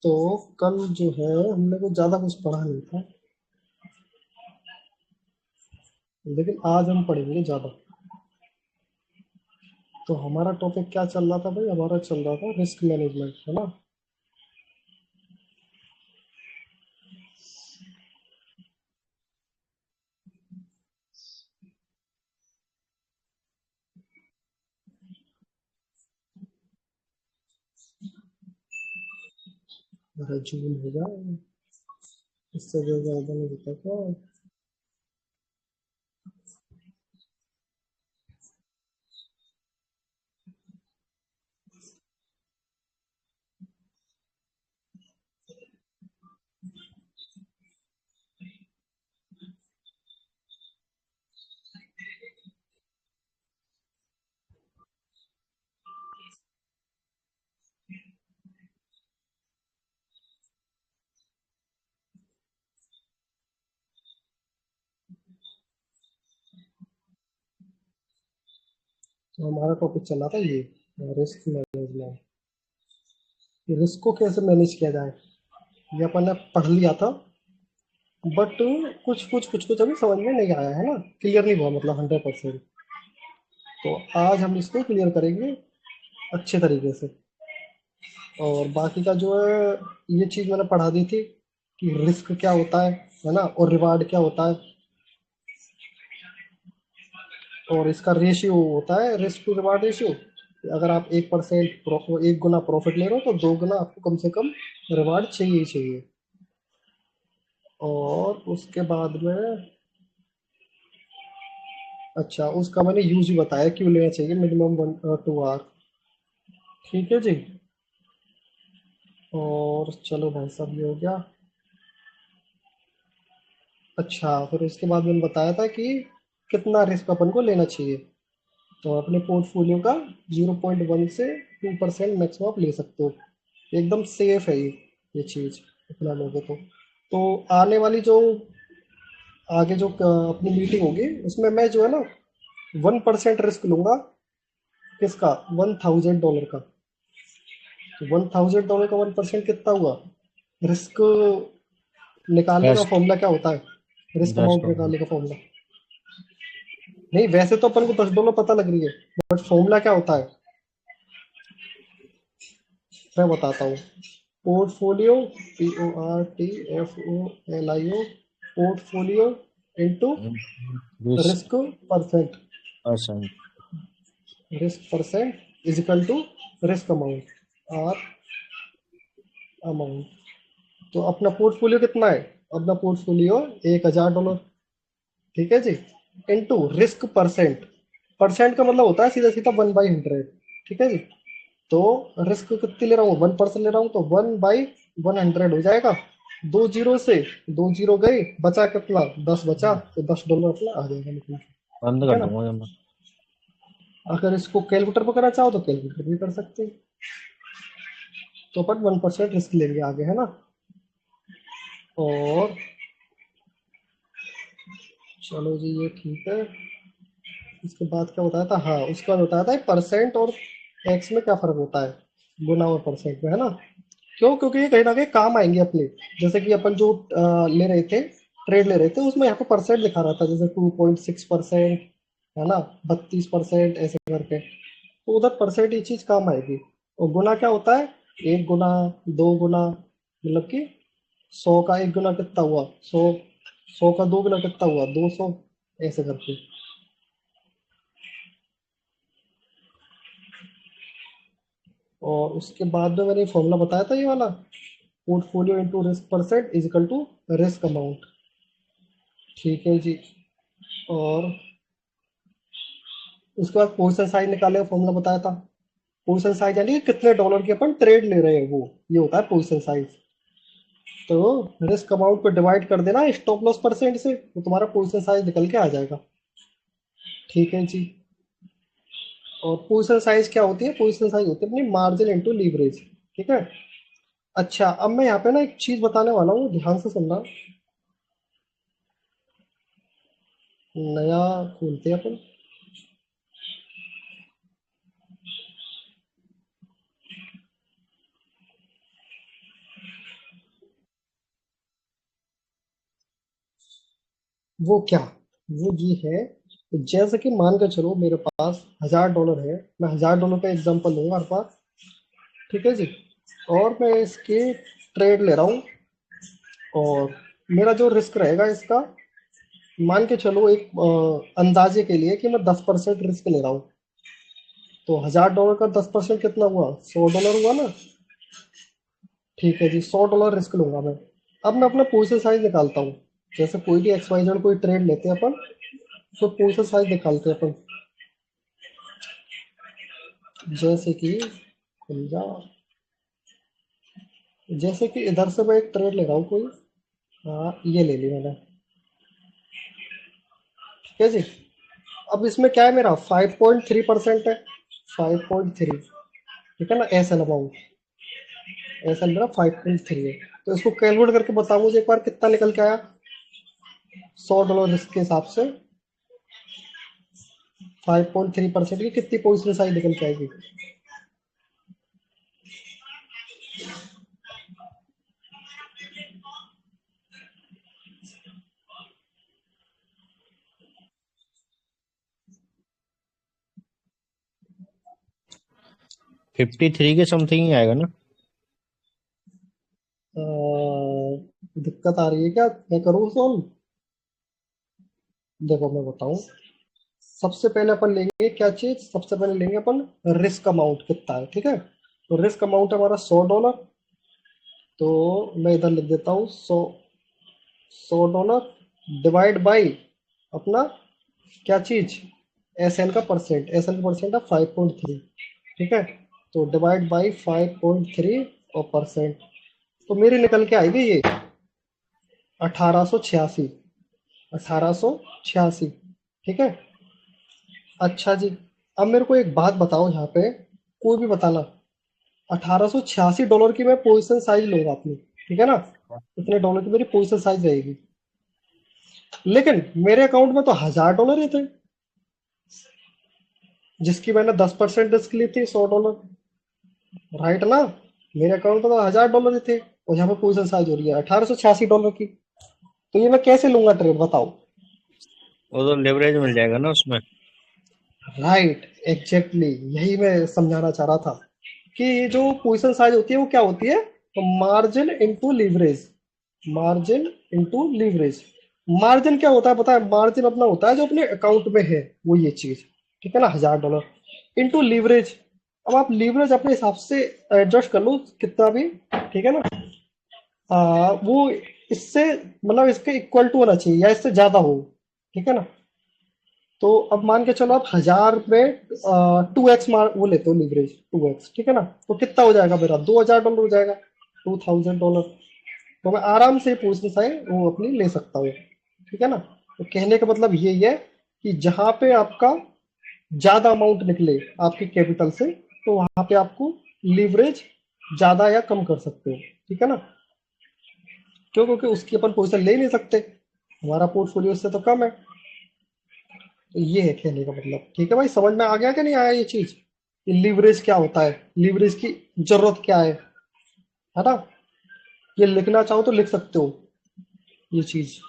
तो कल जो है हमने कुछ ज्यादा कुछ पढ़ा नहीं था, लेकिन आज हम पढ़ेंगे ज्यादा। तो हमारा टॉपिक क्या चल रहा था भाई? हमारा चल रहा था रिस्क मैनेजमेंट, है ना। अरे जून हो गया, इससे जो ज्यादा नहीं होता क्या? तो हमारा टॉपिक चल रहा था ये रिस्क मैनेजमेंट। रिस्क को कैसे मैनेज किया जाए, ये अपन ने पढ़ लिया था। बट कुछ अभी समझ में नहीं आया, है ना। क्लियर नहीं हुआ, मतलब 100%। तो आज हम इसको क्लियर करेंगे अच्छे तरीके से। और बाकी का जो है, ये चीज़ मैंने पढ़ा दी थी कि रिस्क क्या होता है ना, और रिवार्ड क्या होता है। और इसका रेशियो होता है रिस्क टू रिवार्ड रेशियो। अगर आप 1%, 1 गुना प्रॉफिट ले रहे हो तो 2 गुना आपको कम से कम रिवार्ड चाहिए ही चाहिए। और उसके बाद में, अच्छा, उसका मैंने यूज ही बताया क्यों लेना चाहिए, मिनिमम 1 2 आवर। ठीक है जी। और चलो भाई साहब, ये हो गया। अच्छा, फिर इसके बाद मैंने बताया था कि कितना रिस्क अपन को लेना चाहिए। तो अपने पोर्टफोलियो का 0.1 से 2% मैक्सिमम आप ले सकते हो। एकदम सेफ है ये चीज़ अपना लोगे तो आने वाली जो आगे जो अपनी मीटिंग होगी उसमें मैं जो है ना 1% रिस्क लूंगा। किसका? $1000 का। तो $1000 का 1% कितना हुआ? रिस्क निकालने का दस फॉर्मूला क्या होता है? रिस्क दस अमाउंट डॉलर निकालने का फॉर्मूला। नहीं, वैसे तो अपन को $10 पता लग रही है, बट फॉर्मूला क्या होता है मैं बताता हूँ। पोर्टफोलियो, PORTFOLIO, पोर्टफोलियो इंटू बीस risk percent. Percent risk percent is equal to risk amount, R amount. तो अपना पोर्टफोलियो कितना है? अपना पोर्टफोलियो $1000, ठीक है जी। Into risk percent. परसेंट का मतलब होता है सीधा सीधा 1/100, ठीक है जी। तो रिस्क कितनी ले रहा हूँ? 1% ले रहा हूँ, तो 1/100 हो जाएगा। 2 जीरो से 2 जीरो गए, बचा कितना? 10 बचा, तो $10 अपना आ जाएगा निकल के, बंद ठीक है कर ना। दूंगा जब मैं। अगर इसको कैलकुलेटर पर करना चाहो तो कैलकुलेटर भी कर सकते हैं। तो अपन 1% रिस्क लेंगे आगे, है ना। और चलो जी, ये ठीक है। इसके बाद क्या बताया था? हाँ, उसके बाद बताया था परसेंट और एक्स में क्या फर्क होता है, गुना और परसेंट में, है ना। क्यों? क्योंकि ये कहीं ना कहीं काम आएंगे अपने। जैसे कि अपन जो ले रहे थे, ट्रेड ले रहे थे, उसमें यहाँ पे परसेंट दिखा रहा था, जैसे 2.6%, है ना, 32% ऐसे करके। तो उधर परसेंट ये चीज काम आएगी। और गुना क्या होता है? 1 गुना, 2 गुना, मतलब कि 100 का 1 गुना कितना हुआ? 100। 100 का 2 गुना कितना हुआ? 200, ऐसे करके। और उसके बाद में मैंने फॉर्मूला बताया था ये वाला, portfolio into risk percent is equal to risk amount. ठीक है जी। और उसके बाद पोजीशन साइज निकालने का फॉर्मूला बताया था। पोजीशन साइज यानी कि कितने डॉलर की अपन ट्रेड ले रहे हैं, वो ये होता है पोजीशन साइज। तो रिस्क अमाउंट को डिवाइड कर देना स्टॉप लॉस परसेंट से, तो तुम्हारा पोजीशन साइज निकल के आ जाएगा। ठीक है जी। और पोजीशन साइज क्या होती है? पोजीशन साइज होती है अपनी मार्जिन इंटू लीवरेज, ठीक है। अच्छा, अब मैं यहाँ पे ना एक चीज बताने वाला हूँ, ध्यान से सुनना। नया खोलते हैं अपन। वो क्या, वो ये है कि जैसे कि मान के चलो मेरे पास $1000 है, मैं $1000 का एग्जांपल लूंगा हर बार, ठीक है जी। और मैं इसके ट्रेड ले रहा हूँ, और मेरा जो रिस्क रहेगा इसका, मान के चलो एक अंदाजे के लिए कि मैं 10% रिस्क ले रहा हूँ, तो $1000 का 10% कितना हुआ, $100 हुआ ना। ठीक है जी, $100 रिस्क लूंगा मैं। अब मैं अपना पोजीशन साइज निकालता हूँ, जैसे कोई भी एक्स वाई जेड कोई ट्रेड लेते हैं अपन, तो पोजीशन साइज निकालते हैं अपन। जैसे कि खुल जा, जैसे कि इधर से मैं एक ट्रेड ले रहा हूँ कोई, हाँ ये ले ली मैंने, ठीक है जी। अब इसमें क्या है, मेरा 5.3% है, 5.3, ठीक है ना। S L amount, S L मेरा 5.3 है। तो इसको कैलकुलेट करके बताओ मुझे एक बार कितना निकल के आया, $100 रिस्क के हिसाब से 5.3% की कितनी पोजिशन साइज निकल के आएगी। 53 के समथिंग ही आएगा ना। अ, दिक्कत आ रही है क्या, मैं करूँ सॉल्व। देखो मैं बताऊं, सबसे पहले अपन लेंगे क्या चीज, सबसे पहले लेंगे अपन रिस्क अमाउंट कितना है, ठीक है। तो रिस्क अमाउंट है हमारा $100, तो मैं इधर लिख देता हूँ 100 $100 डिवाइड बाई अपना क्या चीज, एस एल का परसेंट, एस एल का परसेंट है 5.3, ठीक है। तो डिवाइड बाई 5.3 और परसेंट, तो मेरी निकल के आएगी ये 1886, 1886, ठीक है। अच्छा जी, अब मेरे को एक बात बताओ यहाँ पे, कोई भी बताना, $1886 की मैं पोजीशन साइज लूंगा अपनी, ठीक है ना। इतने डॉलर की मेरी पोजीशन साइज रहेगी, लेकिन मेरे अकाउंट में तो $1000 ही थे, जिसकी मैंने 10% रिस्क ली थी, $100, राइट ना। मेरे अकाउंट में तो $1000 ही थे, और यहाँ पे पोजीशन साइज हो रही है $1886 की। तो ये मैं कैसे लूंगा ट्रेड बताओ। वो तो लेवरेज मिल जाएगा ना उसमें। राइट, एग्जैक्टली यही मैं समझाना चाह रहा था, कि ये जो पोजीशन साइज होती है वो क्या होती है, तो margin into leverage, margin into leverage. Margin क्या होता है पता है, मार्जिन अपना होता है जो अपने अकाउंट में है, वो ये चीज, ठीक है ना, $1000 इंटू लीवरेज। अब आप लीवरेज अपने हिसाब से एडजस्ट कर लो कितना भी, ठीक है ना। वो इससे मतलब इसके इक्वल टू होना चाहिए या इससे ज्यादा हो, ठीक है ना। तो अब मान के चलो आप 1000 में 2x मार वो लेते हो लीवरेज, 2x, ठीक है ना। तो कितना हो जाएगा मेरा, $2000 हो जाएगा, $2000। तो मैं आराम से पोजीशन साइज वो अपनी ले सकता हूँ, ठीक है ना। तो कहने का मतलब यही है कि जहां पे आपका ज्यादा अमाउंट निकले आपकी कैपिटल से, तो वहां पे आपको लीवरेज ज्यादा या कम कर सकते हो, ठीक है ना। क्यों, क्योंकि उसकी अपन पोजीशन ले ही नहीं सकते, हमारा पोर्टफोलियो उससे तो कम है। तो ये है कहने का मतलब, ठीक है भाई, समझ में आ गया कि नहीं आया ये चीज, कि लीवरेज क्या होता है, लीवरेज की जरूरत क्या है ना। ये लिखना चाहो तो लिख सकते हो ये चीज,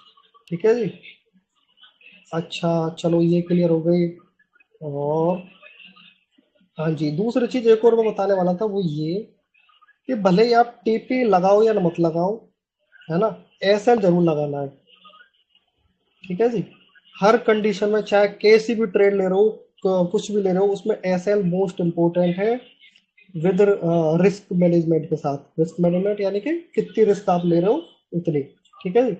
ठीक है जी। अच्छा चलो ये क्लियर हो गई। और हाँ जी, दूसरी चीज एक और मैं बताने वाला था, वो ये कि भले ही आप टीपी लगाओ या ना मत लगाओ, है ना, एसएल जरूर लगाना है, ठीक है जी। हर कंडीशन में, चाहे कैसी भी ट्रेड ले रहे हो, कुछ भी ले रहे हो, उसमें एसएल मोस्ट इम्पोर्टेंट है, विद रिस्क मैनेजमेंट के साथ। रिस्क मैनेजमेंट यानी कि कितनी रिस्क आप ले रहे हो उतनी, ठीक है जी।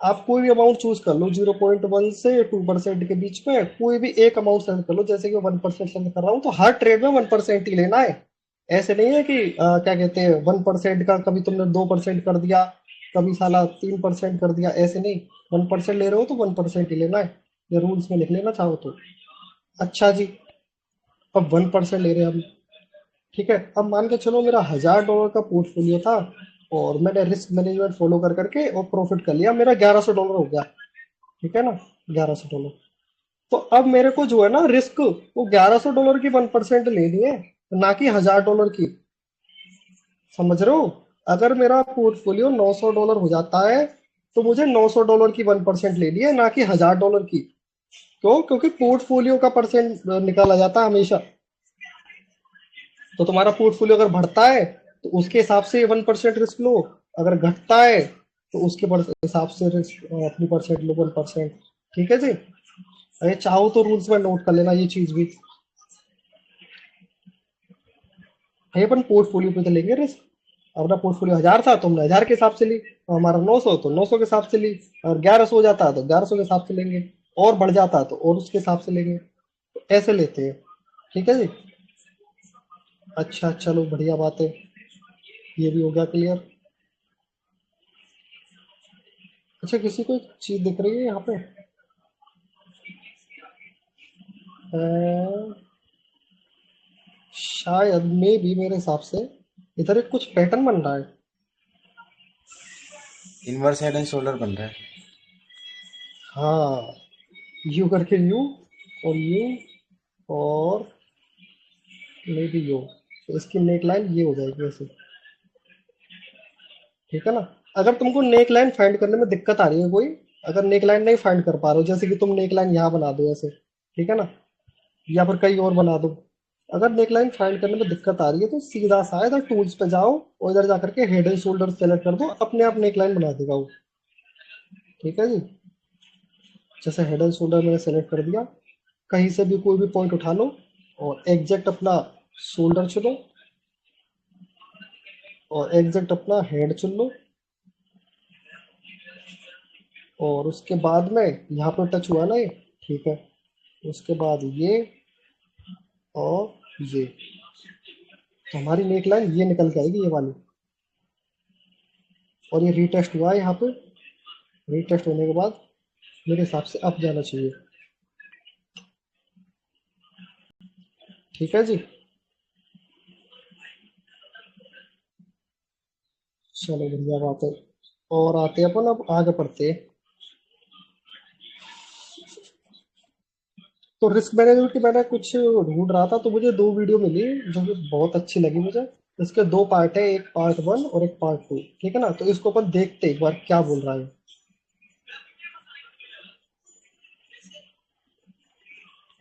आप कोई भी अमाउंट चूज कर लो, 0.1 से 2% के बीच में कोई भी एक अमाउंट सेलेक्ट कर लो, जैसे कि 1% सेलेक्ट कर रहा हूँ, तो हर ट्रेड में 1% ही लेना है। ऐसे नहीं है कि क्या कहते हैं 1% का कभी तुमने 2% कर दिया, कभी साला 3% कर दिया, ऐसे नहीं। 1% ले रहे हो तो 1% ही लेना है, ये रूल्स में लिख लेना चाहो तो। अच्छा जी, अब 1% ले रहे हैं हम, ठीक है। अब मान के चलो मेरा $1000 का पोर्टफोलियो था, और मैंने रिस्क मैनेजमेंट फॉलो कर करके और प्रॉफिट कर लिया, मेरा $1100 हो गया, ठीक है ना, $1100। तो अब मेरे को जो है ना रिस्क, वो $1100 की 1% लेनी है, ना कि $1000 की, समझ रहे हो। अगर मेरा पोर्टफोलियो $900 हो जाता है, तो मुझे $900 की 1% ले ली है, ना कि $1000 की। क्यों? क्योंकि पोर्टफोलियो का परसेंट निकाला जाता है हमेशा। तो तुम्हारा पोर्टफोलियो अगर बढ़ता है तो उसके हिसाब से 1% रिस्क लो, अगर घटता है तो उसके हिसाब से रिस्क अपनी परसेंट लो 1%। ठीक है जी। अरे चाहो तो रूल्स में नोट कर लेना ये चीज भी। भाई अपन पोर्टफोलियो पे तो लेंगे रिस्क। अपना पोर्टफोलियो 1000 था तो हमने 1000 के हिसाब से ली, और हमारा 900 तो 900 के हिसाब से ली, और 1100 हो जाता है तो 1100 के हिसाब से लेंगे, और बढ़ जाता है तो और उसके हिसाब से लेंगे। तो ऐसे लेते हैं। ठीक है जी। अच्छा चलो बढ़िया बात है, ये भी हो गया क्लियर। अच्छा किसी को एक चीज दिख रही है यहाँ पे। अ, शायद मे भी मेरे हिसाब से इधर एक कुछ पैटर्न बन रहा है। इनवर्स हेड एंड शोल्डर बन रहा है। हाँ, यू करके यू, और यू, और मे बी यू। तो इसकी नेक लाइन ये हो जाएगी ऐसे। ठीक है ना। अगर तुमको नेक लाइन फाइंड करने में दिक्कत आ रही है कोई, अगर नेक लाइन नहीं फाइंड कर पा रहे हो, जैसे कि तुम नेक लाइन यहाँ बना दो ऐसे, ठीक है ना, या फिर कहीं और बना दो। अगर नेक लाइन फाइंड करने में दिक्कत आ रही है तो सीधा सा इधर टूल्स पे जाओ, और इधर जाकर के हेड एंड शोल्डर सेलेक्ट कर दो, अपने आप नेक लाइन बना देगा वो। ठीक है जी। जैसे हेड एंड शोल्डर मैंने सेलेक्ट कर दिया, कहीं से भी कोई भी पॉइंट उठा लो, और एग्जैक्ट अपना शोल्डर चुनो, और एग्जैक्ट अपना हेड चुन लो, और उसके बाद में यहाँ पे टच हुआ ना ये, ठीक है, उसके बाद ये और ये, तो हमारी नेक लाइन ये निकल के आएगी ये वाली। और ये रीटेस्ट हुआ है यहाँ पे, रीटेस्ट होने के बाद मेरे हिसाब से अप जाना चाहिए। ठीक है जी। चलो बढ़िया बात है। और आते हैं अपन, अब आगे बढ़ते हैं। तो रिस्क मैनेजमेंट की मैंने कुछ ढूंढ रहा था, तो मुझे दो वीडियो मिली जो कि बहुत अच्छी लगी मुझे। इसके दो पार्ट है, एक पार्ट 1 और एक पार्ट 2। ठीक है ना, तो इसको अपन देखते हैं एक बार क्या बोल रहा है,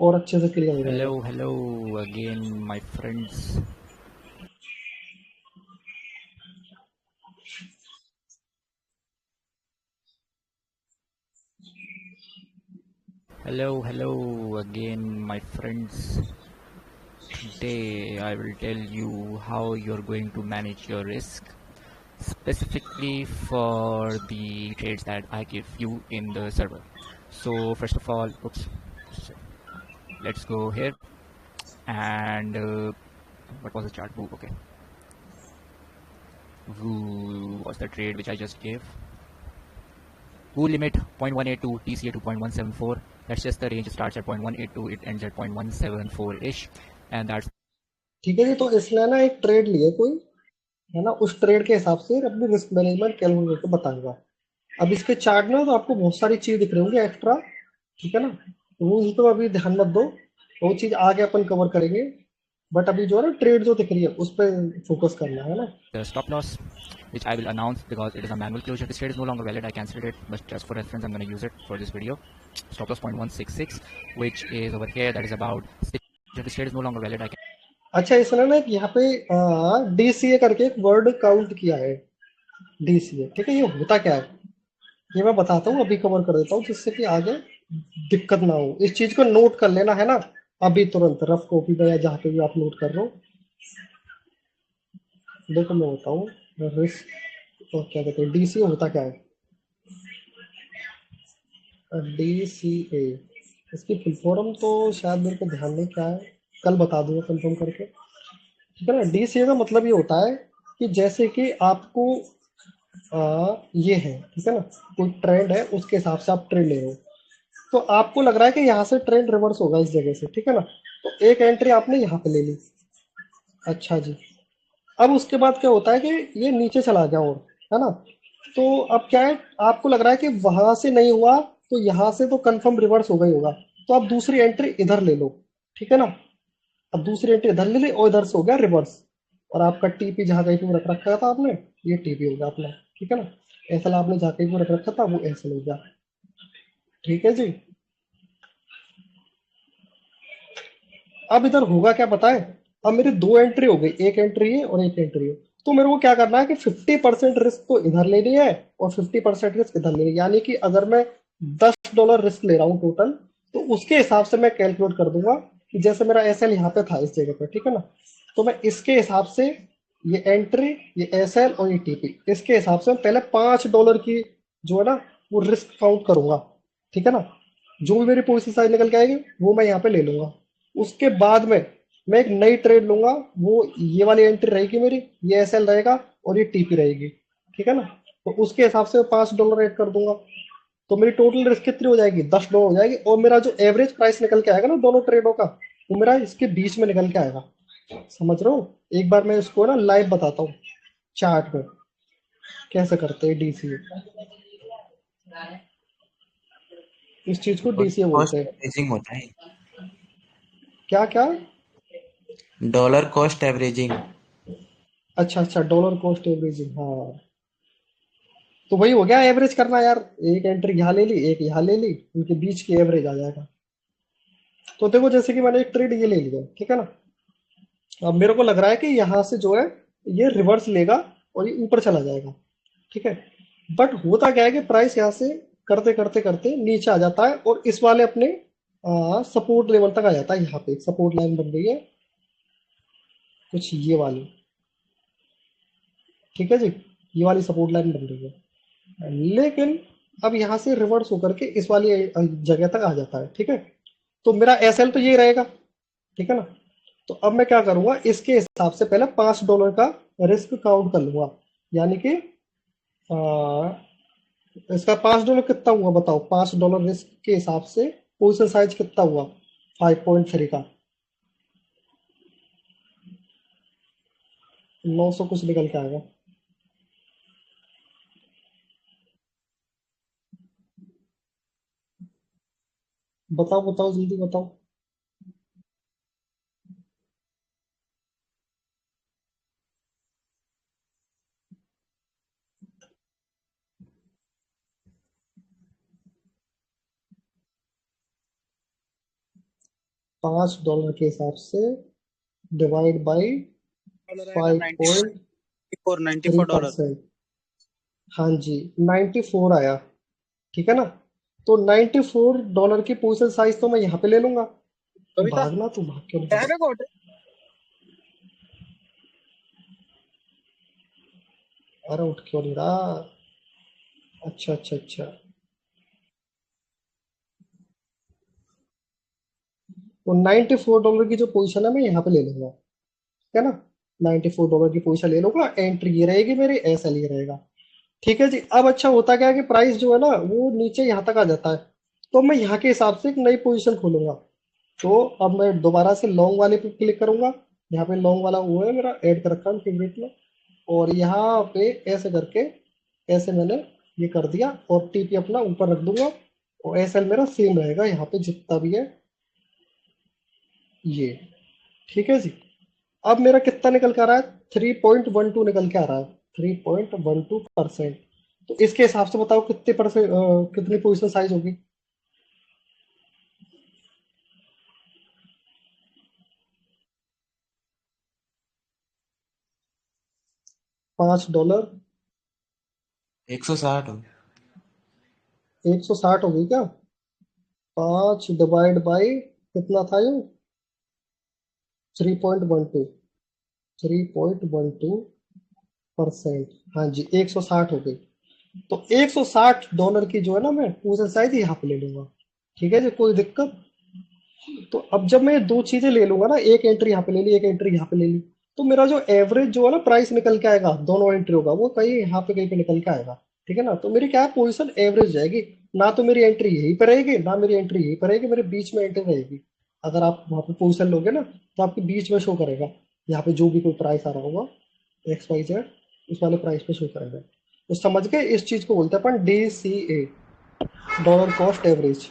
और अच्छे से क्लियर हो जाएगा। Hello again, my friends. Hello again, my friends. Today I will tell you how you're going to manage your risk, specifically for the trades that I give you in the server. So first of all, let's go here, and what was the chart? Ooh, okay. Ooh, what's the trade which I just gave? Cool limit 0.182, TCA 2.174. That's just the range. It starts at 0.182, it ends at 0.174 ish, and that's ठीक है जी। तो इसने ना एक trade लिया कोई, है ना, उस ट्रेड के हिसाब से अपनी रिस्क मैनेजमेंट कैलकुलेट करके बताऊंगा। अब इसके चार्ट में तो आपको बहुत सारी चीज दिख रही होंगी एक्स्ट्रा। ठीक है ना, तो वो उस पर अभी ध्यान मत दो, वो चीज आगे अपन कवर करेंगे। बट अभी जो है ना ट्रेड जो दिख रही है उस पर फोकस करना है ना। the stop loss, which I will announce because it is a manual closure. This trade is no longer valid. I cancelled it, but just for reference, I'm going to use it for this video. Stop loss 0.166, which is over here. That is about. This trade is no longer valid. अच्छा इसने ना एक यहाँ पे DCA करके एक word count किया है, डीसीए। ठीक है, ये होता क्या है ये मैं बताता हूँ, अभी कवर कर देता हूँ जिससे कि आगे दिक्कत ना हो। इस चीज को नोट कर लेना है ना, अभी तुरंत रफ कॉपी में या जहाँ पे भी आप नोट कर रहे हो। देखो मैं बताऊँ, रिस्क और क्या कहते हैं डीसीए होता क्या है। डीसीए, इसकी फुल फॉर्म तो शायद मेरे को ध्यान नहीं क्या है, कल बता दूंगा कंफर्म करके। ठीक है ना। डीसीए का मतलब ये होता है कि जैसे कि आपको ये है, ठीक है ना, कोई ट्रेंड है उसके हिसाब से आप ट्रेड ले रहे हो, तो आपको लग रहा है कि यहाँ से ट्रेंड रिवर्स होगा इस जगह से। ठीक है ना, तो एक एंट्री आपने यहाँ पे ले ली। अच्छा जी। अब उसके बाद क्या होता है कि ये नीचे चला गया, और है ना, तो अब क्या है, आपको लग रहा है कि वहां से नहीं हुआ तो यहाँ से तो कंफर्म रिवर्स होगा ही होगा, तो आप दूसरी एंट्री इधर ले लो। ठीक है ना, अब दूसरी एंट्री इधर ले ली और इधर से हो गया रिवर्स, और आपका टीपी जहां कहीं पे रख रखा था आपने, ये टीपी हो गया अपना। ठीक है ना, एसएल आपने जाके को रख रखा था, वो एसएल हो गया। ठीक है जी। अब इधर होगा क्या पता है, अब मेरी दो एंट्री हो गई, एक एंट्री है और एक एंट्री है। तो मेरे को क्या करना है कि 50% रिस्क तो इधर लेनी है और 50% रिस्क इधर लेनी है। यानी कि अगर मैं $10 रिस्क ले रहा हूँ टोटल, तो उसके हिसाब से मैं कैलकुलेट कर दूंगा कि जैसे मेरा एस एल यहाँ पे था इस जगह पे, ठीक है ना, तो मैं इसके हिसाब से ये एंट्री, ये एस एल और ये टीपी, इसके हिसाब से मैं पहले $5 की जो है ना वो रिस्क काउंट करूंगा। ठीक है ना, जो भी मेरी पोजिशन साइज निकल के आएगी वो मैं यहाँ पे ले लूंगा। उसके बाद में मैं एक नई ट्रेड लूंगा, वो ये वाली एंट्री रहेगी मेरी, ये एस एल रहेगा और ये टीपी रहेगी। ठीक है ना, तो उसके हिसाब से $5 ऐड कर दूंगा। तो मेरी टोटल रिस्क कितनी हो जाएगी, $10 हो जाएगी। और मेरा जो एवरेज प्राइस निकल के आएगा ना दोनों ट्रेडों का, वो मेरा इसके बीच में निकल के आएगा। समझ रहे हो, एक बार मैं इसको ना लाइव बताता हूँ चार्ट में कैसे करते हैं डीसीए। इस चीज को डीसीए बोलते कॉस्ट हैं। एवरेजिंग होता है। क्या क्या? Dollar cost averaging. अच्छा अच्छा, डॉलर कॉस्ट एवरेजिंग, हाँ। तो वही हो गया एवरेज करना यार, एक एंट्री यहाँ ले ली, एक यहाँ ले ली, उनके बीच की एवरेज आ जाएगा। तो देखो जैसे कि मैंने एक ट्रेड ये ले लिया, ठीक है ना, अब मेरे को लग रहा है कि यहाँ से जो है ये रिवर्स लेगा और ये ऊपर चला जाएगा। ठीक है, बट होता क्या है कि प्राइस यहाँ से करते करते करते नीचे आ जाता है और इस वाले अपने सपोर्ट लेवल तक आ जाता है। यहाँ पे एक सपोर्ट लाइन बन रही है कुछ ये वाली, ठीक है जी, ये वाली सपोर्ट लाइन बन रही है। लेकिन अब यहाँ से रिवर्स होकर के इस वाली जगह तक आ जाता है। ठीक है, तो मेरा एसएल तो ये रहेगा। ठीक है ना, तो अब मैं क्या करूंगा, इसके हिसाब से पहले $5 का रिस्क काउंट कर लूंगा। यानी कि इसका $5 कितना हुआ बताओ, $5 रिस्क के हिसाब से पोजिशन साइज कितना हुआ 5.3 का, 900 कुछ निकल के आएगा। बताओ बताओ जल्दी बताओ। $5 के हिसाब से डिवाइड बाई डॉलर आएगा five point 94 three dollar. Percent हाँ जी, 94 आया। ठीक है ना, तो $94 की पोजिशन साइज तो मैं यहाँ पे ले लूंगा। कविता भागना तू भाग क्यों नहीं क्या है रहा? कोट? अरे उठ क्यों नहीं रहा? अच्छा अच्छा अच्छा, तो $94 की जो पोजीशन है मैं यहाँ पे ले लूंगा। ठीक है ना, $94 की पोजीशन ले लूंगा, एंट्री ये रहेगी मेरी, एसएल ये रहेगा। ठीक है जी। अब अच्छा होता क्या है कि प्राइस जो है ना वो नीचे यहाँ तक आ जाता है, तो मैं यहाँ के हिसाब से एक नई पोजीशन खोलूंगा। तो अब मैं दोबारा से लॉन्ग वाले पे क्लिक करूंगा, यहाँ पे लॉन्ग वाला वो है मेरा ऐड कर रखा है फेवरेट में, और यहाँ पे ऐसे करके ऐसे मैंने ये कर दिया और टीपी अपना ऊपर रख दूंगा और एसएल मेरा सेम रहेगा यहाँ पे जितना भी है ये। ठीक है जी। अब मेरा कितना निकल के आ रहा है, 3.12 निकल के आ रहा है, 3.12%। तो इसके हिसाब से बताओ कितने परसेंट, कितनी पोजिशन साइज होगी। $5 160 हो। 160 हो गई क्या? 5 डिवाइड बाई कितना था ये, 3.12, 3.12%। हाँ जी, 160 हो गई। तो $160 की जो है ना मैं पोजिशन साइज यहाँ पे ले लूंगा। ठीक है जी, कोई दिक्कत? तो अब जब मैं दो चीजें ले लूंगा ना, एक एंट्री यहाँ पे ले ली, एक एंट्री यहाँ पे ले ली, तो मेरा जो एवरेज जो है ना प्राइस निकल के आएगा दोनों एंट्री होगा वो कहीं यहाँ पे कहीं पे निकल के आएगा। ठीक है ना, तो मेरी क्या है पोजीशन एवरेज जाएगी, ना तो मेरी एंट्री यहीं पर रहेगी ना मेरी एंट्री यहीं पर रहेगी, मेरे बीच में एंट्री रहेगी। अगर आप वहाँ पे पोजीशन लोगे ना तो आपके बीच में शो करेगा, यहाँ पे जो भी कोई प्राइस आ रहा होगा XYZ उस वाले प्राइस पे शो करेगा। तो समझ गए, इस चीज को बोलते हैं अपन DCA, डॉलर कॉस्ट एवरेज।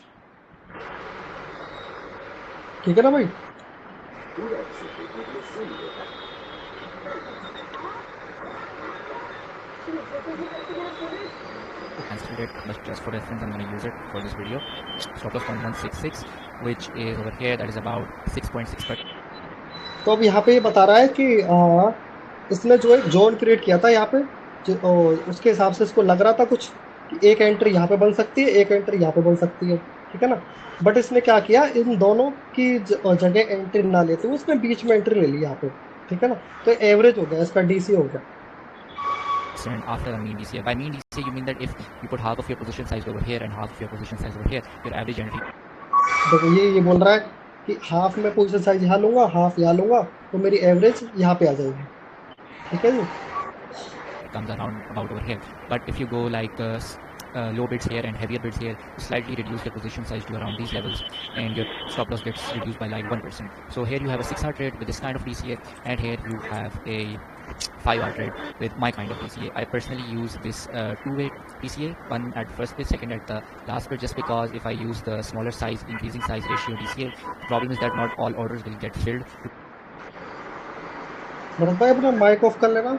ठीक है ना भाई? Cancelled it, but just for reference, I'm going to use it for this video. Stop loss 0.166, which is over here, that is about 6.6%. तो अब यहाँ पे ये बता रहा है कि इसने जो एक जोन क्रिएट किया था यहाँ पे, उसके हिसाब से इसको लग रहा था कुछ कि एक एंट्री यहाँ पे बन सकती है, एक एंट्री यहाँ पे बन सकती है, ठीक है ना। बट इसने क्या किया, इन दोनों की जगह एंट्री ना लेते हुए उसने बीच में एंट्री ले ली यहाँ पे, ठीक है ना। तो एवरेज हो गया इसका, डीसी हो गया। After the mean DCA. By mean DCA, you mean that if you put half of your position size over here and half of your position size over here, your average entry. देखो ये बोल रहा है कि half में position size यहाँ लूंगा, half यहाँ लूंगा, तो मेरी एवरेज यहाँ पे आ जाएगी, ठीक है जी। Comes around about over here. But if you go like low bids here and heavier bids here, you slightly reduce your position size to around these levels, and your stop loss gets reduced by like 1%. So here you have a 6-hour trade with this kind of DCA, and here you have a 5-hour trade with my kind of DCA. I personally use this two-way DCA, one at first bid, second at the last bid, just because if I use the smaller size, increasing size ratio DCA, the problem is that not all orders will get filled. Bharat भाई अपना mic off कर लेना।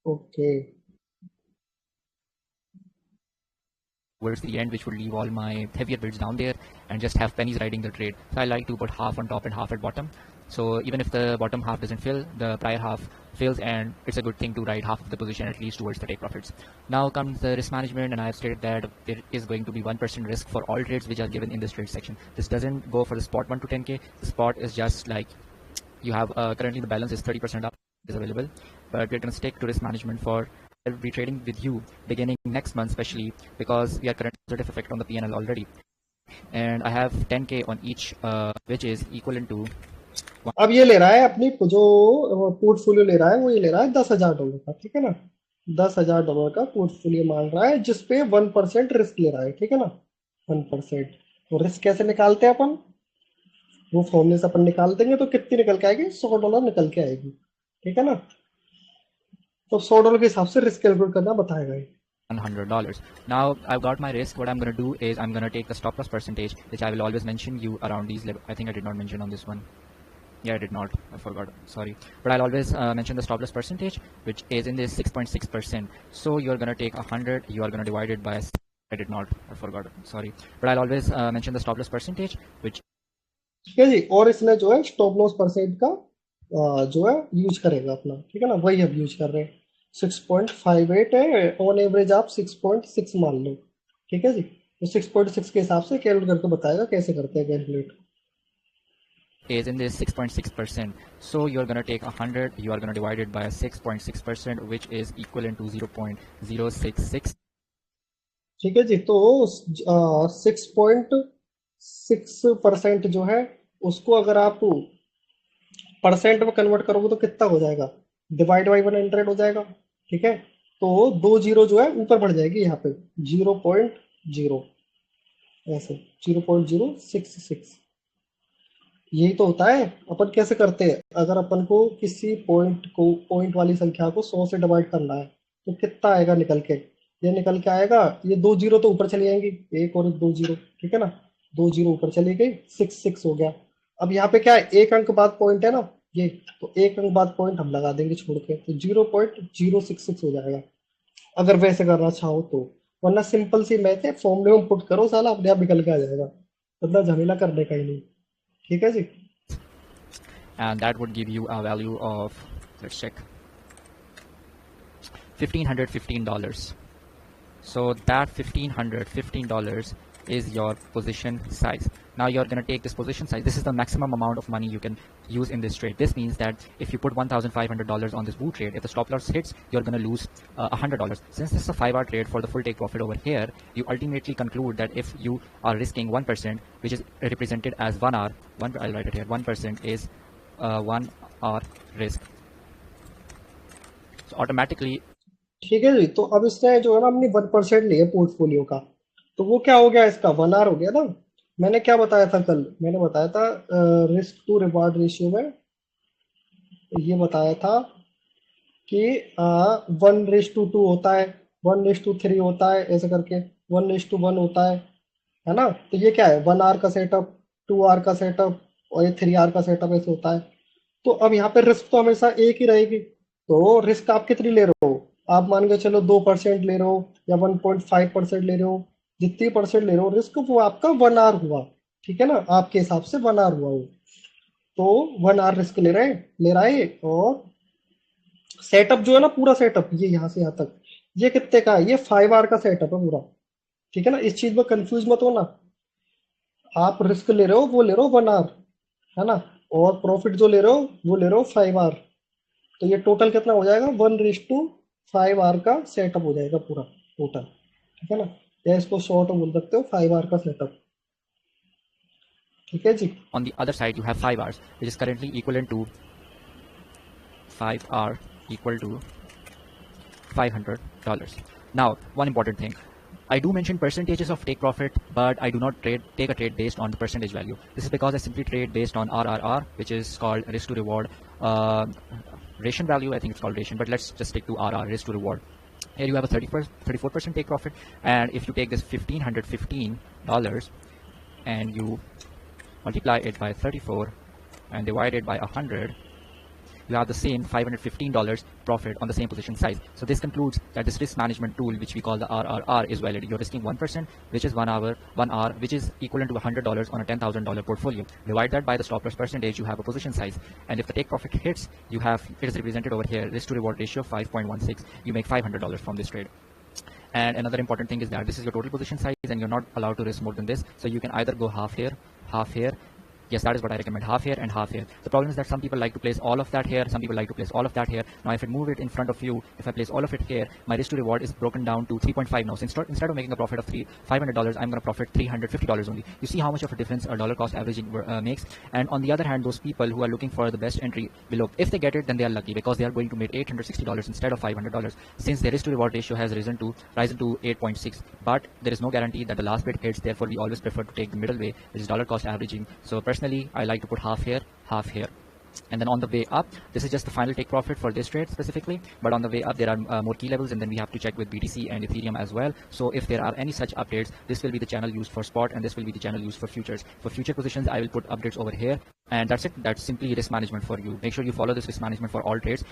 Okay, Towards the end, which would leave all my heavier bids down there and just have pennies riding the trade. So I like to put half on top and half at bottom. So even if the bottom half doesn't fill, the prior half fills, and it's a good thing to ride half of the position at least towards the take profits. Now comes the risk management, and I have stated that there is going to be 1% risk for all trades which are given in this trade section. This doesn't go for the spot 1 to 10k. The spot is just like you have currently the balance is 30% up is available, but we're going to stick to risk management for I'll be trading with you beginning next month, especially because we are currently positive effect on the PNL already, and I have 10k on each, which is equivalent to. अब ये ले रहा है अपनी जो portfolio ले रहा है, वो ये ले रहा है $10,000 का, ठीक है ना। $10,000 का पोर्टफोलियो मान रहा है, जिसपे 1% रिस्क ले रहा है, ठीक है ना। 1%। तो रिस्क कैसे निकालते हैं अपन, वो फॉर्मूले से अपन निकाल देंगे, तो कितनी निकल के आएगी, $100 निकल के आएगी, ठीक है ना। तो $100 के हिसाब से रिस्क कैलकुलेट करना बताएगा ये। $100. Now I've got my risk. What I'm going to do is I'm going to take the stop loss percentage, which I will always mention you around these levels. I think I did not mention on this one. Yeah, I did not. I forgot. Sorry. But I'll always mention the stop loss percentage, which is in this 6.6%. So you're going to take 100. You are going to divide it by. I did not. I forgot. Sorry. But I'll always mention the stop loss percentage, which. ठीक है जी। और इसने जो है stop loss percent का जो है use करेगा अपना, ठीक है ना। वही अब यूज कर रहे हैं। 6.58 है, ऑन एवरेज आप 6.6 मान लो, ठीक है जी। तो 6.6 के हिसाब से कैलकुलेट करके बताएगा कैसे करते हैं calculate. Is in this 6.6%. So you're going to take 100, you are going to divide it by 6.6%, which is equivalent to 0.066. ठीक है जी। तो 6.6% जो है उसको अगर आप परसेंट में कन्वर्ट करोगे तो कितना हो जाएगा, डिवाइड बाई 100 हो जाएगा, ठीक है। तो 2 जीरो जो है ऊपर बढ़ जाएगी यहाँ पे, 0.0 ऐसे 0.066। यही तो होता है। अपन कैसे करते हैं, अगर अपन को किसी पॉइंट वाली संख्या को 100 से डिवाइड करना है तो कितना आएगा निकल के, ये निकल के आएगा, ये 2 जीरो तो ऊपर चली जाएंगी, एक और 2 जीरो, ठीक है ना। 2 जीरो ऊपर चली गई, 6 हो गया। अब यहाँ पे क्या है, एक अंक बाद पॉइंट है ना ये, तो एक अंक बाद पॉइंट हम लगा देंगे छोड़ के, तो 0.066 हो जाएगा अगर वैसे करना चाहो तो। वरना सिंपल सी मैथ है, फॉर्मूले में पुट करो, साला अपने आप निकल के आ जाएगा, मतलब झमेला करने का ही नहीं, ठीक है जी। And that would give you a value of, let's check, $1,515. So that $1,515 is your position size. Now you're going to take this position size. This is the maximum amount of money you can use in this trade. This means that if you put $1,500 on this Woo trade, if the stop loss hits, you're going to lose $100. Since this is a 5-hour trade for the full take profit over here, you ultimately conclude that if you are risking 1%, which is represented as 1 hour, I'll write it here, 1% is 1 hour risk. So automatically. ठीक है जी। तो अब इसने जो है ना अपनी 1% ली है पोर्टफोलियो का, तो वो क्या हो गया, इसका 1 आवर हो गया ना। मैंने क्या बताया था कल, मैंने बताया था रिस्क टू रिवार्ड रेशियो में ये बताया था कि 1:2 होता है, 1:3 होता है, ऐसे करके 1:1 होता है ना। तो ये क्या है, 1 आवर का सेटअप, 2 आवर का सेटअप और ये 3 आवर का सेटअप ऐसे होता है। तो अब यहाँ पे रिस्क तो हमेशा एक ही रहेगी। तो रिस्क आप कितनी ले रहे हो? आप मान के चलो 2% ले रहे हो या 1.5% ले रहे हो, जितनी परसेंट ले रहे हो रिस्क, वो आपका 1 आवर हुआ। ठीक है ना, आपके हिसाब से 1 आवर हुआ वो। तो 1 आवर रिस्क ले रहा है। और सेटअप जो है ना, पूरा सेटअप ये यहाँ से यहाँ तक, ये कितने का है? ये 5 आवर का सेटअप है पूरा। ठीक है ना, इस चीज में कंफ्यूज मत होना। आप रिस्क ले रहे हो, वो ले रहे हो 1 आवर, है ना, और प्रॉफिट जो ले रहे हो वो ले रहे हो 5 आवर। तो ये टोटल कितना हो जाएगा? 1:5 आवर का सेटअप हो जाएगा पूरा टोटल। ठीक है ना, या इसको शॉर्ट बोल सकते हो 5 आवर का सेटअप। ठीक है जी। On the other side, you have 5 hours, which is currently equivalent to 5 hour equal to $500. Now, one important thing. I do mention percentages of take profit, but I do not take a trade based on the percentage value. This is because I simply trade based on RRR, which is called risk to reward ration value. I think it's called ration, but let's just stick to RR, risk to reward. Here you have a 34% take profit, and if you take this $1,515 and you multiply it by 34 and divide it by 100, you have the same $515 profit on the same position size. So this concludes that this risk management tool, which we call the RRR, is valid. You're risking 1%, which is 1 hour, which is equivalent to $100 on a $10,000 portfolio. Divide that by the stop loss percentage, you have a position size. And if the take profit hits, it is represented over here, risk to reward ratio 5.16. You make $500 from this trade. And another important thing is that this is your total position size and you're not allowed to risk more than this. So you can either go half here, half here. Yes, that is what I recommend, half here and half here. The problem is that some people like to place all of that here, some people like to place all of that here. Now if I move it in front of you, if I place all of it here, my risk to reward is broken down to 3.5 now. So instead of making a profit of $500, I'm going to profit $350 only. You see how much of a difference a dollar cost averaging makes. And on the other hand, those people who are looking for the best entry below, if they get it, then they are lucky because they are going to make $860 instead of $500, since their risk to reward ratio has risen to 8.6. But there is no guarantee that the last bit hits. Therefore, we always prefer to take the middle way, which is dollar cost averaging. So personally, I like to put half here, and then on the way up, this is just the final take profit for this trade specifically, but on the way up there are more key levels, and then we have to check with BTC and Ethereum as well. So if there are any such updates, this will be the channel used for spot, and this will be the channel used for futures. For future positions, I will put updates over here, and that's it. That's simply risk management for you. Make sure you follow this risk management for all trades.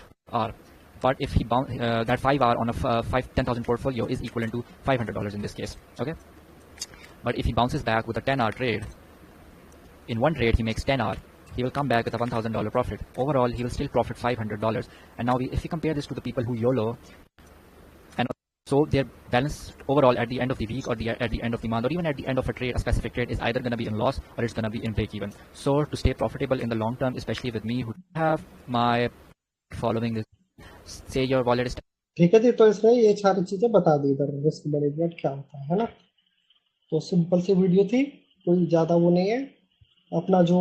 But if he that 5 hour on a 10,000 portfolio is equivalent to $500 in this case. Okay, but if he bounces back with a 10-hour trade, in one trade he makes 10 hour, he will come back with a $1,000 profit. Overall, he will still profit $500. And now if we compare this to the people who YOLO, and so their balance overall at the end of the week or at the end of the month or even at the end of a trade, a specific trade, is either going to be in loss or it's going to be in break even. So to stay profitable in the long term, especially with me who have my following this, say your wallet is ठीक है जी, तो इसने ये सारी चीजें बता दी इधर risk management क्या होता है ना। तो सिंपल सी वीडियो थी, कोई ज्यादा वो नहीं है। अपना जो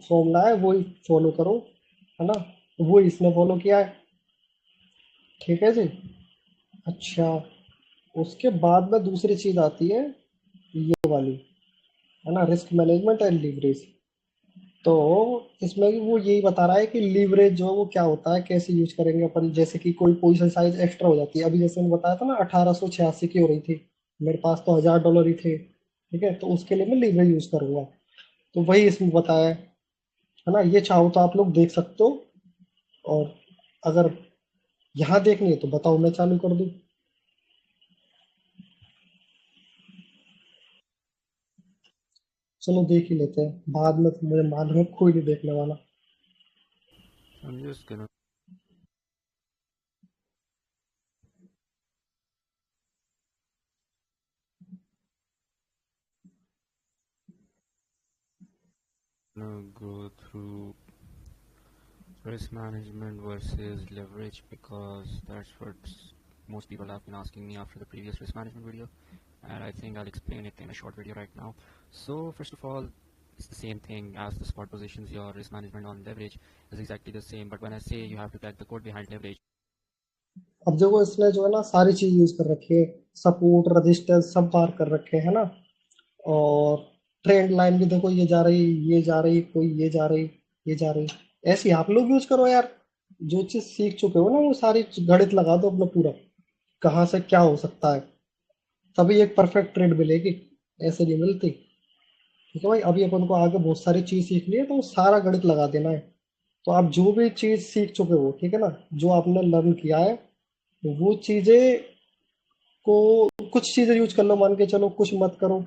फॉर्मूला है वो ही फॉलो करो, है ना, वो इसने फॉलो किया है। ठीक है जी। अच्छा, उसके बाद में दूसरी चीज आती है ये वाली, है ना, रिस्क मैनेजमेंट एंड लीवरेज। तो इसमें भी वो यही बता रहा है कि लीवरेज जो है वो क्या होता है, कैसे यूज करेंगे अपन। जैसे कि कोई पोजीशन साइज एक्स्ट्रा हो जाती है, अभी जैसे मैंने बताया था ना 1886 की हो रही थी, मेरे पास तो $1000 ही थे। ठीक है, तो उसके लिए मैं लीवरेज यूज करूंगा। तो वही इसमें बताया है ना। ये चाहो तो आप लोग देख सकते हो, और अगर यहाँ देखनी है तो बताओ, मैं चालू कर दूं। चलो देख ही लेते हैं, बाद में तो मुझे मालूम है कोई नहीं देखने वाला। I'm just gonna go through risk management versus leverage because that's what most people have been asking me after the previous risk management video, and I think I'll explain it in a short video right now. So first of all, it's the same thing as the spot positions. Your risk management on leverage is exactly the same, but when I say you have to crack the code behind leverage, अब देखो इसने जो है ना सारी चीज use कर रखी है, सपोर्ट रजिस्टेंस सब बार कर रखे हैं ना। और ट्रेंड लाइन भी देखो, ये जा रही, ये जा रही, कोई ये जा रही, ये जा रही। ऐसे ही आप लोग यूज करो यार, जो चीज सीख चुके हो ना वो सारी गणित लगा दो अपना पूरा, कहाँ से क्या हो सकता है, तभी एक परफेक्ट ट्रेड मिलेगी, ऐसे नहीं मिलती। ठीक है भाई, अभी अपन को आगे बहुत सारी चीज सीखनी है, तो सारा गणित लगा देना है। तो आप जो भी चीज सीख चुके हो, ठीक है ना, जो आपने लर्न किया है, वो चीजें को कुछ चीजें यूज कर लो, मान के चलो कुछ मत करो,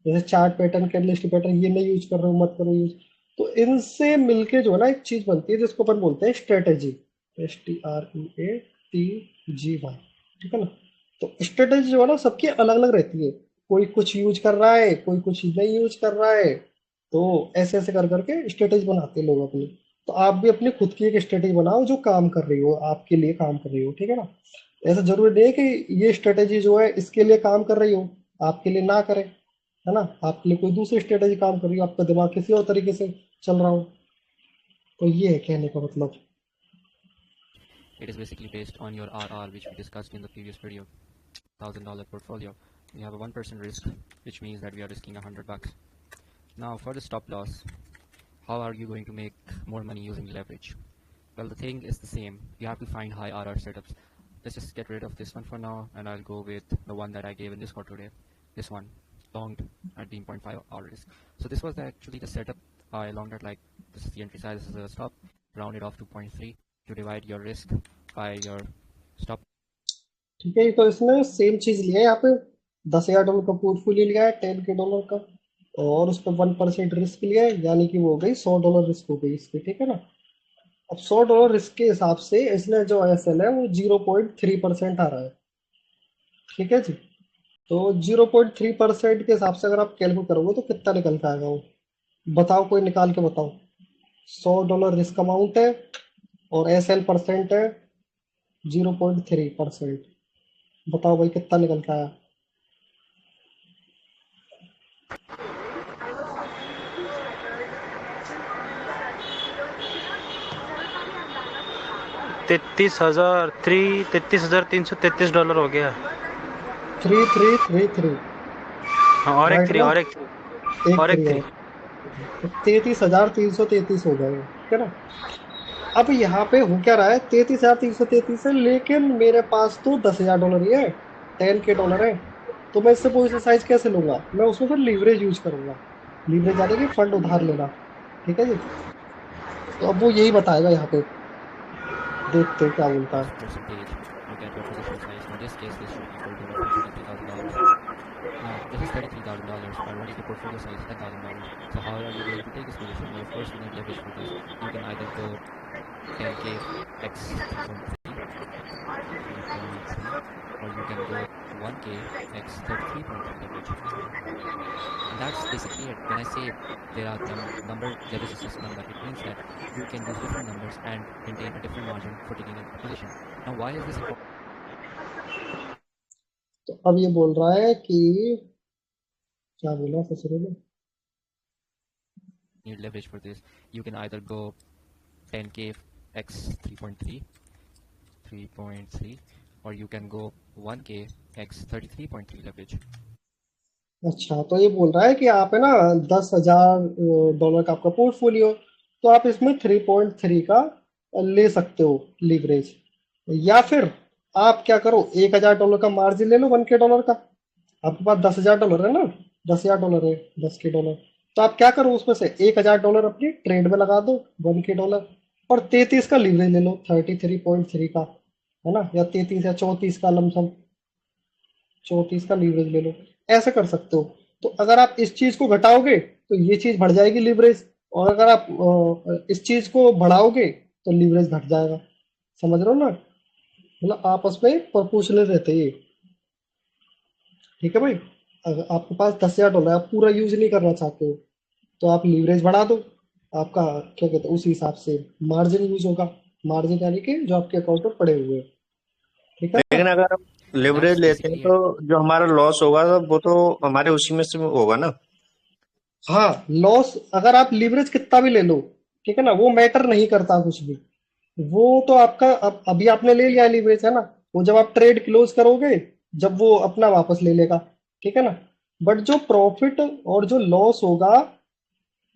जैसे चार्ट पैटर्न, कैंडलस्टिक पैटर्न, ये नहीं यूज कर रहे हो, मत करो यूज। तो इनसे मिलके जो है ना एक चीज बनती है जिसको अपन बोलते हैं स्ट्रेटेजी। STREATGY, ठीक है ना। तो स्ट्रेटेजी जो है ना सबकी अलग अलग रहती है, कोई कुछ यूज कर रहा है, कोई कुछ नहीं यूज कर रहा है। तो ऐसे ऐसे कर करके स्ट्रेटेजी बनाते हैं लोग अपनी। तो आप भी अपनी खुद की एक स्ट्रेटेजी बनाओ जो काम कर रही हो, आपके लिए काम कर रही हो, ठीक है ना। ऐसा जरूरी नहीं है कि ये स्ट्रेटेजी जो है इसके लिए काम कर रही हो, आपके लिए ना करे, है ना। आपके लिए कोई दूसरी स्ट्रेटेजी काम कर रही हो, आपका दिमाग किसी और तरीके से चल रहा हो। तो ये है कहने का मतलब। It is basically based on your RR, which we discussed in the previous video. $1,000 portfolio. We have a 1% risk, which means that we are risking $100. Now, for the stop loss, how are you going to make more money using leverage? Well, the thing is the same. You have to find high RR setups. Let's just get rid of this one for now, and I'll go with the one that I gave in Discord today. This one, longed at the 0.5 hour risk. So this was actually the setup. I longed at like, this is the entry size, this is the stop, rounded off to 0.3 to divide your risk by your stop. ठीक है, तो इसने same चीज लिया है यहाँ पे, $10,000 का पोर्टफोलियो लिया है, $10K का, और उस पर 1% रिस्क लिया है, यानी कि वो हो गई $100 रिस्क हो गई इस पे, ठीक है ना। अब $100 रिस्क के हिसाब से इसने जो ISL है वो 0.3% आ रहा है, ठीक है जी। तो 0.3% के हिसाब से अगर आप कैलकुलेट करोगे तो कितना निकल के आएगा वो, बताओ, कोई निकाल के बताओ। $100 रिस्क अमाउंट है और SL परसेंट है 0.3%, बताओ भाई कितना निकल के आया। $33,333 हो गया। 3333, हाँ, और एक राइट थ्री, ना, और एक एक और एक थ्री थ्री। और, तो 33,333 हो गए, ठीक है ना। अब यहाँ पे हो क्या रहा है, 33,333 है, लेकिन मेरे पास तो $10,000 ही है, $10K है। तो मैं इससे पोजिशन साइज कैसे लूंगा, मैं उसमें फिर लीवरेज यूज करूंगा, लीवरेज यानी कि फंड उधार लेना, ठीक है जी। तो अब वो यही बताएगा यहाँ पे, देखते हैं क्या बोलता Plus है। percentage, you get your position size. In this case, this should equal to roughly $33,000. Now, this is $33,000, but what is the portfolio size? $10,000. So how are you going to take this position? Well, of course, you need leverage for this. You can either go 10K x 3.3, or you can go 1K x 33.3 leverage. And that's basically it. When I say there are number leverage is just number, it means that you can use different numbers and maintain a different margin for taking a position. Now, why is this important? तो अब ये बोल रहा है कि, क्या बोला ससुर ने, Need leverage for this. You can either go 10K x 3.3, or you can go 1K x 33.3 leverage. अच्छा, तो ये बोल रहा है कि आप है ना $10,000 का आपका पोर्टफोलियो, तो आप इसमें 3.3 का ले सकते हो लीवरेज, या फिर आप क्या करो, $1,000 का मार्जिन ले लो, $1K का। आपके पास $10,000 है ना, $10,000 है, $10K। तो आप क्या करो, उसमें से $1,000 अपनी ट्रेड में लगा दो, $1K, और 33 का लीवरेज ले लो, 33.3 का, है ना, या 33 या 34 का, लमसम 34 का लीवरेज ले लो। ऐसे कर सकते हो। तो अगर आप इस चीज को घटाओगे तो ये चीज बढ़ जाएगी लीवरेज, और अगर आप इस चीज को बढ़ाओगे तो लीवरेज घट जाएगा। समझ रहे हो ना, मतलब आपस में प्रोपोर्शनल रहते हैं ये, ठीक है भाई। अगर आपके पास $10,000 आप पूरा यूज नहीं करना चाहते हो तो आप लीवरेज बढ़ा दो, आपका क्या कहते हैं उस हिसाब से मार्जिन यूज होगा, मार्जिन यानी कि जो आपके अकाउंट में पड़े हुए हैं, ठीक है ना। लेकिन अगर हम लिवरेज That's लेते हैं basically तो it. जो हमारा लॉस होगा तो वो तो हमारे उसी में से होगा ना। हाँ, लॉस अगर आप लीवरेज कितना भी ले लो, ठीक है ना, वो मैटर नहीं करता कुछ भी। वो तो आपका अभी आपने ले लिया लीवरेज, है ना, वो जब आप ट्रेड क्लोज करोगे जब वो अपना वापस ले लेगा, ठीक है ना। बट जो प्रॉफिट और जो लॉस होगा,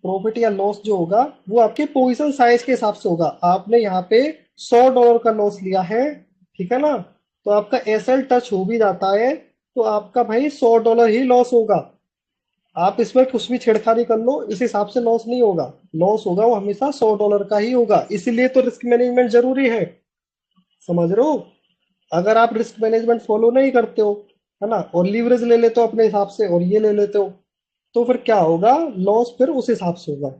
प्रॉफिट या लॉस जो होगा वो आपके पोजीशन साइज के हिसाब से होगा। आपने यहाँ पे $100 का लॉस लिया है, ठीक है ना, तो आपका एसएल टच हो भी जाता है तो आपका भाई $100 ही लॉस होगा, आप इसमें कुछ भी छेड़खानी कर लो, इस हिसाब से लॉस नहीं होगा। लॉस होगा वो हमेशा $100 का ही होगा, इसीलिए तो रिस्क मैनेजमेंट जरूरी है। समझ रहे हो? अगर आप रिस्क मैनेजमेंट फॉलो नहीं करते हो, है ना, और लीवरेज ले लेते हो अपने हिसाब से और ये ले लेते हो, तो फिर क्या होगा, लॉस फिर उस हिसाब से होगा।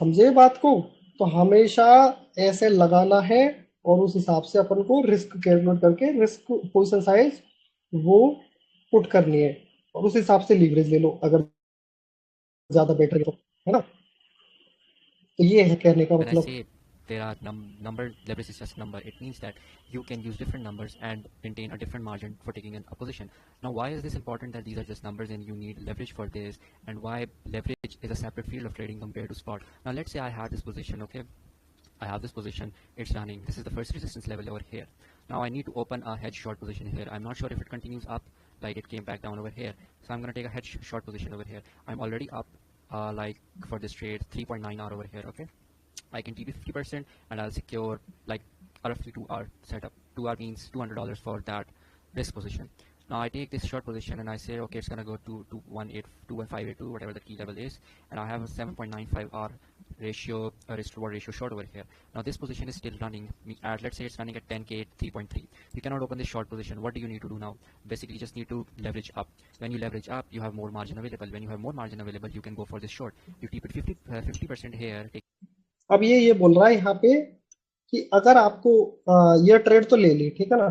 समझे बात को? तो हमेशा ऐसे लगाना है और उस हिसाब से अपन को रिस्क कैलकुलेट करके रिस्क पोजीशन साइज वो पुट करनी है, और उस हिसाब से लीवरेज ले लो अगर ज्यादा बेटर है तो, है ना। तो ये है कहने का When I मतलब। say there are number, leverage is just number. It means that you can use different numbers and maintain a different margin for taking a position. Now, why is this important that these are just numbers and you need leverage for this, and why leverage is a separate field of trading compared to spot? Now, let's say I have this position, okay? I have this position, it's running. This is the first resistance level over here. Now I need to open a hedge short position here. I'm not sure if it continues up, like it came back down over here. So I'm going to take a hedge short position over here. I'm already up, like for this trade, 3.9 hour over here, okay? I can TP 50% and I'll secure like a roughly 2 hour setup. 2 hour means $200 for that risk position. Now I take this short position and I say, okay, it's gonna go to 21582, whatever the key level is, and I have a 7.95 hour ratio, risk reward ratio short over here. Now this position is still running at, let's say it's running at 10k 3.3. You cannot open this short position. What do you need to do now? Basically, you just need to leverage up. When you leverage up, you have more margin available. When you have more margin available, you can go for this short. You keep it 50% here. अब ये बोल रहा है यहाँ पे कि अगर आपको ये ट्रेड तो ले ली, ठीक है ना,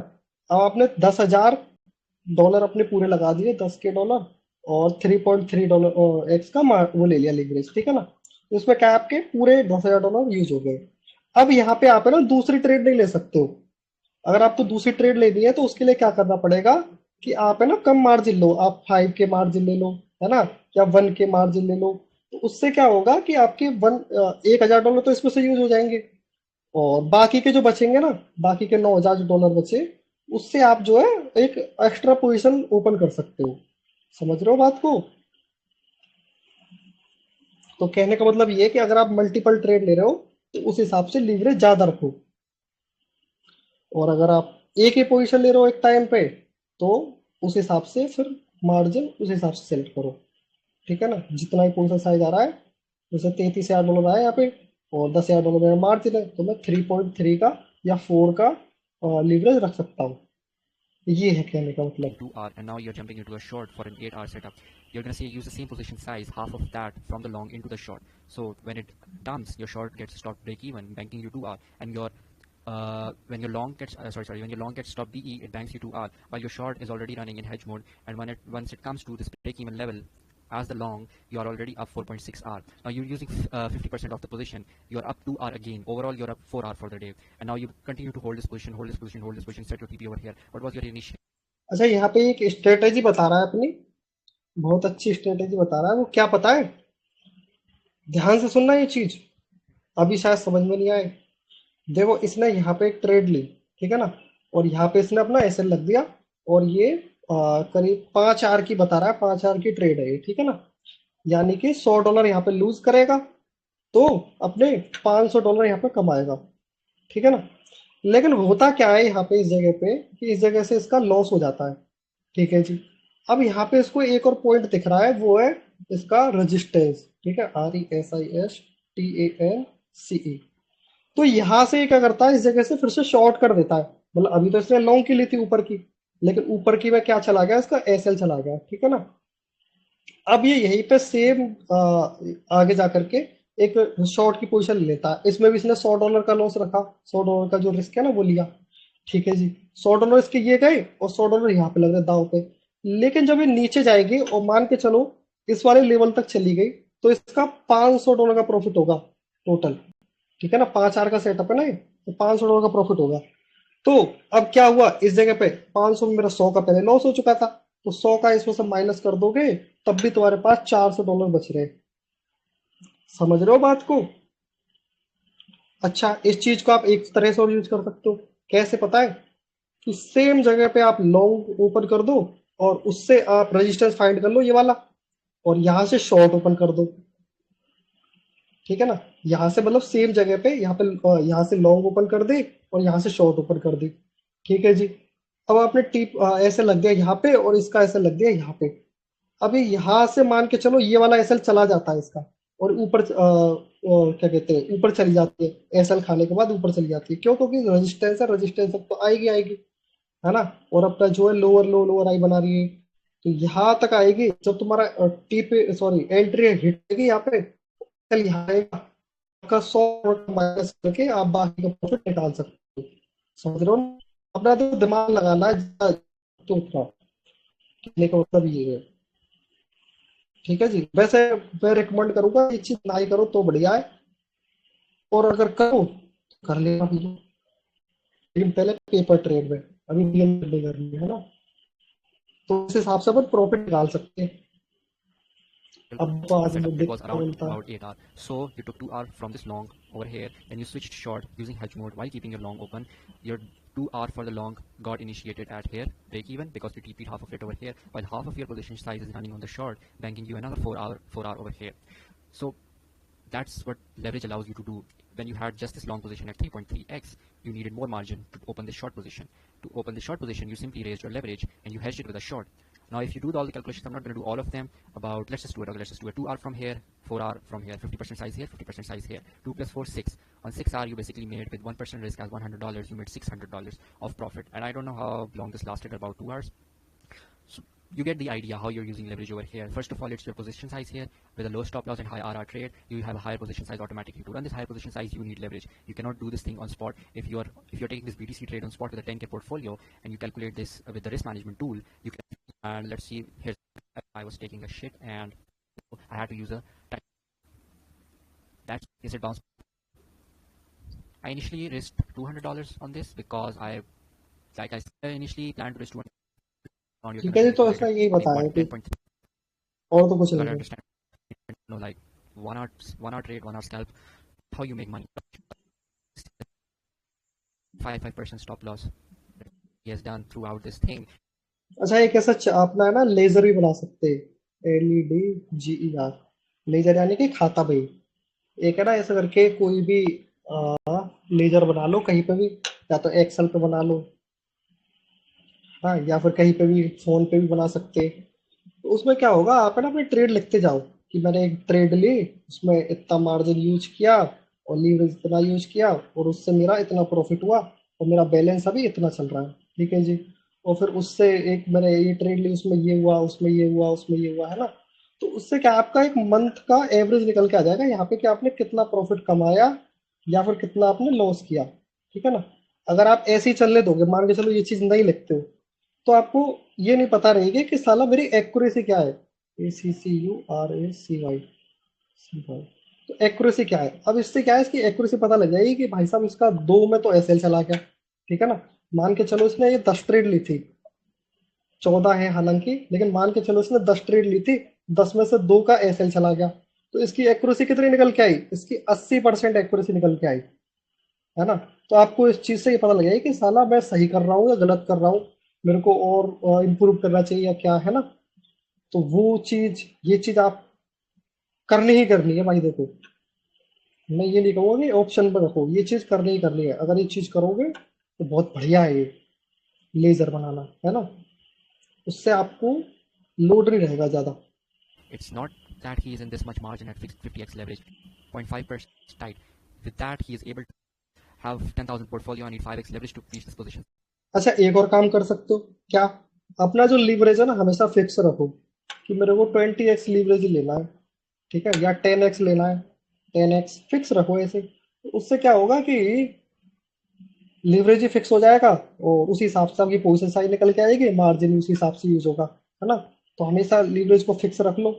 अब आपने $10,000 अपने पूरे लगा दिए, $10K, और $3.3 एक्स का वो ले लिया लीवरेज, ठीक है ना। तो इसमें क्या आपके पूरे $10,000 यूज हो गए। अब यहाँ पे आप है ना दूसरी ट्रेड नहीं ले सकते हो। अगर आपको दूसरी ट्रेड लेनी है तो उसके लिए क्या करना पड़ेगा कि आप है ना कम मार्जिन लो, आप 5 के मार्जिन ले लो, है ना, या 1 के मार्जिन ले लो। तो उससे क्या होगा कि आपके $1,000 तो इसमें से यूज हो जाएंगे, और बाकी के जो बचेंगे ना, बाकी के $9,000 बचे, उससे आप जो है एक एक्स्ट्रा पोजीशन ओपन कर सकते हो। समझ रहे हो बात को? तो कहने का मतलब ये है कि अगर आप मल्टीपल ट्रेड ले रहे हो तो उस हिसाब से लीवरेज ज्यादा रखो, और अगर आप एक ही पोजीशन ले रहे हो एक टाइम पे तो उस हिसाब से फिर मार्जिन उस हिसाब से सेलेक्ट करो, ठीक है ना। जितना ही पोजीशन साइज आ रहा है, जैसे $33,000 आया यहाँ पे और $10,000 मेरा मार्जिन है, तो मैं 3.3 का या 4 का लीवरेज रख सकता हूँ। ये है कहने का मतलब। 2 hour, and now you're jumping into a short for an 8 hour setup. You're going to say use the same position size, half of that from the long into the short. So when it dumps, your short gets stopped break even, banking you 2 hour, and your when your long gets when your long gets stopped BE, it banks you 2 hour, while your short is already running in hedge mode. And once it comes to this break even level, as the long, you are already up 4.6 hour. Now you're using 50% of the position. You're up 2 hour again. Overall, you're up 4 hour for the day. And now you continue to hold this position, hold this position, hold this position, set your TP over here. What was your initial? अच्छा, यहाँ पे एक strategy बता रहा है अपनी, बहुत अच्छी स्ट्रेटेजी बता रहा है। वो क्या पता है? ध्यान से सुनना ये चीज, अभी शायद समझ में नहीं आए। देखो, इसने यहाँ पे एक ट्रेड ली, ठीक है ना, और यहाँ पे इसने अपना एसएल लग दिया, और ये करीब 5 आर की बता रहा है, 5 आर की ट्रेड है ये, ठीक है ना। यानी कि $100 यहाँ पे लूज करेगा तो अपने $500 यहाँ पे कमाएगा, ठीक है ना। लेकिन होता क्या है यहाँ पे इस जगह पे कि इस जगह से इसका लॉस हो जाता है, ठीक है जी। अब यहाँ पे इसको एक और पॉइंट दिख रहा है, वो है इसका रेजिस्टेंस, ठीक है, RESISTANCE। तो यहाँ से ये क्या करता है, इस जगह से फिर से शॉर्ट कर देता है। मतलब अभी तो इसने लॉन्ग की ली थी ऊपर की, लेकिन ऊपर की में क्या चला गया, इसका एसएल चला गया, ठीक है ना। अब ये यहीं पे सेम आगे जा करके एक शॉर्ट की पोजीशन ले लेता है। इसमें भी इसने $100 का लॉस रखा, $100 का जो रिस्क है ना वो लिया, ठीक है जी। $100 इसके ये गए और $100 यहाँ पे लग रहे दाव पे। लेकिन जब ये नीचे जाएगी और मान के चलो इस वाले लेवल तक चली गई, तो इसका $500 का प्रॉफिट होगा टोटल, ठीक है ना। 5 आर का सेटअप है ना ये, तो $500 का प्रॉफिट होगा। तो अब क्या हुआ, इस जगह पे 500 में मेरा 100 का पहले लॉस हो चुका था, तो 100 का इसमें से माइनस कर दोगे तब भी तुम्हारे पास $400 बच रहे। समझ रहे हो बात को? अच्छा, इस चीज को आप एक तरह से और यूज कर सकते हो। कैसे पता है? कि सेम जगह पे आप लॉन्ग ओपन कर दो और उससे आप रेजिस्टेंस फाइंड कर लो ये वाला, और यहां से शॉर्ट ओपन कर दो, ठीक है ना। यहां से मतलब सेम जगह पे यहाँ से लॉन्ग ओपन कर दे और यहाँ से शॉर्ट ओपन कर दे, ठीक है जी। अब आपने टिप ऐसे लग गया यहाँ पे और इसका ऐसे लग गया यहाँ पे, अभी यहाँ से मान के चलो ये वाला एसएल चला जाता है इसका, और ऊपर क्या कहते हैं, ऊपर चली जाती है, एसएल खाने के बाद ऊपर चली जाती है। क्यों? क्योंकि रेजिस्टेंस है, रेजिस्टेंस तो आएगी आएगी, है ना। और अपना जो है लोअर लो लोअर आई बना रही है, तो यहाँ तक आएगी। जब तुम्हारा टी पे सॉरी एंट्री हिट होगी यहाँ पे, चल यहाँ आएगा आपका 100 माइनस करके आप बाकी का प्रॉफिट निकाल सकते हो। समझ रहे हो ना? अपना तो दिमाग लगाना है तो उतना, कहने का मतलब ये है। ठीक है जी। वैसे मैं रिकमेंड करूंगा ये चीज ना ही करो तो बढ़िया है, और अगर करो तो कर लेना भी, लेकिन पहले पेपर ट्रेड में, अभी रियल ट्रेड नहीं करनी है ना, तो उस हिसाब से अपन प्रॉफिट निकाल सकते हैं। अब तो आज setup, मैं it was देखता around बोलता है। about 8 hours. So you took 2 hours from this long over here, then you switched short using hedge mode while keeping your long open. Your 2 hour for the long got initiated at here, break even, because you TP'd half of it over here, while half of your position size is running on the short, banking you another 4 hour over here. So that's what leverage allows you to do. When you had just this long position at 3.3x, you needed more margin to open this short position. To open this short position, you simply raised your leverage and you hedged it with a short. Now, if you do all the calculations, I'm not going to do all of them. About let's just do it. Okay, let's just do a 2 hour from here, 4 hour from here, 50% size here, 50% size here. 2 plus 4, 6. On 6 hour, you basically made with 1% risk as $100. You made $600 of profit. And I don't know how long this lasted. About 2 hours. So you get the idea how you're using leverage over here. First of all, it's your position size here. With a low stop loss and high RR trade, you have a higher position size automatically. To run this higher position size, you need leverage. You cannot do this thing on spot. If you're taking this BTC trade on spot with a 10K portfolio and you calculate this with the risk management tool, you can. And let's see, here's I was taking a shit and I had to use a that is it bounce. I initially risked $200 on this because I said, I initially planned to risk 200 on your ठीक है जी, तो calculated इसमें यही बताया कि 10.3. और तो कुछ You नहीं gotta है। understand, like 1 hour trade, 1 hour scalp, how you make money. 5% stop loss he has done throughout this thing. अच्छा, एक ऐसा अपना है ना, लेजर भी बना सकते हैं, LEDGER, लेजर यानी कि खाता बही। एक है ना, ऐसा करके कोई भी लेजर बना लो कहीं पे भी, या तो एक्सेल पे बना लो, हाँ, या फिर कहीं पे भी फोन पे भी बना सकते हैं। तो उसमें क्या होगा, आप है ना अपने ट्रेड लिखते जाओ कि मैंने एक ट्रेड ली, उसमें इतना मार्जिन यूज किया और लीवरेज इतना यूज किया, और उससे मेरा इतना प्रॉफिट हुआ, और मेरा बैलेंस अभी इतना चल रहा है। ठीक है जी। और फिर उससे एक मैंने ये ट्रेड ली, उसमें ये हुआ, उसमें ये हुआ, उसमें ये हुआ, है ना। तो उससे क्या आपका एक मंथ का एवरेज निकल के आ जाएगा यहाँ पे कि आपने कितना प्रॉफिट कमाया या फिर कितना आपने लॉस किया। ठीक है ना। अगर आप ऐसे ही चलने दोगे, मान के चलो ये चीज नहीं लिखते हो, तो आपको ये नहीं पता रहेगी कि साला मेरी एक्यूरेसी क्या है। ACCURACY तो एक्यूरेसी क्या है। अब इससे क्या है, इसकी एक्यूरेसी पता लग जाएगी कि भाई साहब इसका 2 में तो एसएल चला गया। ठीक है ना। मान के चलो इसने ये 10 ट्रेड ली थी, 14 है हालांकि, लेकिन मान के चलो इसने 10 ट्रेड ली थी, 10 में से 2 का एसएल चला गया, तो इसकी एक्यूरेसी कितनी निकल के आई, इसकी 80% एक्यूरेसी निकल के आई, है ना। तो आपको इस चीज से ये पता लगेगा कि साला मैं सही कर रहा हूँ या गलत कर रहा हूँ, मेरे को और इम्प्रूव करना चाहिए या क्या, है ना। तो वो चीज, ये चीज आप करनी ही करनी है भाई। देखो, मैं ये नहीं कहूंगा कि ऑप्शन पर रखो, ये चीज करनी ही करनी है। अगर ये चीज करोगे तो बहुत बढ़िया है ये लेजर बनाना, है ना। उससे आपको लोड नहीं रहेगा ज्यादा। It's not that he is in this much margin at 50x leverage, 0.5% tight. With that, he is able to have 10,000 portfolio and need 5x leverage to reach this position. अच्छा, एक और काम कर सकते हो क्या, अपना जो लीवरेज है ना हमेशा फिक्स रखो कि मेरे को 20x लीवरेज लेना है, ठीक है, या 10x लेना है, 10x फिक्स रखो ऐसे। तो उससे क्या होगा कि लीवरेज ही फिक्स हो जाएगा, और उसी हिसाब से आपकी पोजीशन साइज निकल के आएगी, मार्जिन उसी हिसाब से यूज होगा, है ना। तो हमेशा लीवरेज को फिक्स रख लो,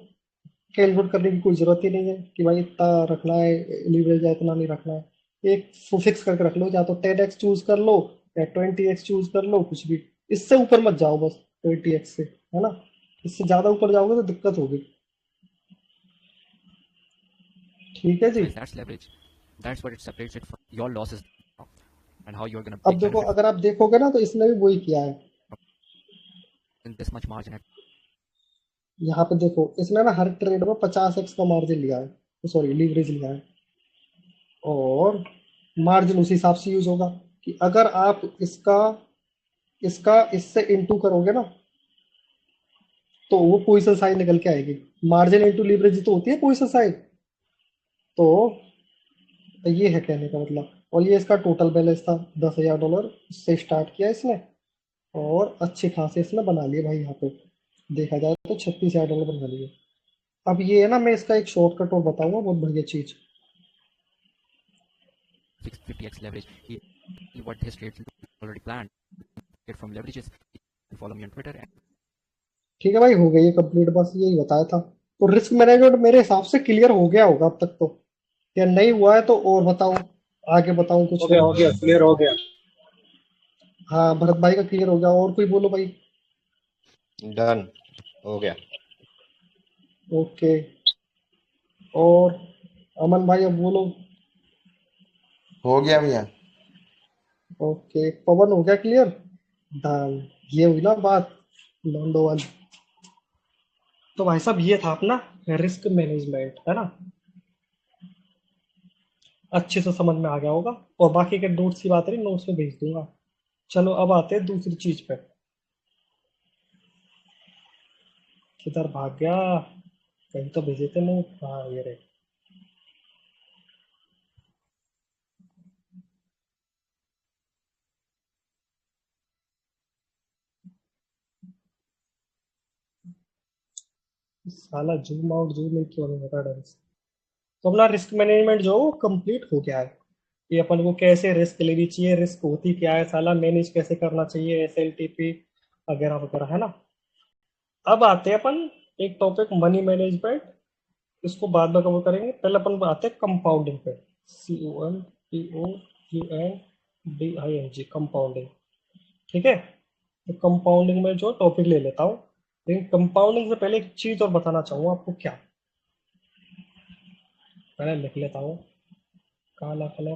कैलकुलेट करने की कोई जरूरत ही नहीं है कि भाई इतना रखना है लीवरेज या इतना नहीं रखना है। एक फिक्स करके रख लो, या तो 10x चूज कर लो या 20x चूज कर लो, कुछ भी, इससे ऊपर मत जाओ बस 20x से, है ना। इससे ज्यादा ऊपर जाओगे तो दिक्कत होगी। ठीक है जी। Guys, that's leverage. That's what it separates it from your losses and how you're gonna अब make देखो, benefit अगर आप देखोगे ना तो इसने भी वही किया है। in this much margin at यहाँ पे देखो, इसने ना हर ट्रेड में 50x का मार्जिन लिया है, सॉरी लीवरेज लिया है, और मार्जिन उसी हिसाब से यूज होगा कि अगर आप इसका इसका इससे इंटू करोगे ना, तो वो पोजीशन साइज निकल के आएगी। मार्जिन इंटू लीवरेज तो होती है पोजीशन साइज। तो ये है कहने का मतलब। और ये इसका टोटल बैलेंस था $10,000 से स्टार्ट किया इसने, और अच्छे खासे इसने बना लिए भाई। यहाँ पे देखा जाए तो $36,000 बना लिए। अब ये है ना, मैं इसका एक शॉर्टकट और बताऊंगा, बहुत बढ़िया चीज। 650x leverage. What his trades already planned. Get from leverages. Follow me on Twitter. ठीक है भाई, हो गई ये कंप्लीट, बस यही बताया था। तो रिस्क मैनेजमेंट मेरे हिसाब से क्लियर हो गया होगा अब तक तो, या नहीं हुआ है तो और बताओ, आगे बताऊं कुछ हो गया और? हो गया, क्लियर हो गया। हाँ, भरत भाई का क्लियर हो गया, और कोई बोलो भाई। डन हो गया। ओके, और अमन भाई अब बोलो। हो गया भैया। ओके, पवन हो गया क्लियर। डन, ये हुई ना बात नंबर 1। तो भाई साहब ये था अपना रिस्क मैनेजमेंट, है ना। अच्छे से समझ में आ गया होगा, और बाकी के नोट्स की बात रही, नोट्स में भेज दूंगा। चलो अब आते हैं दूसरी चीज पे। किधर भाग गया, कहीं तो भेजे थे नोट। हाँ ये रहे। साला जूम आउट जूम इन क्यों नहीं होता ढंग से। तो अपना रिस्क मैनेजमेंट जो कंप्लीट हो गया है। ये अपन को कैसे रिस्क लेनी चाहिए, रिस्क होती क्या है, साला मैनेज कैसे करना चाहिए, SLTP वगैरह वगैरह, है ना। अब आते हैं अपन एक टॉपिक मनी मैनेजमेंट, इसको बाद में कवर करेंगे। पहले अपन आते हैं कंपाउंडिंग पे। COMPOUNDING, compounding. ठीक है, तो कंपाउंडिंग में जो टॉपिक ले लेता हूँ, लेकिन कंपाउंडिंग से पहले एक चीज और बताना चाहूंगा आपको। क्या, पहले लिख लेता हूँ, काला कलर,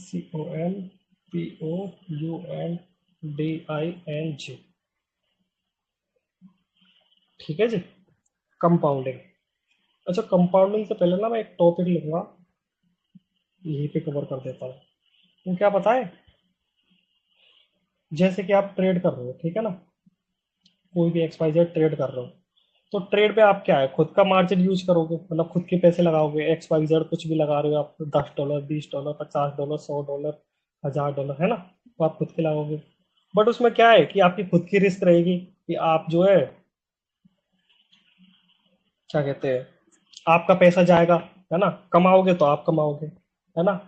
COMPOUNDING। ठीक है जी, कंपाउंडिंग। अच्छा, कंपाउंडिंग से पहले ना मैं एक टॉपिक लूंगा, यहीं पे कवर कर देता हूँ। तो क्या पता है, जैसे कि आप ट्रेड कर रहे हो, ठीक है ना, कोई भी XYZ ट्रेड कर रहे हो, तो ट्रेड पे आप क्या है, खुद का मार्जिन यूज करोगे, मतलब खुद के पैसे लगाओगे। XYZ कुछ भी लगा रहे हो आप, $10, $20, $50, $100, $1000, है ना, तो आप खुद के लगाओगे। बट उसमें क्या है कि आपकी खुद की रिस्क रहेगी कि आप जो है, क्या कहते हैं, आपका पैसा जाएगा, है ना, कमाओगे तो आप कमाओगे, है ना।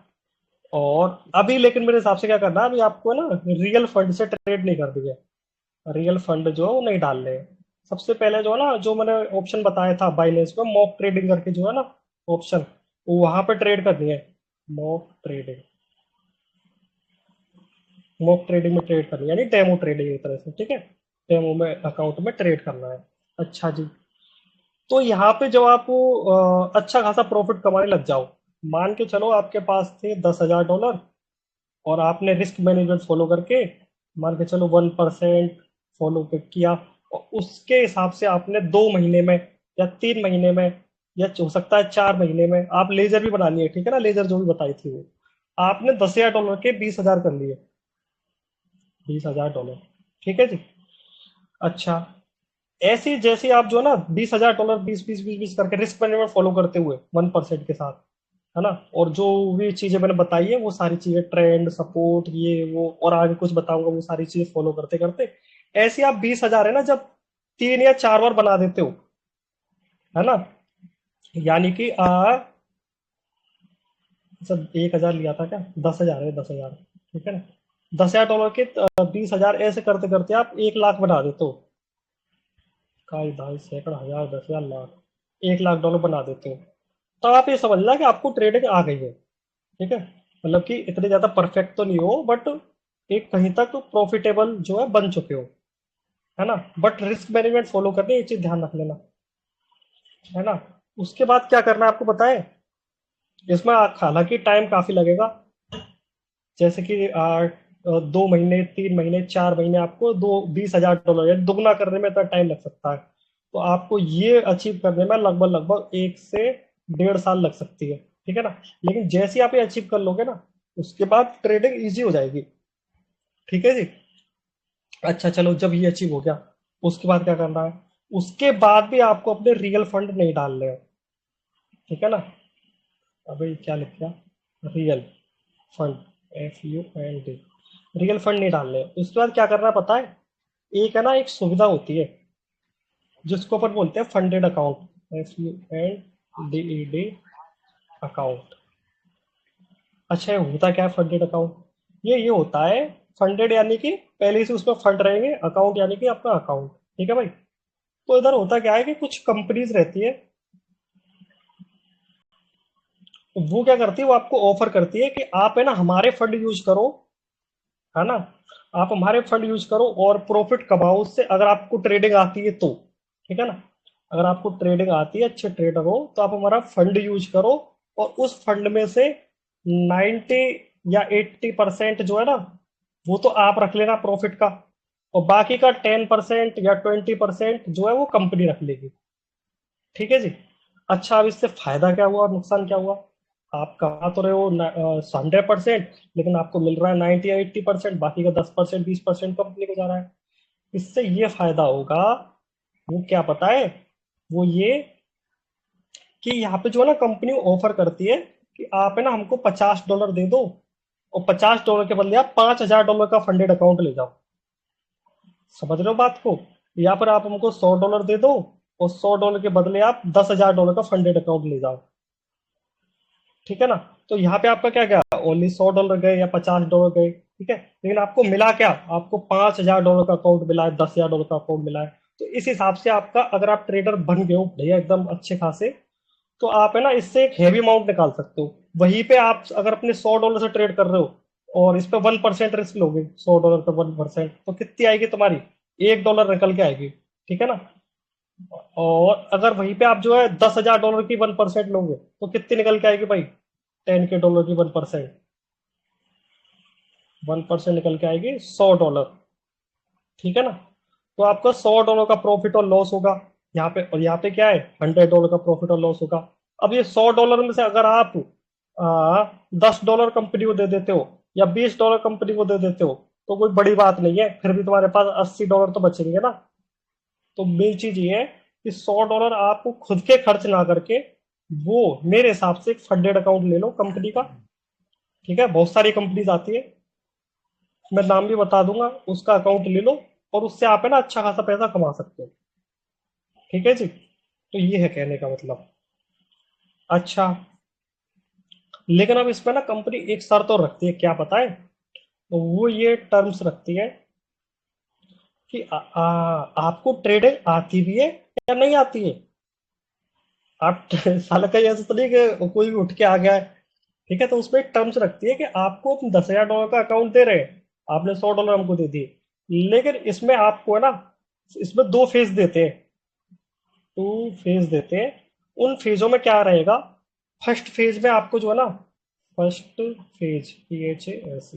और अभी लेकिन मेरे हिसाब से क्या करना है, अभी आपको ना रियल फंड से ट्रेड नहीं कर दिया, रियल फंड जो है वो नहीं डाल रहे। सबसे पहले जो है ना, जो मैंने ऑप्शन बताया था बाइनेंस पे, मॉक ट्रेडिंग करके जो है ना ऑप्शन, वो वहां पे ट्रेड करनी है। मॉक ट्रेडिंग, मॉक ट्रेडिंग में ट्रेड करनी है, यानी डेमो ट्रेडिंग एक तरह से। ठीक है, डेमो में अकाउंट में ट्रेड करना है। अच्छा जी, तो यहाँ पे जब आप अच्छा खासा प्रॉफिट कमाने लग जाओ, मान के चलो आपके पास थे $10,000, और आपने रिस्क मैनेजमेंट फॉलो करके, मान के चलो 1% फॉलो किया, और उसके हिसाब से आपने 2 महीने में या 3 महीने में, या हो सकता है 4 महीने में, आप लेजर भी बनानी है, ठीक है ना, लेजर जो भी बताई थी वो, आपने $10,000 के 20,000 कर लिए। $20,000, ठीक है जी। अच्छा, ऐसे जैसे आप जो ना $20,000 बीस करके रिस्क मैनेजमेंट फॉलो करते हुए 1% के साथ, है ना, और जो भी चीजें मैंने बताई है वो सारी चीजें, ट्रेंड, सपोर्ट, ये वो, और आगे कुछ बताऊंगा, वो सारी चीजें फॉलो करते करते ऐसे आप 20,000 है ना, जब 3 या 4 बार बना देते हो, है ना, यानी कि सब 1,000 लिया था क्या, 10,000 है, 10,000, ठीक है ना, $10,000 के 20,000 ऐसे करते करते आप 1 लाख बना देते हो। काई ढाई सैकड़ा हजार 10,000 लाख, $1 लाख बना देते हो। तो आप ये समझना कि आपको ट्रेडिंग आ गई है। ठीक है, मतलब कि इतने ज्यादा परफेक्ट तो नहीं हो, बट एक कहीं तक प्रॉफिटेबल जो है बन चुके हो, है ना। बट रिस्क मैनेजमेंट फॉलो करने, ये चीज ध्यान रख लेना, है ना। उसके बाद क्या करना है आपको बताएं, इसमें हालांकि टाइम काफी लगेगा, जैसे कि 2 महीने, 3 महीने, 4 महीने, आपको दो $20,000 यानी दुगना करने में इतना टाइम लग सकता है। तो आपको ये अचीव करने में लगभग लगभग 1 से 1.5 साल लग सकती है, ठीक है ना। लेकिन जैसे ही आप ये अचीव कर लोगे ना, उसके बाद ट्रेडिंग इजी हो जाएगी। ठीक है जी। अच्छा चलो, जब ये अचीव हो गया, उसके बाद क्या करना है, उसके बाद भी आपको अपने रियल फंड नहीं डालने हैं, ठीक है ना। अभी क्या लिख दिया, real fund, FUND, real fund नहीं डालने हैं। उसके बाद क्या करना है पता है, एक है ना, एक सुविधा होती है जिसको अपन बोलते हैं फंडेड अकाउंट, FUNDED अकाउंट। अच्छा, ये होता क्या है फंडेड अकाउंट, ये होता है, फंडेड यानी कि पहले से उसमें फंड रहेंगे, अकाउंट यानी कि अपना अकाउंट, ठीक है भाई। तो इधर होता क्या है कि कुछ कंपनीज रहती है, वो क्या करती है, वो आपको ऑफर करती है कि आप है ना हमारे फंड यूज करो, है ना, आप हमारे फंड यूज करो और प्रॉफिट कमाओ उससे, अगर आपको ट्रेडिंग आती है तो, ठीक है ना। अगर आपको ट्रेडिंग आती है, अच्छे ट्रेडर हो, तो आप हमारा फंड यूज करो और उस फंड में से 90 या 80% जो है ना, वो तो आप रख लेना प्रॉफिट का, और बाकी का 10% या 20% जो है वो कंपनी रख लेगी, ठीक है जी। अच्छा, अब इससे फायदा क्या हुआ और नुकसान क्या हुआ, आप कमा तो रहे हो 100%, लेकिन आपको मिल रहा है 90 या 80%, बाकी का 10% 20% कंपनी को जा रहा है। इससे ये फायदा होगा, वो क्या पता है, वो ये कि यहाँ पे जो है ना कंपनी ऑफर करती है कि आप है ना हमको $50 दे दो, और $50 के बदले आप $5000 का फंडेड अकाउंट ले जाओ। समझ रहे हो बात को, या फिर आप हमको $100 दे दो और $100 के बदले आप $10,000 का फंडेड अकाउंट ले जाओ, ठीक है ना। तो यहाँ पे आपका क्या गया, ओनली $100 गए या $50 गए, ठीक है, लेकिन आपको मिला क्या, आपको $5000 का अकाउंट मिला है, $10,000 का अकाउंट मिला है। तो इस हिसाब से आपका, अगर आप ट्रेडर बन गए हो भैया एकदम अच्छे खासे, तो आप है ना इससे एक हैवी अमाउंट निकाल सकते हो। वहीं पे आप अगर अपने $100 से ट्रेड कर रहे हो और इस पे 1% रिस्क लोगे, $100 का 1%, तो कितनी आएगी तुम्हारी, $1 निकल के आएगी, ठीक है ना। और अगर वहीं पे आप जो है $10,000 की 1% लोगे, तो कितनी निकल के आएगी भाई, $10K की 1% निकल के आएगी $100, ठीक है ना। तो आपका $100 का प्रॉफिट और लॉस होगा यहाँ पे, और यहाँ पे क्या है, $100 का प्रॉफिट और लॉस होगा। अब ये $100 में से अगर आप $10 कंपनी को दे देते हो या $20 कंपनी को दे देते हो, तो कोई बड़ी बात नहीं है, फिर भी तुम्हारे पास $80 तो बचेंगे ना। तो मेन चीज ये है कि $100 आपको खुद के खर्च ना करके, वो मेरे हिसाब से एक फंडेड अकाउंट ले लो कंपनी का, ठीक है, बहुत सारी कंपनीज आती है, मैं नाम भी बता दूंगा, उसका अकाउंट ले लो और उससे आप है ना अच्छा खासा पैसा कमा सकते हो, ठीक है जी। तो ये है कहने का मतलब। अच्छा, लेकिन अब इसमें ना कंपनी एक शर्त और रखती है, क्या पता है, तो वो ये टर्म्स रखती है कि आपको ट्रेडिंग आती भी है या नहीं आती है। आप साला कहीं ऐसा तो नहीं कि कोई भी उठ के आ गया है, ठीक है, तो उसमें एक टर्म्स रखती है कि आपको $10,000 का अकाउंट दे रहे हैं, आपने $100 हमको दे दिए, लेकिन इसमें आपको है ना, इसमें दो फेज देते हैं, टू फेज देते हैं। उन फेजों में क्या रहेगा, फर्स्ट फेज में आपको जो है ना, first phase, PHAS,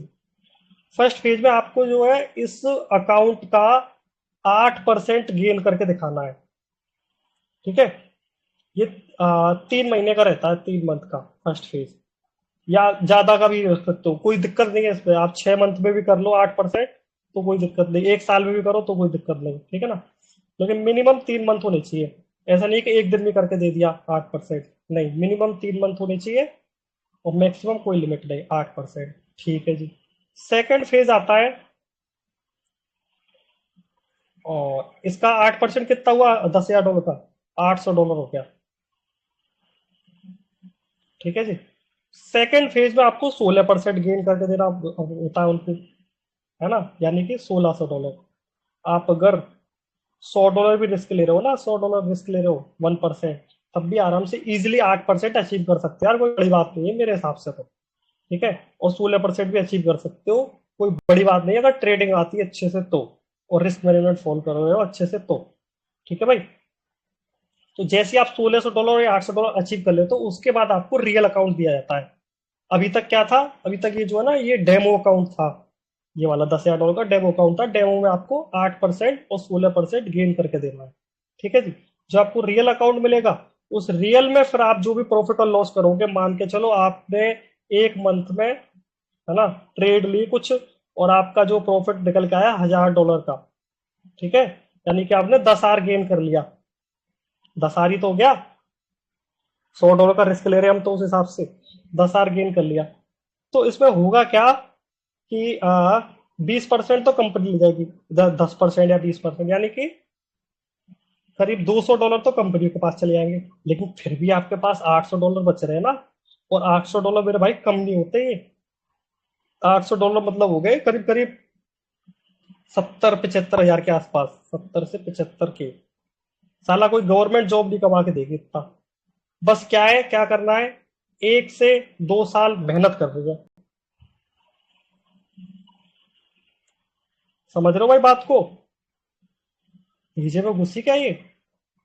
first phase में आपको जो है इस अकाउंट का 8% गेन करके दिखाना है, ठीक है। ये 3 महीने का रहता है, 3 मंथ का फर्स्ट फेज, या ज्यादा का भी रख सकते हो, कोई दिक्कत नहीं है इसमें, आप 6 मंथ में भी कर लो 8%, तो कोई दिक्कत नहीं, 1 साल में भी करो तो कोई दिक्कत नहीं, ठीक है ना। लेकिन मिनिमम 3 मंथ होने चाहिए, ऐसा नहीं कि एक दिन में करके दे दिया 8%, नहीं, मिनिमम 3 मंथ होने चाहिए, और मैक्सिमम कोई लिमिट नहीं, 8%, ठीक है जी। सेकंड फेज आता है, और इसका 8% कितना हुआ, $10,000 का $800 हो गया, ठीक है जी। सेकंड फेज में आपको 16% गेन करके देना होता है उनको, है ना, यानी कि $1,600। आप अगर $100 भी रिस्क ले रहे हो ना, $100 रिस्क ले रहे हो 1%, तब भी आराम से इजिली 8% अचीव कर सकते हैं यार, कोई बड़ी बात नहीं है मेरे हिसाब से तो, ठीक है। और 16% भी अचीव कर सकते हो, कोई बड़ी बात नहीं है अगर ट्रेडिंग आती है अच्छे से तो, और रिस्क मैनेजमेंट फॉलो कर रहे हो अच्छे से तो, ठीक है भाई। तो जैसे आप $1,600 या $800 अचीव कर लेते हो, उसके बाद आपको रियल अकाउंट दिया जाता है। अभी तक क्या था, अभी तक ये जो है ना, ये डेमो अकाउंट था, ये वाला $10,000 का डेमो अकाउंट था, डेमो में आपको 8% और 16% गेन करके देना है, ठीक है जी। जो आपको रियल अकाउंट मिलेगा, उस रियल में फिर आप जो भी प्रॉफिट और लॉस करोगे, मान के चलो आपने 1 मंथ में, है ना, ट्रेड ली कुछ, और आपका जो प्रॉफिट निकल के आया $1,000 का, ठीक है, यानी कि आपने 10 आर गेन कर लिया, 10 आर ही तो हो गया, $100 का रिस्क ले रहे हैं हम तो उस हिसाब से 10 आर गेन कर लिया। तो इसमें होगा क्या कि 20% तो कंपनी ले जाएगी, 10% या 20%, यानी कि करीब $200 तो कंपनी के पास चले जाएंगे। लेकिन फिर भी आपके पास $800 बच रहे हैं ना, और $800 मेरे भाई कम नहीं होते। ये $800 मतलब हो गए करीब करीब 70-75 हजार के आसपास, 70 से 75 के। साला कोई गवर्नमेंट जॉब नहीं कमा के देगी इतना। बस क्या है, क्या करना है, 1 से 2 साल मेहनत कर रही है। समझ रहे हो भाई बात को? भीजे में घुसी क्या ये?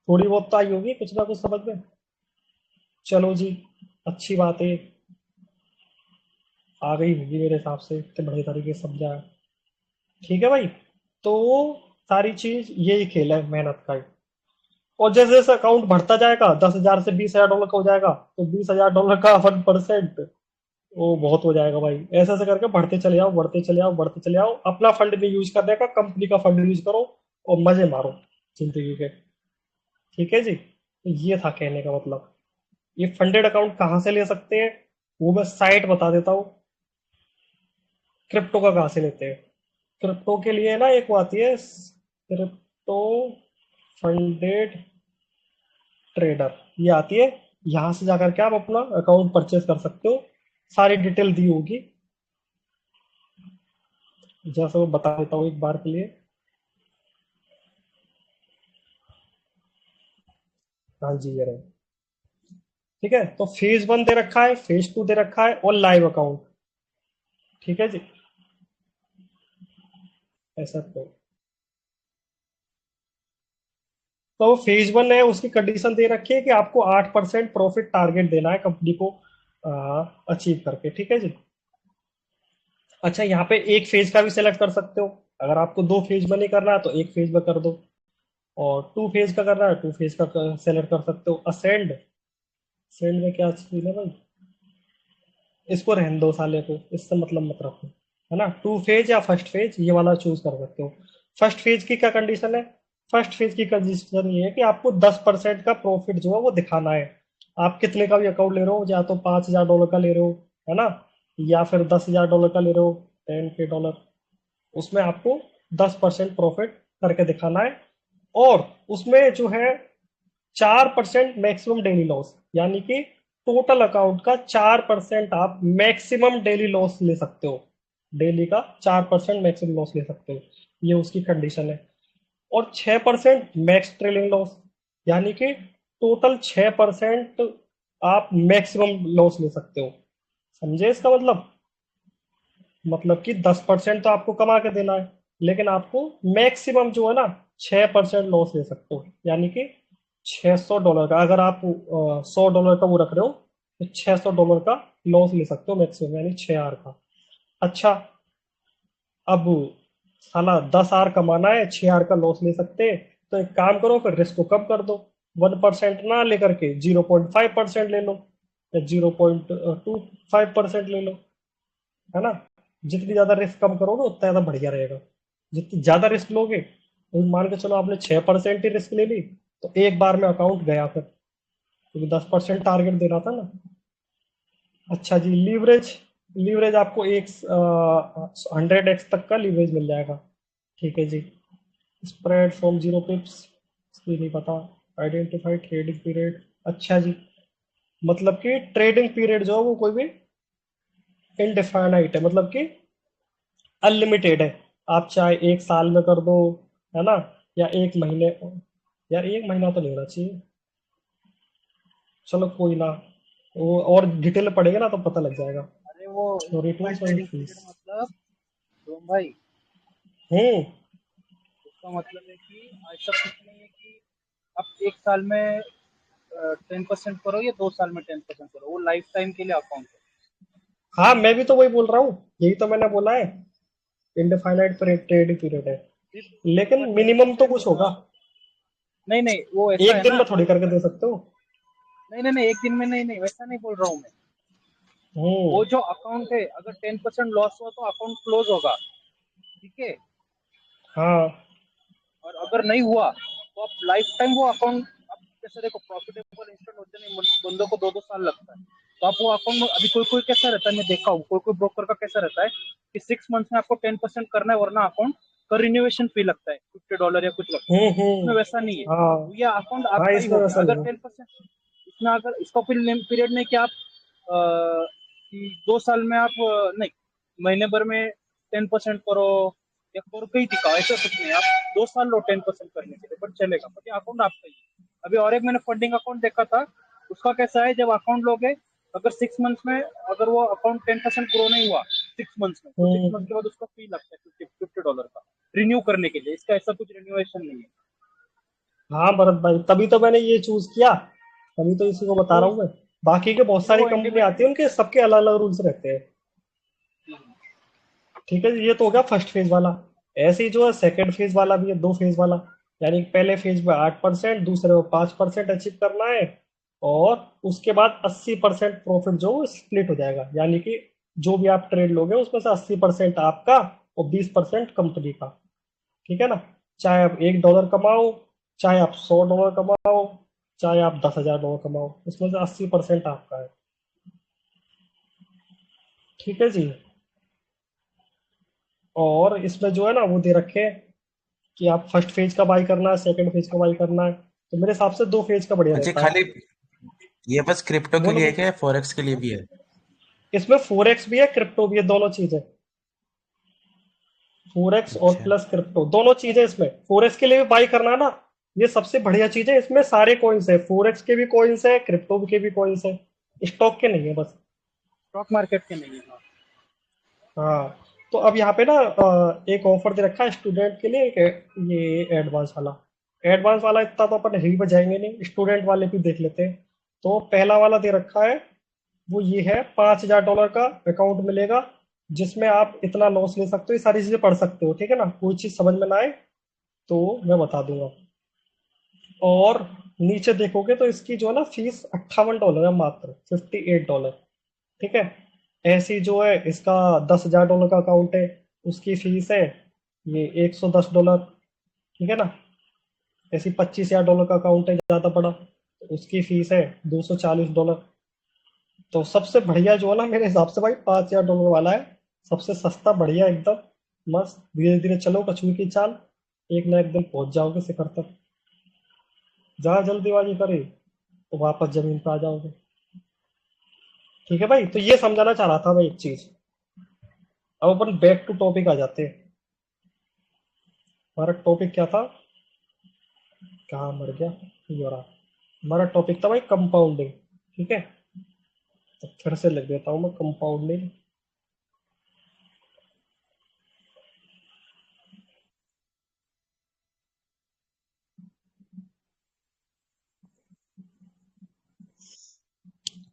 थोड़ी बहुत तो आई होगी कुछ ना कुछ समझ में। चलो जी, अच्छी बात है, आ गई होगी मेरे हिसाब से, इतने बढ़िया तरीके से समझाया। ठीक है भाई, तो सारी चीज यही खेल है मेहनत का ही। और जैसे जैसे अकाउंट बढ़ता जाएगा, 10,000 से $20,000 का हो जाएगा, तो $20,000 का 1%, वो बहुत हो जाएगा भाई। ऐसे ऐसे करके बढ़ते चले जाओ, बढ़ते चले जाओ, बढ़ते चले जाओ। अपना फंड नहीं यूज करने का, कंपनी का फंड यूज करो और मजे मारो जिंदगी के। ठीक है जी, तो ये था कहने का मतलब। ये फंडेड अकाउंट कहाँ से ले सकते हैं, वो मैं साइट बता देता हूँ। क्रिप्टो का कहाँ से लेते हैं? क्रिप्टो के लिए ना एक वो आती है, क्रिप्टो फंडेड ट्रेडर, ये आती है। यहाँ से जाकर के आप अपना अकाउंट परचेज कर सकते हो, सारी डिटेल दी होगी। जैसे मैं बता देता हूँ एक बार के लिए। हाँ जी, ये रहे। ठीक है, तो फेज 1 दे रखा है, फेज 2 दे रखा है, और लाइव अकाउंट। ठीक है जी, ऐसा तो फेज 1 है, उसकी कंडीशन दे रखी है कि आपको 8% प्रॉफिट टारगेट देना है कंपनी को अचीव करके। ठीक है जी। अच्छा, यहाँ पे एक फेज का भी सिलेक्ट कर सकते हो। अगर आपको 2 फेज में नहीं करना है तो एक फेज में कर दो, और 2 फेज का करना है 2 फेज का सेलेक्ट कर सकते हो। असेंड, सेंड में क्या चीज है भाई, इसको रहने दो साले को, इससे मतलब मत रखो, है ना। 2 फेज या फर्स्ट फेज, ये वाला चूज कर सकते हो। फर्स्ट फेज की क्या कंडीशन है? फर्स्ट फेज की कंडीशन ये है कि आपको 10% का प्रॉफिट जो है वो दिखाना है। आप कितने का भी अकाउंट ले रहे हो, या तो $5,000 का ले रहे हो, है ना, या फिर $10,000 का ले रहे हो, 10K, उसमें आपको 10% प्रॉफिट करके दिखाना है। और उसमें जो है 4% मैक्सिमम डेली लॉस, यानी कि टोटल अकाउंट का 4% आप मैक्सिमम डेली लॉस ले सकते हो। डेली का 4% मैक्सिमम लॉस ले सकते हो, ये उसकी कंडीशन है। और 6% मैक्स ट्रेलिंग लॉस, यानी कि टोटल 6% आप मैक्सिमम लॉस ले सकते हो। समझे इसका मतलब? मतलब कि 10% तो आपको कमा के देना है, लेकिन आपको मैक्सिमम जो है ना 6% लॉस ले सकते हो, यानी कि $600 का, अगर आप $100 का वो रख रहे हो, तो $600 का लॉस ले सकते हो मैक्सिमम, यानी 6 आर का। अच्छा, अब साला 10 आर कमाना है, 6 आर का लॉस ले सकते हैं, तो एक काम करो, फिर रिस्क को कम कर दो। 1% ना लेकर के 0.5% ले लो, या 0.25% ले लो, है ना। जितनी ज्यादा रिस्क कम करोगे उतना ज्यादा बढ़िया रहेगा। जितनी ज्यादा रिस्क लोगे, तो मान के चलो आपने 6% ही रिस्क ले ली, तो एक बार में अकाउंट गया फिर, क्योंकि 10% टारगेट दे रहा था ना। अच्छा जी, लीवरेज, लीवरेज आपको एक 100x तक का लीवरेज मिल जाएगा। ठीक है जी। स्प्रेड फ्रॉम 0 पिप्स, इसलिए नहीं पता। आइडेंटिफाई ट्रेडिंग पीरियड, अच्छा जी, मतलब कि ट्रेडिंग पीरियड जो है वो कोई भी इनडिफाइनाइट है, मतलब कि अनलिमिटेड है। आप चाहे 1 साल में कर दो, है ना, या 1 महीने। यार 1 महीना तो नहीं होना चाहिए, चलो कोई ना, वो और डिटेल पढ़ेगा ना तो पता लग जाएगा। अरे वो returns undefined and trading fees. Period मतलब, रोम भाई, हम्म। उसका मतलब है कि ऐसा कुछ नहीं है कि आप 1 साल में 10% करो या 2 साल में 10% करो, वो लाइफ टाइम के लिए अकाउंट है। हाँ, मैं भी तो वही बोल रहा हूँ, यही तो मैंने बोला है, इनडिफाइनाइट ट्रेडिंग पीरियड है, सिर्फ लेकिन उसका टेन मिनिमम तो परसेंट कुछ होगा। नहीं नहीं, वो ऐसा एक है दिन ना। में थोड़ी करके दे सकते हो। नहीं नहीं नहीं, एक दिन में नहीं, नहीं वैसा नहीं बोल रहा हूँ मैं। हम्म। वो जो अकाउंट है, अगर 10% लॉस हुआ तो अकाउंट क्लोज होगा, ठीक है। हाँ, और अगर नहीं हुआ तो आप लाइफ टाइम वो अकाउंट, आप कैसे देखो प्रॉफिटेबल इंस्टेंट होते नहीं, बंदों को 2-2 साल लगता है, तो आप वो अकाउंट में अभी कोई कोई कैसा रहता है, मैं देखा हूँ कोई कोई ब्रोकर का कैसा रहता है कि 6 मंथ्स में आपको 10% करना है, वरना अकाउंट का रिन्यूएशन फी लगता है $50 या कुछ लगता है। इसमें वैसा नहीं है, हाँ तो ये अकाउंट हाँ, आपका ही इसमें हो गया वैसा अगर नहीं है। 10%। इसमें अगर इसका कोई पीरियड नहीं कि आप कि 2 साल में आप नहीं, महीने भर में 10% करो या करो कहीं दिखाओ, ऐसा कुछ नहीं है। आप 2 साल लो 10% करने के लिए, बट चलेगा, बट ये अकाउंट आपका ही है। अभी और एक मैंने फंडिंग अकाउंट देखा था, उसका कैसा है, जब अकाउंट लोगे अगर 6 मंथ्स में अगर वो अकाउंट 10% ग्रो नहीं हुआ 6 मंथ्स में, तो 6 मंथ के बाद उसका फी लगता है $50 का रिन्यू करने के लिए। इसका ऐसा कुछ रिन्यूएशन नहीं है। हाँ भरत भाई, तभी तो मैंने ये चूज किया, तभी तो इसी को बता रहा तो हूँ मैं। बाकी के बहुत ये सारी वो कंपनी आती है, उनके सबके अलग अलग रूल्स रहते हैं। ठीक है जी, ये तो हो गया फर्स्ट फेज वाला। ऐसे ही जो है सेकंड फेज वाला भी है, 2 फेज वाला। यानी कि पहले फेज में 8%, दूसरे में 5% अचीव करना है, और उसके बाद 80% प्रॉफिट जो स्प्लिट हो जाएगा। यानी कि जो भी आप ट्रेड लोगे उसमें से 80% आपका और 20% कंपनी का। ठीक है ना? चाहे आप $1 कमाओ, चाहे आप $100 कमाओ, चाहे आप $10,000 कमाओ, इसमें से 80% आपका है। ठीक है जी। और इसमें जो है ना वो दे रखे हैं कि आप फर्स्ट फेज का बाई करना है, सेकंड फेज का बाई करना है। तो मेरे हिसाब से 2 फेज का बढ़िया अच्छा, रहता है। खाली ये बस क्रिप्टो के बोलो लिए है बोलो। क्या, या फॉरेक्स के लिए भी है? इसमें फोरेक्स भी है, क्रिप्टो भी है, दोनों चीजें। फोरेक्स और अच्छा। प्लस क्रिप्टो दोनों चीजें इसमें। फोरेक्स के लिए भी बाई करना ना, ये सबसे बढ़िया चीज है। इसमें सारे कॉइन्स है, फोरेक्स के भी कॉइन्स है, क्रिप्टो के भी कॉइन्स है, स्टॉक के नहीं है बस। स्टॉक मार्केट के नहीं है। हाँ। तो अब यहाँ पे ना एक ऑफर दे रखा है स्टूडेंट के लिए, ये एडवांस वाला। एडवांस वाला इतना तो अपन हिल बजाएंगे नहीं, स्टूडेंट वाले भी देख लेते हैं। तो पहला वाला दे रखा है, वो ये है $5,000 का अकाउंट मिलेगा, जिसमें आप इतना लॉस ले सकते हो, ये सारी चीजें पढ़ सकते हो। ठीक है ना? कोई चीज समझ में ना आए तो मैं बता दूंगा। और नीचे देखोगे तो इसकी जो है ना फीस $58 है, मात्र $58। ठीक है? ऐसी जो है इसका $10,000 का अकाउंट है, उसकी फीस है ये $110। ठीक है ना? ऐसी $25,000 का अकाउंट है ज्यादा बड़ा, तो उसकी फीस है $240। तो सबसे बढ़िया जो है ना मेरे हिसाब से भाई $5,000 वाला है। सबसे सस्ता, बढ़िया एकदम मस्त। धीरे धीरे चलो कछुए की चाल, एक ना एक दिन पहुंच जाओगे शिखर तक। जहाँ जल्दीबाजी करे तो वापस जमीन पर आ जाओगे। ठीक है भाई, तो ये समझाना चाह रहा था मैं एक चीज। अब अपन बैक टू टॉपिक आ जाते हैं। हमारा टॉपिक क्या था? कहाँ मर गया ये रहा। हमारा टॉपिक था भाई कंपाउंडिंग। ठीक है, तो फिर से लिख देता हूँ मैं, कंपाउंडिंग।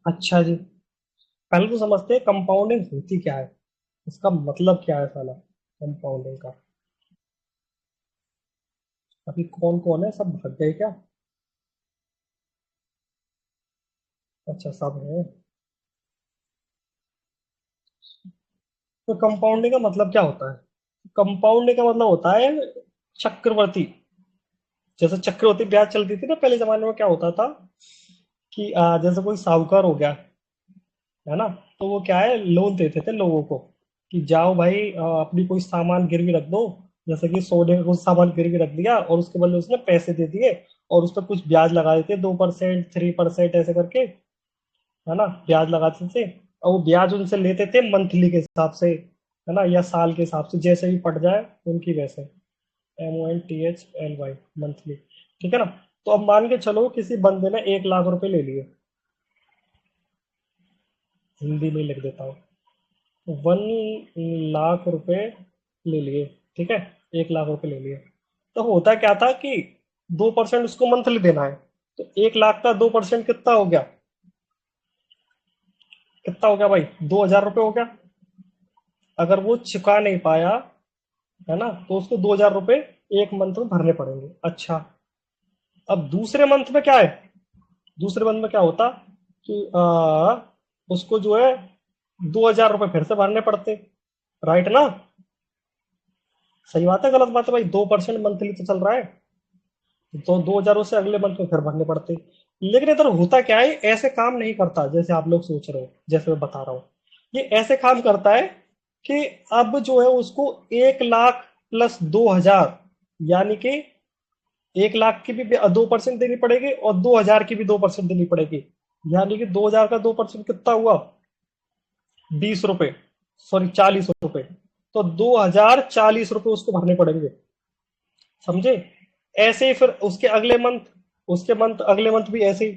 अच्छा जी, पहले तो समझते हैं कंपाउंडिंग होती क्या है, इसका मतलब क्या है साला कंपाउंडिंग का। अभी कौन कौन है, सब भाग गए क्या? अच्छा, सब है। तो कंपाउंडिंग का मतलब क्या होता है? कंपाउंडिंग का मतलब होता है चक्रवर्ती। जैसे चक्रवर्ती ब्याज चलती थी ना पहले जमाने में, क्या होता था कि जैसे कोई साहूकार हो गया, है ना, तो वो क्या है, लोन देते थे लोगों को कि जाओ भाई अपनी कोई सामान गिरवी रख दो। जैसे कि सोने का कुछ सामान गिरवी रख दिया और उसके बदले उसने पैसे दे दिए, और उस पर कुछ ब्याज लगा देते, 2%, 3% ऐसे करके, है ना, ब्याज लगाते थे। और वो ब्याज उनसे लेते थे मंथली के हिसाब से, है ना, या साल के हिसाब से, जैसे भी पड़ जाए उनकी वैसे। MONTHLY, monthly. ठीक है ना? तो अब मान के चलो किसी बंदे ने 1 लाख रुपए ले लिए, हिंदी में लिख देता हूँ, 1 लाख रुपए ले लिए। ठीक है, 1 लाख रुपए ले लिए। तो होता क्या था कि 2% उसको मंथली देना है। तो 1 लाख का 2% कितना हो गया? कितना हो गया भाई? $2,000 हो गया। अगर वो चुका नहीं पाया, है ना, तो उसको $2,000 एक मंथ में भरने पड़ेंगे। अच्छा, अब दूसरे मंथ में क्या है? दूसरे मंथ में क्या होता कि उसको जो है $2,000 फिर से भरने पड़ते। राइट ना? सही बात है गलत बात है भाई? 2% मंथली तो चल रहा है, तो 2,000 से अगले मंथ में फिर भरने पड़ते। लेकिन इधर होता क्या है, ऐसे काम नहीं करता जैसे आप लोग सोच रहे हो, जैसे मैं बता रहा हूँ। ये ऐसे काम करता है कि अब जो है उसको 1 लाख प्लस 2,000, यानी कि 1 लाख की भी 2% देनी पड़ेगी और 2,000 की भी 2% देनी पड़ेगी। यानी कि 2,000 का 2% कितना हुआ? 20 रुपए, सॉरी 40 रुपए। तो 2,040 रुपए उसको भरने पड़ेंगे, समझे? ऐसे ही फिर उसके अगले मंथ, अगले मंथ भी ऐसे ही,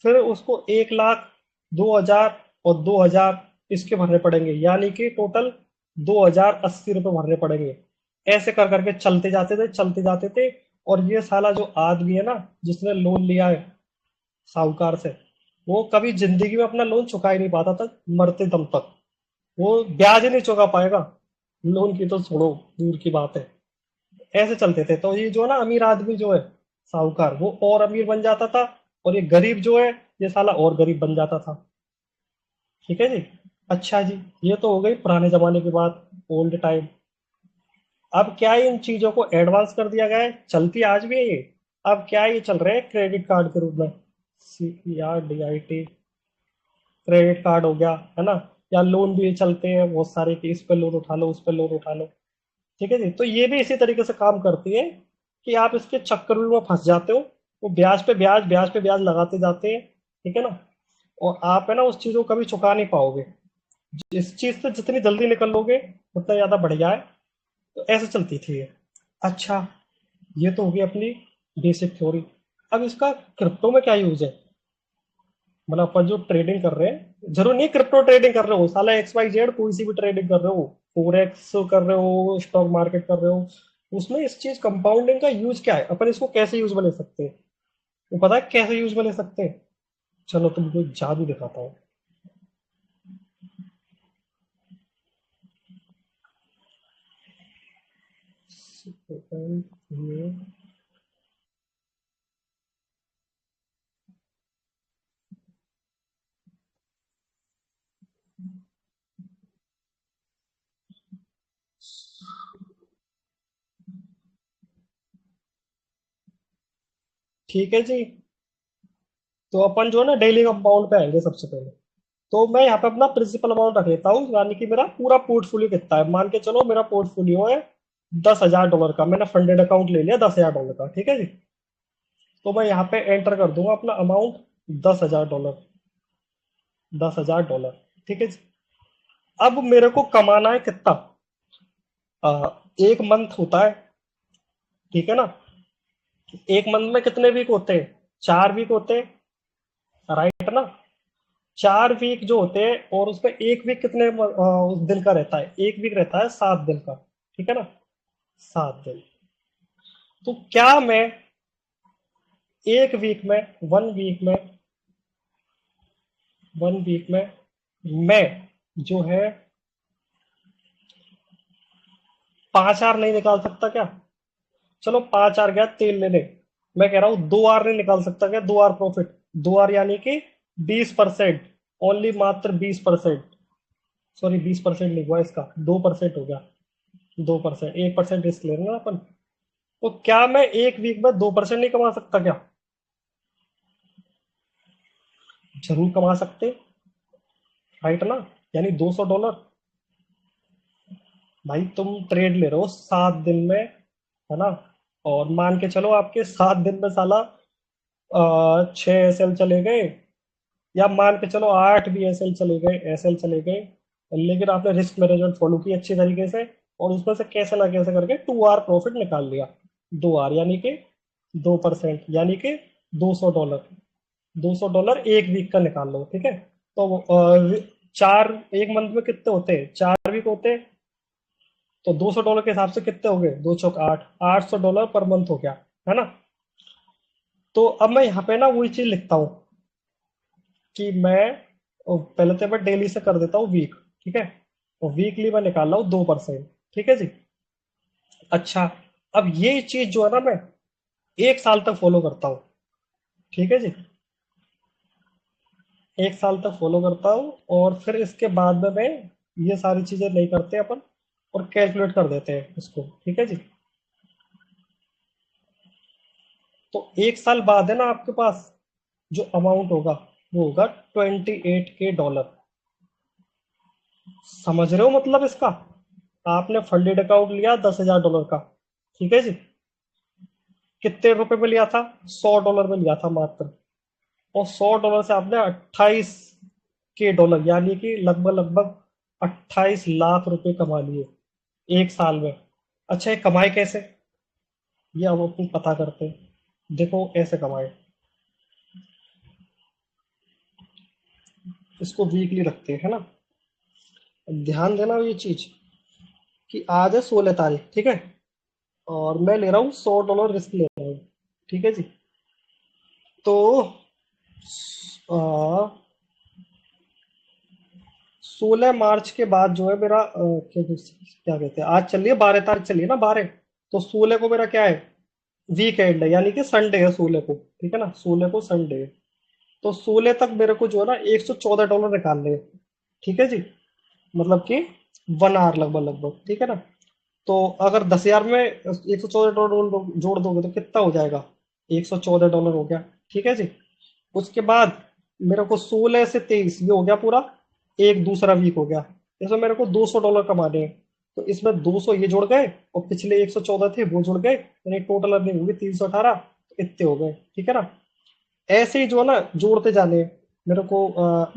फिर उसको 1 लाख, 2,000 और 2,000 इसके भरने पड़ेंगे, यानी कि टोटल 2,080 रुपए भरने पड़ेंगे। ऐसे कर करके चलते जाते थे, चलते जाते थे। और ये साला जो आदमी है ना, जिसने लोन लिया है साहूकार से, वो कभी जिंदगी में अपना लोन चुका ही नहीं पाता था, मरते दम तक। वो ब्याज ही नहीं चुका पाएगा, लोन की तो छोड़ो, दूर की बात है। ऐसे चलते थे। तो ये जो है ना अमीर आदमी जो है साहूकार, वो और अमीर बन जाता था, और ये गरीब जो है, ये साला और गरीब बन जाता था। ठीक है जी। अच्छा जी, ये तो हो गई पुराने जमाने की बात, ओल्ड टाइम। अब क्या है, इन चीजों को एडवांस कर दिया गया है, चलती आज भी है ये। अब क्या है, ये चल रहे हैं क्रेडिट कार्ड के रूप में, CRDIT, क्रेडिट कार्ड हो गया, है ना? या लोन भी चलते हैं बहुत सारे कि इस पे लोन उठा लो, उस पे लोन उठा लो। ठीक है जी। तो ये भी इसी तरीके से काम करती है कि आप इसके चक्कर में फंस जाते हो। वो ब्याज पे ब्याज, ब्याज पे ब्याज लगाते जाते हैं, ठीक है ना? और आप है ना उस चीज को कभी चुका नहीं पाओगे। इस चीज से जितनी जल्दी निकल लोगे उतना ज्यादा बढ़िया है। तो ऐसे चलती थी ये। अच्छा, ये तो होगी अपनी बेसिक थ्योरी। अब इसका क्रिप्टो में क्या यूज है? मतलब अपन जो ट्रेडिंग कर रहे हैं, जरूर नहीं क्रिप्टो ट्रेडिंग कर रहे हो, साला XYZ कोई सी भी ट्रेडिंग कर रहे हो, फोरेक्स कर रहे हो, स्टॉक मार्केट कर रहे हो, उसमें इस चीज कंपाउंडिंग का यूज क्या है? अपन इसको कैसे यूज में ले सकते हैं? वो पता है कैसे यूज में ले सकते हैं? चलो तुमको जादू दिखाता हूँ। ठीक है जी। तो अपन जो है ना डेली कंपाउंड पे आएंगे सबसे पहले। तो मैं यहाँ पे अपना प्रिंसिपल अमाउंट रख लेता हूँ, यानी कि मेरा पूरा पोर्टफोलियो कितना है। मान के चलो मेरा पोर्टफोलियो है $10,000 का, मैंने फंडेड अकाउंट ले लिया $10,000 का, ठीक है जी। तो मैं यहाँ पे एंटर कर दूंगा अपना अमाउंट, $10,000, $10,000, ठीक है जी। अब मेरे को कमाना है कितना? एक मंथ होता है, ठीक है ना? एक मंथ में कितने वीक होते हैं? 4 वीक होते हैं, राइट ना? 4 वीक जो होते हैं, और उसमें एक वीक कितने उस दिन का रहता है? एक वीक रहता है 7 दिन का, ठीक है ना? 7 दिन। तो क्या मैं एक वीक में, वन वीक में मैं जो है 5 आर नहीं निकाल सकता क्या? चलो 5 आर गया तेल लेने, मैं कह रहा हूँ 2 आर नहीं निकाल सकता क्या? 2 आर प्रॉफिट, 2 आर यानी कि 20%, ओनली मात्र 20%। सॉरी 20% नहीं हुआ इसका, 2% हो गया। 2%, 1% रिस्क ले रहे हैं ना अपन। तो क्या मैं एक वीक में 2% नहीं कमा सकता क्या? जरूर कमा सकते, राइट ना? यानी $200। भाई तुम ट्रेड ले रहे हो 7 दिन में, है ना? और मान के चलो आपके 7 दिन में साला 6 SL चले गए, या मान के चलो 8 भी SL चले गए, SL चले गए, लेकिन आपने रिस्क मैनेजमेंट फॉलो की अच्छी तरीके से, और उसमें से कैसे ना कैसे करके 2 आर प्रॉफिट निकाल लिया। 2 आर यानी कि 2%, यानी कि $200। $200 एक वीक का निकाल लो, ठीक है? तो चार, एक मंथ में कितने होते हैं? 4 वीक होते हैं। तो $200 के हिसाब से कितने हो गए? 2 चौक 8, $800 पर मंथ हो गया, है ना? तो अब मैं यहाँ पे ना वही चीज लिखता हूँ कि मैं पहले तो मैं डेली से कर देता हूँ वीक, ठीक है? तो वीकली मैं निकाल रहा हूँ 2%, ठीक है जी। अच्छा, अब ये चीज जो है ना मैं 1 साल तक फॉलो करता हूँ, ठीक है जी। 1 साल तक फॉलो करता हूँ, और फिर इसके बाद में मैं ये सारी चीजें नहीं करते अपन। और कैलकुलेट कर देते हैं इसको, ठीक है जी। तो 1 साल बाद है ना आपके पास जो अमाउंट होगा वो होगा $28K। समझ रहे हो मतलब इसका? आपने फंडेड अकाउंट लिया $10,000 का, ठीक है जी। कितने रुपए में लिया था? $100 में लिया था मात्र। और $100 से आपने $28K यानी कि लगभग लगभग 28 लाख रुपए कमा लिए 1 साल में। अच्छा, ये कमाए कैसे? ये अब अपन पता करते हैं। देखो ऐसे कमाए, इसको वीकली रखते हैं, है ना। ध्यान देना ये चीज कि आज है 16 तारीख, ठीक है, और मैं ले रहा हूँ $100 रिस्क ले रहा हूँ, ठीक है जी। तो 16 मार्च के बाद जो है मेरा क्या कहते हैं, आज चलिए 12 तारीख चलिए ना, 12। तो 16 को मेरा क्या है, वीकेंड है, यानी कि संडे है 16 को, ठीक है ना, 16 को संडे है। तो 16 तक मेरे को जो है ना $114 निकालने हैं, ठीक है जी। मतलब कि 1 आवर लगभग लगभग, ठीक है ना। तो अगर 10,000 में $114 जोड़ दोगे तो कितना हो जाएगा? $114 हो गया, ठीक है जी। उसके बाद मेरे को 16 से 23 ये हो गया पूरा एक दूसरा वीक हो गया। इसमें मेरे को $200 कमाने हैं, तो इसमें 200 ये जुड़ गए और पिछले 114 थे वो जुड़ गए, यानी टोटल अर्निंग होगी 318, तो इतने हो गए, ठीक है ना। ऐसे ही जो है ना जोड़ते जाने हैं। मेरे को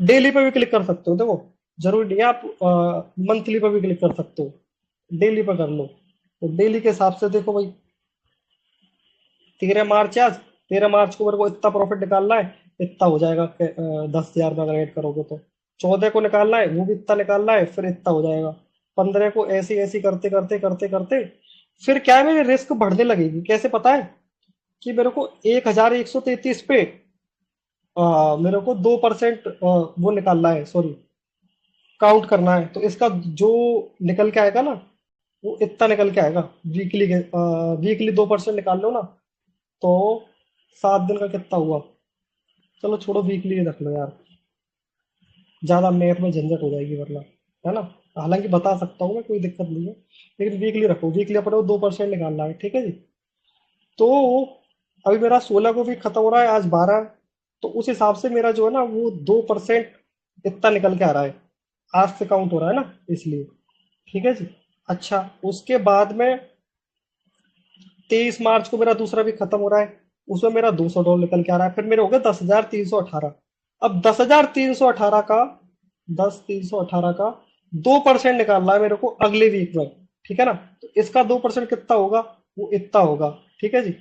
डेली पे भी क्लिक कर सकते हो, देखो जरूरी नहीं है आप मंथली पे भी क्लिक कर सकते हो, डेली पे कर लो। तो डेली के हिसाब से देखो भाई, 13 मार्च आज, 13 मार्च को मेरे को इतना प्रॉफिट निकालना है, इतना हो जाएगा 10,000 में अगर ऐड करोगे तो। 14 को निकालना है, वो भी इतना निकालना है, फिर इतना हो जाएगा। 15 को ऐसे ऐसे करते करते करते करते फिर क्या है, मेरी रिस्क बढ़ने लगेगी। कैसे पता है? कि मेरे को 1133 पे मेरे को 2% वो निकालना है, सॉरी काउंट करना है। तो इसका जो निकल के आएगा ना वो इतना निकल के आएगा। वीकली 2% निकाल लो ना, तो 7 दिन का कितना हुआ? चलो छोड़ो, वीकली रख लो यार, ज्यादा मैथ में झंझट हो जाएगी वरना, है ना। हालांकि बता सकता हूँ मैं, कोई दिक्कत नहीं है, लेकिन वीकली रखो। वीकली अपने को 2% निकालना है, ठीक है जी। तो अभी मेरा 16 को भी खत्म हो रहा है, आज 12 है। तो उस हिसाब से मेरा जो है ना वो 2% इतना निकल के आ रहा है, आज से काउंट हो रहा है ना, इसलिए, ठीक है जी। अच्छा, उसके बाद में 23 मार्च को मेरा दूसरा भी खत्म हो रहा है, उसमें मेरा $200 निकल के आ रहा है, फिर मेरे हो गए 10,318। अब 10,318 का 10,318 का 2% निकालना है मेरे को अगले वीक में, ठीक है ना। तो इसका 2% कितना होगा? वो इतना होगा, ठीक है जी।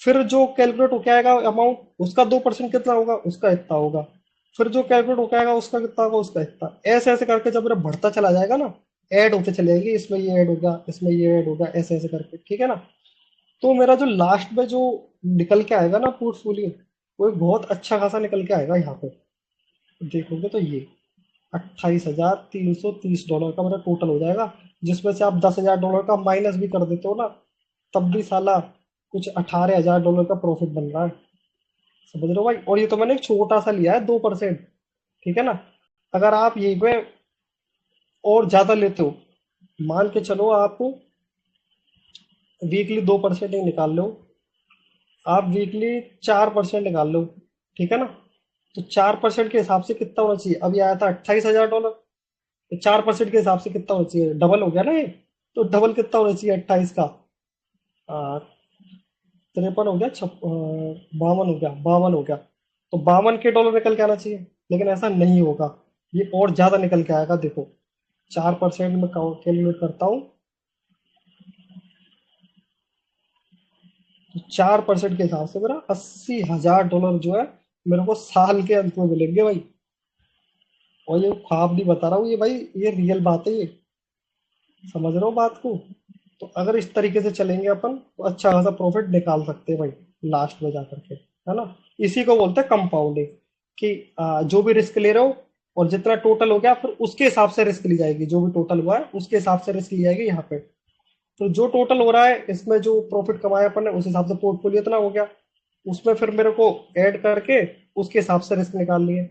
फिर जो कैलकुलेट होके आएगा अमाउंट, उसका 2% कितना होगा? उसका इतना होगा। फिर जो कैलकुलेट होके आएगा उसका कितना होगा? उसका इतना। ऐसे ऐसे करके जब मेरा बढ़ता चला जाएगा ना, ऐड होते चले जाएंगे, इसमें ये ऐड होगा, इसमें ये ऐड होगा, ऐसे ऐसे करके, ठीक है ना। तो मेरा जो लास्ट में जो निकल के आएगा ना पोर्टफोलियो, वो एक बहुत अच्छा खासा निकल के आएगा। यहाँ पे देखोगे तो ये $28,330 का मेरा टोटल हो जाएगा, जिसमें से आप $10,000 का माइनस भी कर देते हो ना, तब भी साला कुछ $18,000 का प्रॉफिट बन रहा है। समझ रहे हो भाई? और ये तो मैंने एक छोटा सा लिया है 2%, ठीक है ना। अगर आप ये पे और ज्यादा लेते हो, मान के चलो आप वीकली 2% ही निकाल लो, आप वीकली 4% निकाल लो, ठीक है ना। तो 4% के हिसाब से कितना होना चाहिए? अभी आया था $28,000, तो 4% के हिसाब से कितना होना चाहिए? डबल हो गया ना ये। तो डबल कितना होना चाहिए 28 का? 53 हो गया, 52 हो गया, 52 हो गया। तो $52 निकल के आना चाहिए, लेकिन ऐसा नहीं होगा, ये और ज्यादा निकल के आएगा। देखो 4% में कैलकुलेट करता हूँ, तो 4% के हिसाब से मेरा $80,000 जो है मेरे को साल के अंत में मिलेंगे भाई। और ये ख्वाब नहीं बता रहा हूँ, ये भाई ये रियल बात है ये। समझ रहे हो बात को? तो अगर इस तरीके से चलेंगे अपन तो अच्छा खासा प्रॉफिट निकाल सकते हैं भाई लास्ट में जाकर के, है ना। इसी को बोलते हैं कंपाउंडिंग, कि जो भी रिस्क ले रहे हो और जितना टोटल हो गया फिर उसके हिसाब से रिस्क ली जाएगी, जो भी टोटल हुआ है उसके हिसाब से रिस्क ली जाएगी यहाँ पे। तो जो टोटल हो रहा है इसमें जो प्रॉफिट कमाया अपन ने उस हिसाब से पोर्टफोलियो इतना हो गया, उसमें फिर मेरे को ऐड करके उसके हिसाब से रिस्क निकालनी है।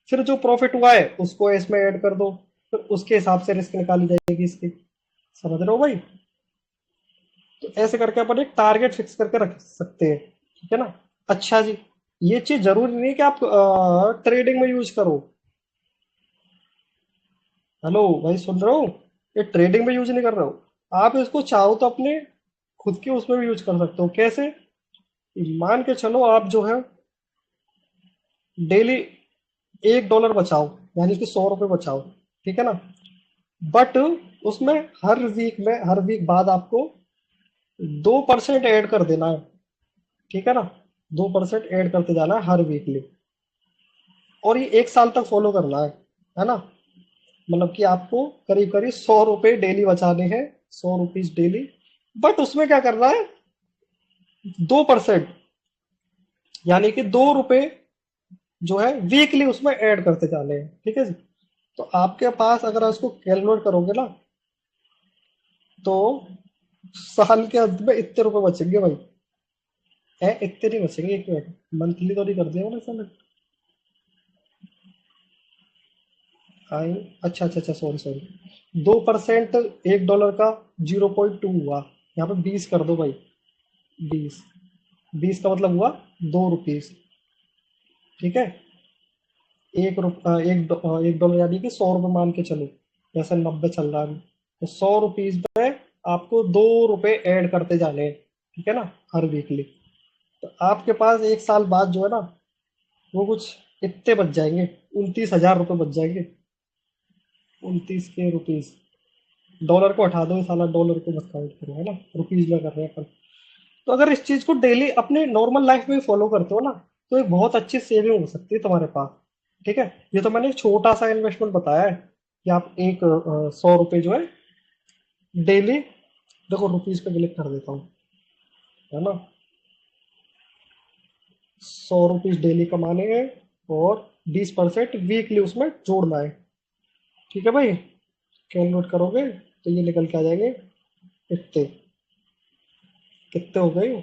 फिर जो प्रॉफिट हुआ है उसको इसमें ऐड कर दो, फिर उसके हिसाब से रिस्क निकाली जाएगी इसकी। समझ रहे हो भाई? तो ऐसे करके अपन एक टारगेट फिक्स करके रख सकते हैं, ठीक है ना? अच्छा जी, ये चीज जरूरी नहीं कि आप ट्रेडिंग में यूज करो। हेलो भाई, सुन रहे हो? ये ट्रेडिंग में यूज नहीं कर रहे हो, आप इसको चाहो तो अपने खुद के उसमें भी यूज कर सकते हो। कैसे? मान के चलो आप जो है डेली $1 बचाओ, यानी कि $100 बचाओ, ठीक है ना? बट उसमें हर वीक बाद आपको 2% ऐड कर देना है, ठीक है ना? 2% ऐड करते जाना है हर वीकली, और ये 1 साल तक फॉलो करना है ना? मतलब कि आपको करीब करीब $100 डेली बचाने हैं, ₹100 डेली। बट उसमें क्या करना है, 2%, यानी कि ₹2 जो है वीकली उसमें ऐड करते जाने हैं, ठीक है जी? तो आपके पास अगर आप इसको कैलकुलेट करोगे ना, तो साल के अंत में इतने रुपए बचेंगे भाई। है इतने नहीं बचेंगे, एक मिनट, मंथली तो नहीं कर दिया ना साल? आई, अच्छा अच्छा अच्छा, सॉरी सॉरी, 2% $1 का 0.2 हुआ, यहाँ पे 20 कर दो भाई। 20, 20 का मतलब हुआ ₹2, ठीक है? $1 यानी कि $100 मान के चलो, जैसे 90 चल रहा है, तो ₹100 पे आपको ₹2 ऐड करते जाने हैं, ठीक है ना, हर वीकली। तो आपके पास 1 साल बाद जो है ना, वो कुछ इतने बच जाएंगे, ₹29,000 बच जाएंगे। 29 के रुपीज, डॉलर को हटा दो, ये साला डॉलर को मत काउंट करो, है ना? रुपीज में कर रहे हैं अपन। तो अगर इस चीज को डेली अपने नॉर्मल लाइफ में फॉलो करते हो ना, तो एक बहुत अच्छी सेविंग हो सकती है तुम्हारे पास, ठीक है? ये तो मैंने एक छोटा सा इन्वेस्टमेंट बताया है कि आप एक ₹100 जो है डेली, देखो रुपीज पे क्लिक कर देता हूँ, है ना? ₹100 डेली कमाने हैं, और 20% वीकली उसमें जोड़ना है, ठीक है भाई? कैलकुलेट करोगे तो ये निकल के आ जाएंगे इतने। कितने हो गए?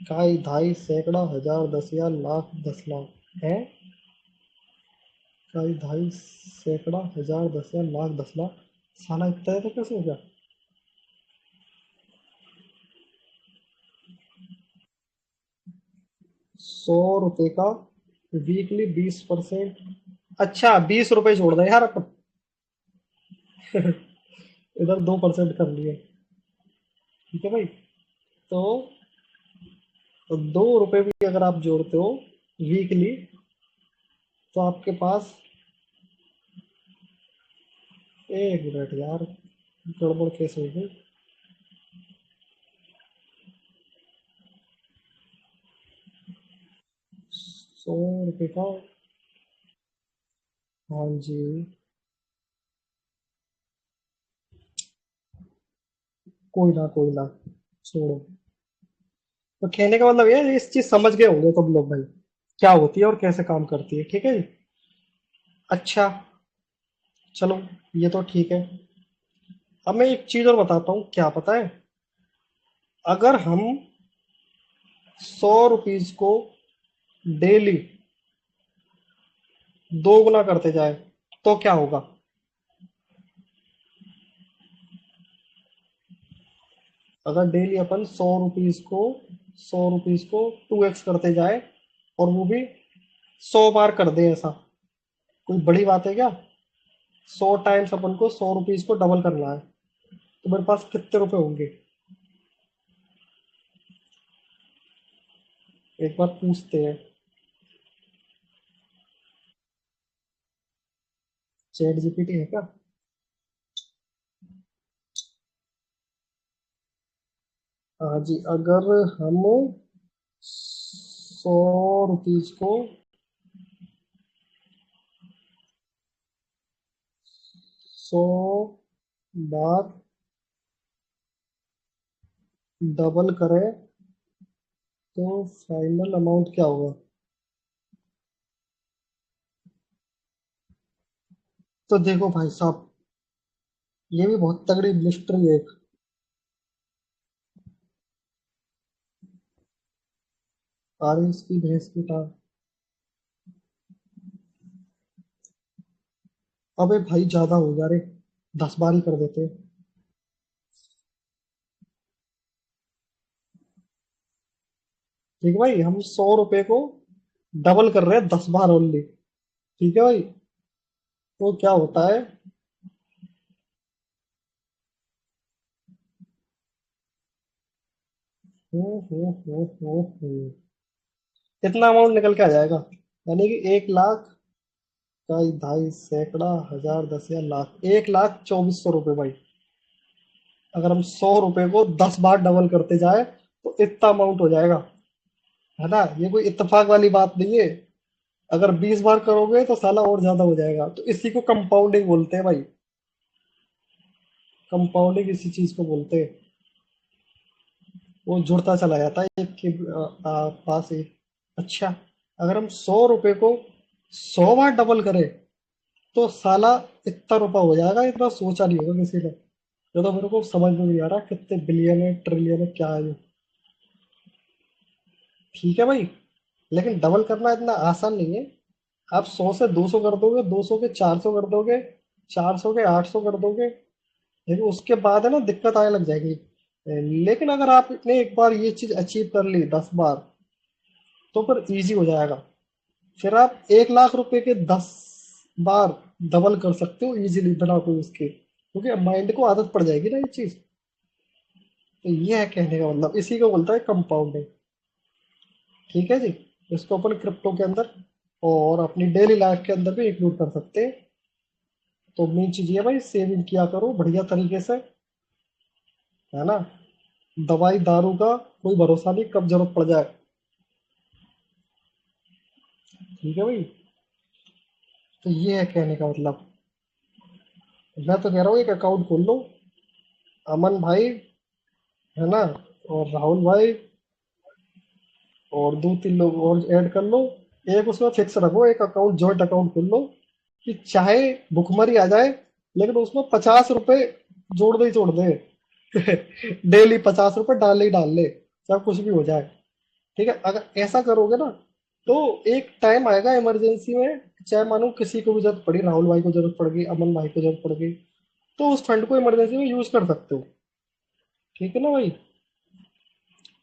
ढाई ढाई सैकड़ा हजार 10,000 लाख 10 लाख है। ढाई ढाई सैकड़ा हजार 10,000 लाख 10 लाख, साला इतना है तो कैसे हो गया? ₹100 का वीकली 20%, अच्छा ₹20 जोड़ रहे यार अपन। इधर 2% कर लिए, ठीक है भाई? तो ₹2 भी अगर आप जोड़ते हो वीकली, तो आपके पास, एक मिनट यार, गड़बड़ कैसे हो गई? ₹100 का, हाँ जी, कोई ना, छोड़ो। तो कहने का मतलब ये है, इस चीज समझ गए होंगे तुम लोग भाई, क्या होती है और कैसे काम करती है, ठीक है जी? अच्छा, चलो, ये तो ठीक है। अब मैं एक चीज और बताता हूँ, क्या पता है? अगर हम ₹100 को डेली 2 गुना करते जाए तो क्या होगा? अगर डेली अपन ₹100 को 2x करते जाए, और वो भी 100 बार कर दे, ऐसा कोई बड़ी बात है क्या? 100 टाइम्स अपन को ₹100 को डबल करना है, तो मेरे पास कितने रुपए होंगे? एक बार पूछते हैं, चैट जीपीटी है क्या? हाँ जी, अगर हम ₹100 को 100 बार डबल करें, तो फाइनल अमाउंट क्या होगा? तो देखो भाई साहब, ये भी बहुत तगड़ी मिस्ट्री है एक। आरिस की भैंस की टांग, अबे भाई ज्यादा हो गया रे, 10 बार ही कर देते हैं। ठीक है भाई, हम 100 रुपए को डबल कर रहे हैं 10 बार ओनली। ठीक है भाई, तो क्या होता है, हो इतना अमाउंट निकल के आ जाएगा, यानी कि 1 लाख का 2.5 सैकड़ा हजार 10,000 लाख, 1,24,000 रुपये भाई। अगर हम 100 रुपए को 10 बार डबल करते जाए तो इतना अमाउंट हो जाएगा, है ना। ये कोई इत्तेफाक वाली बात नहीं है। अगर 20 बार करोगे तो साला और ज्यादा हो जाएगा, तो इसी को कंपाउंडिंग बोलते हैं भाई। कंपाउंडिंग इसी चीज को बोलते हैं। वो जुड़ता चला जाता है एक के पास एक। अच्छा, अगर हम 100 रुपए को 100 बार डबल करें तो साला इतना रुपया हो जाएगा, इतना सोचा नहीं होगा किसी ने। ये तो मेरे को समझ में नहीं आ रहा कितने बिलियन है, ट्रिलियन है, क्या है ये। ठीक है भाई, लेकिन डबल करना इतना आसान नहीं है। आप 100 से 200 कर दोगे, 200 के 400 कर दोगे, 400 के 800 कर दोगे, लेकिन उसके बाद है ना दिक्कत आने लग जाएगी। लेकिन अगर आपने एक बार ये चीज अचीव कर ली 10 बार, तो फिर इजी हो जाएगा। फिर आप 1 लाख रुपए के 10 बार डबल कर सकते हो इजीली, बिना कोई उसके, क्योंकि माइंड को आदत पड़ जाएगी ना ये चीज। तो ये है कहने का मतलब, इसी को बोलता है कंपाउंडिंग। ठीक है जी, इसको अपन क्रिप्टो के अंदर और अपनी डेली लाइफ के अंदर भी इंक्लूड कर सकते हैं। तो मेन चीज ये भाई, सेविंग किया करो बढ़िया तरीके से, है ना। दवाई दारू का कोई भरोसा नहीं, कब जरूरत पड़ जाए। ठीक है भाई, तो ये है कहने का मतलब। मैं तो कह रहा हूँ एक अकाउंट खोल लो, अमन भाई, है ना, और राहुल भाई, और 2-3 लोग और ऐड कर लो। एक उसमें फिक्स रखो, एक अकाउंट जॉइंट अकाउंट खोल लो, कि चाहे भुखमरी आ जाए लेकिन उसमें 50 रुपए जोड़ दे ही जोड़ दे। डेली 50 रुपए डाल ही डाल ले, चाहे कुछ भी हो जाए। ठीक है, अगर ऐसा करोगे ना, तो एक टाइम आएगा इमरजेंसी में, चाहे मानो किसी को भी जरूरत पड़ी, राहुल भाई को जरूरत पड़ गई, अमन भाई को जरूरत पड़ गई, तो उस फंड को इमरजेंसी में यूज कर सकते हो। ठीक है ना भाई,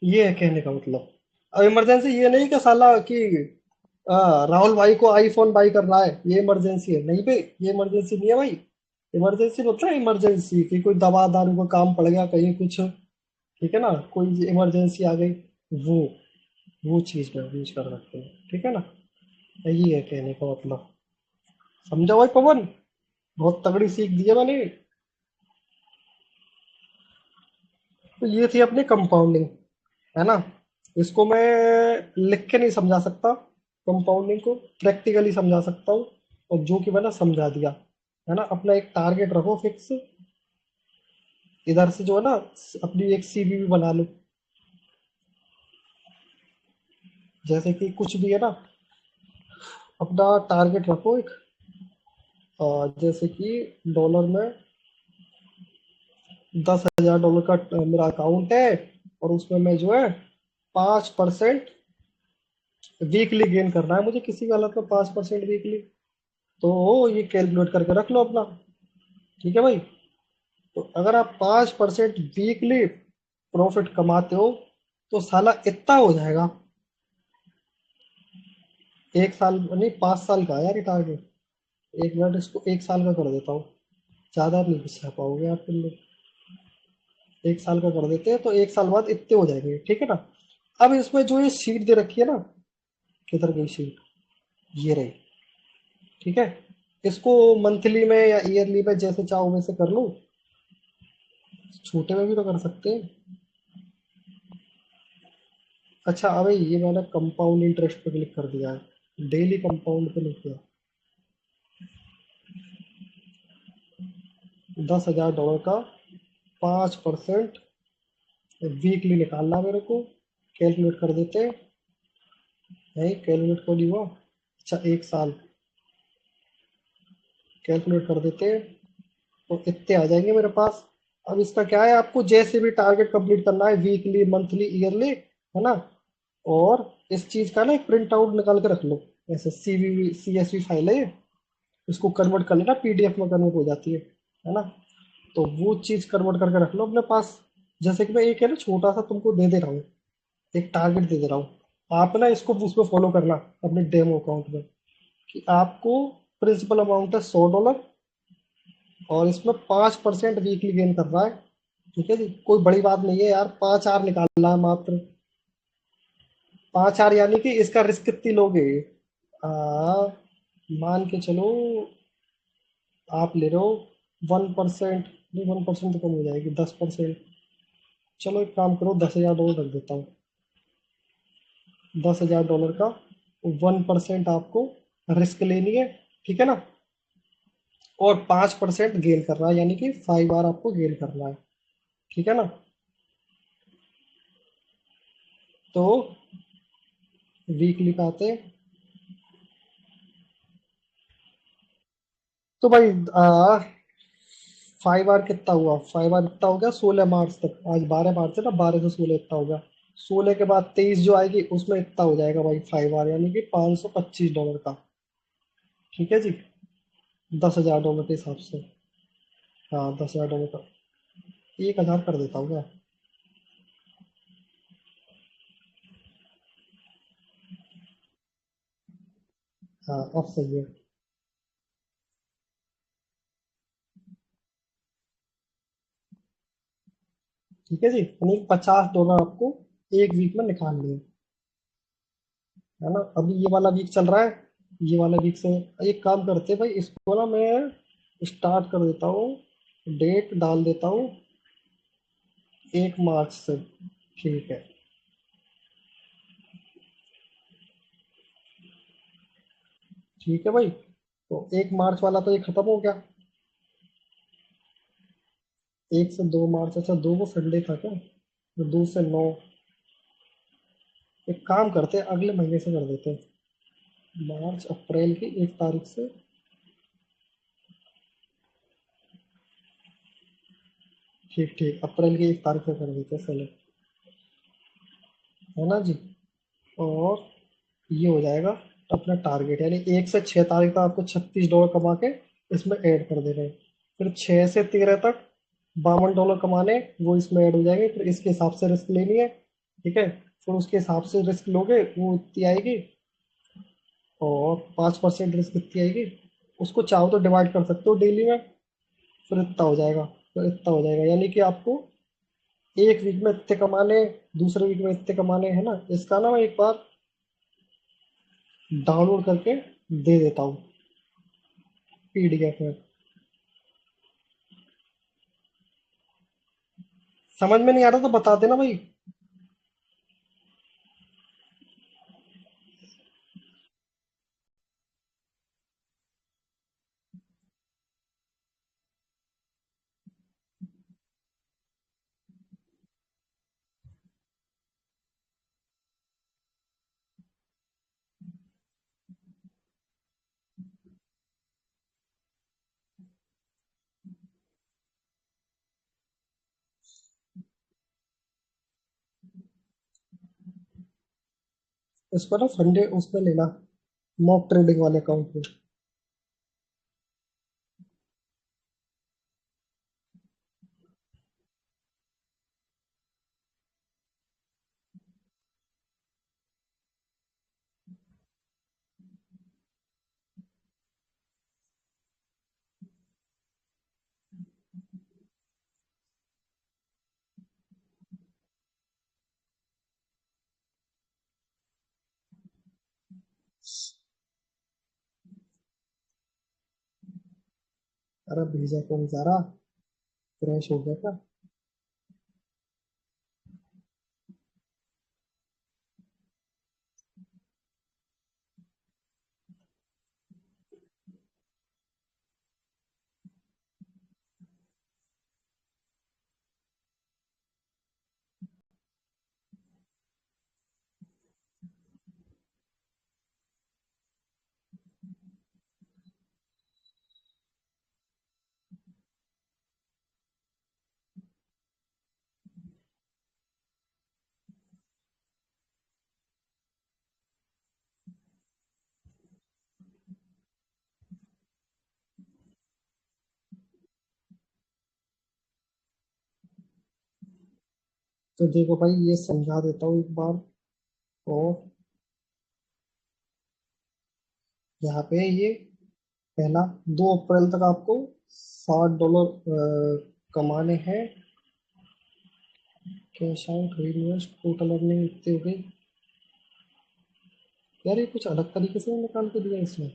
ये है कहने का मतलब। अब इमरजेंसी ये नहीं कि साला कि राहुल भाई को आईफोन बाई करना है, ये इमरजेंसी है नहीं भाई, ये इमरजेंसी नहीं है भाई। इमरजेंसी होता है इमरजेंसी कि कोई दवा दारू का काम पड़ गया कहीं कुछ, ठीक है ना, कोई इमरजेंसी आ गई, वो वो चीज में यूज कर सकते हैं। ठीक है ना, यही है कहने का मतलब। समझा भाई पवन, बहुत तगड़ी सीख दी है मैंने। तो ये थी अपनी कंपाउंडिंग, है ना। इसको मैं लिख के नहीं समझा सकता, कंपाउंडिंग को प्रैक्टिकली समझा सकता हूँ, और जो कि मैंने समझा दिया, है ना। अपना एक टारगेट रखो फिक्स, इधर से जो है ना अपनी एक सीवी भी बना लो। जैसे कि कुछ भी है ना, अपना टारगेट रखो एक, जैसे कि डॉलर में $10,000 का मेरा अकाउंट है, और उसमें मैं जो है 5% वीकली गेन करना है मुझे, किसी भी हालत में 5% वीकली। तो ये कैलकुलेट करके रख लो अपना। ठीक है भाई, तो अगर आप 5% वीकली प्रॉफिट कमाते हो तो साला इतना हो जाएगा, 1 साल नहीं 5 साल का है यार ये टारगेट। एक मिनट, इसको 1 साल का कर देता हूँ, ज्यादा नहीं बचा पाओगे आप तुम लोग। 1 साल का कर देते हैं तो 1 साल बाद इतने हो जाएंगे। ठीक है ना। अब इसमें जो ये शीट दे रखी है ना, किधर गई शीट, ये रही। ठीक है, इसको मंथली में या ईयरली में जैसे चाहो वैसे कर लो, छोटे में भी तो कर सकते हैं। अच्छा, अबे ये मैंने कंपाउंड इंटरेस्ट पे क्लिक कर दिया है, डेली कंपाउंड पे नहीं किया। $10,000 का 5% वीकली निकालना मेरे को, कैलकुलेट कर देते हैं। नहीं कैलकुलेट को नहीं हुआ, अच्छा 1 साल कैलकुलेट कर देते हैं, तो इतने आ जाएंगे मेरे पास। अब इसका क्या है, आपको जैसे भी टारगेट कंप्लीट करना है, वीकली मंथली ईयरली, है ना। और इस चीज का ना एक प्रिंट आउट निकाल के रख लो, ऐसे CSV फाइल है ये, इसको कन्वर्ट कर लेना, पीडीएफ में कन्वर्ट हो जाती है ना। तो वो चीज कन्वर्ट करके रख लो अपने पास। जैसे कि मैं एक है ना छोटा सा तुमको दे दे रहा हूँ, एक टारगेट दे दे रहा हूँ, आप ना इसको उसमें फॉलो करना अपने डेमो अकाउंट में, कि आपको प्रिंसिपल अमाउंट है $100 और इसमें 5% वीकली गेन कर रहा है। ठीक है जी, कोई बड़ी बात नहीं है यार, 5 आर निकालना है मात्र। 5 आर यानी कि इसका रिस्क कितनी लोगे? आ, मान के चलो आप ले रहे हो 1%, नहीं 1% तो कम हो जाएगी, 10%। चलो एक काम करो, $10,000 रख देता हूँ। $10,000 का 1% आपको रिस्क लेनी है, ठीक है ना। और 5% गेन कर रहा है, यानी कि 5 आर आपको गेन करना है, ठीक है ना। तो वीकली का आते हैं, तो भाई 5 आर कितना हुआ, 5 आर इतना हो गया 16 मार्च तक, आज 12 मार्च है ना, 12 से 16 इतना हो गया। 16 के बाद 23 जो आएगी उसमें इतना हो जाएगा भाई 5 आर, यानी कि $525 का। ठीक है जी, $10,000 के हिसाब से। हाँ $10,000 का 1,000 कर देता हूँ क्या। हाँ अब सही है। ठीक है जी, यानी $50 आपको एक वीक में निकालने हैं, है ना। अभी ये वाला वीक चल रहा है, ये वाला वीक से एक काम करते हैं भाई, इसको ना मैं स्टार्ट कर देता हूँ, डेट डाल देता हूँ 1 मार्च से। ठीक है, ठीक है भाई, तो 1 मार्च वाला तो ये खत्म हो गया। 1 से 2 मार्च, अच्छा 2 को संडे था क्या, तो 2 से 9। एक काम करते हैं अगले महीने से कर देते हैं, मार्च अप्रैल की 1 तारीख से। ठीक ठीक, अप्रैल की 1 तारीख से कर देते हैं चलो, है ना जी। और ये हो जाएगा अपना टारगेट, यानी 1 से 6 तारीख तक आपको $36 कमा के इसमें ऐड कर देने हैं। फिर 6 से 13 तक $52 कमाने, वो इसमें ऐड हो जाएंगे, फिर इसके हिसाब से रिस्क लेनी है। ठीक है, फिर उसके हिसाब से रिस्क लोगे, वो इतनी आएगी, और 5% रिस्क इतनी आएगी। उसको चाहो तो डिवाइड कर सकते हो डेली में, फिर इतना हो जाएगा, फिर इतना हो जाएगा, यानी कि आपको एक वीक में इतने कमाने, दूसरे वीक में इतने कमाने, है ना। इसका ना मैं एक बार डाउनलोड करके दे देता हूँ पीडीएफ में। समझ में नहीं आ रहा तो बता देना भाई। इसको ना फंडे उसमें लेना, मॉक ट्रेडिंग वाले अकाउंट में। अरे भेजा कौन जा रहा, क्रैश हो गया था। तो देखो भाई, ये समझा देता हूँ एक बार। और यहाँ पे ये पहला, 2 अप्रैल तक आपको $60 कमाने हैं। Cash out, invest, total earning इतनी हो गई। यार ये कुछ अलग तरीके से निकाल के दिया इसने।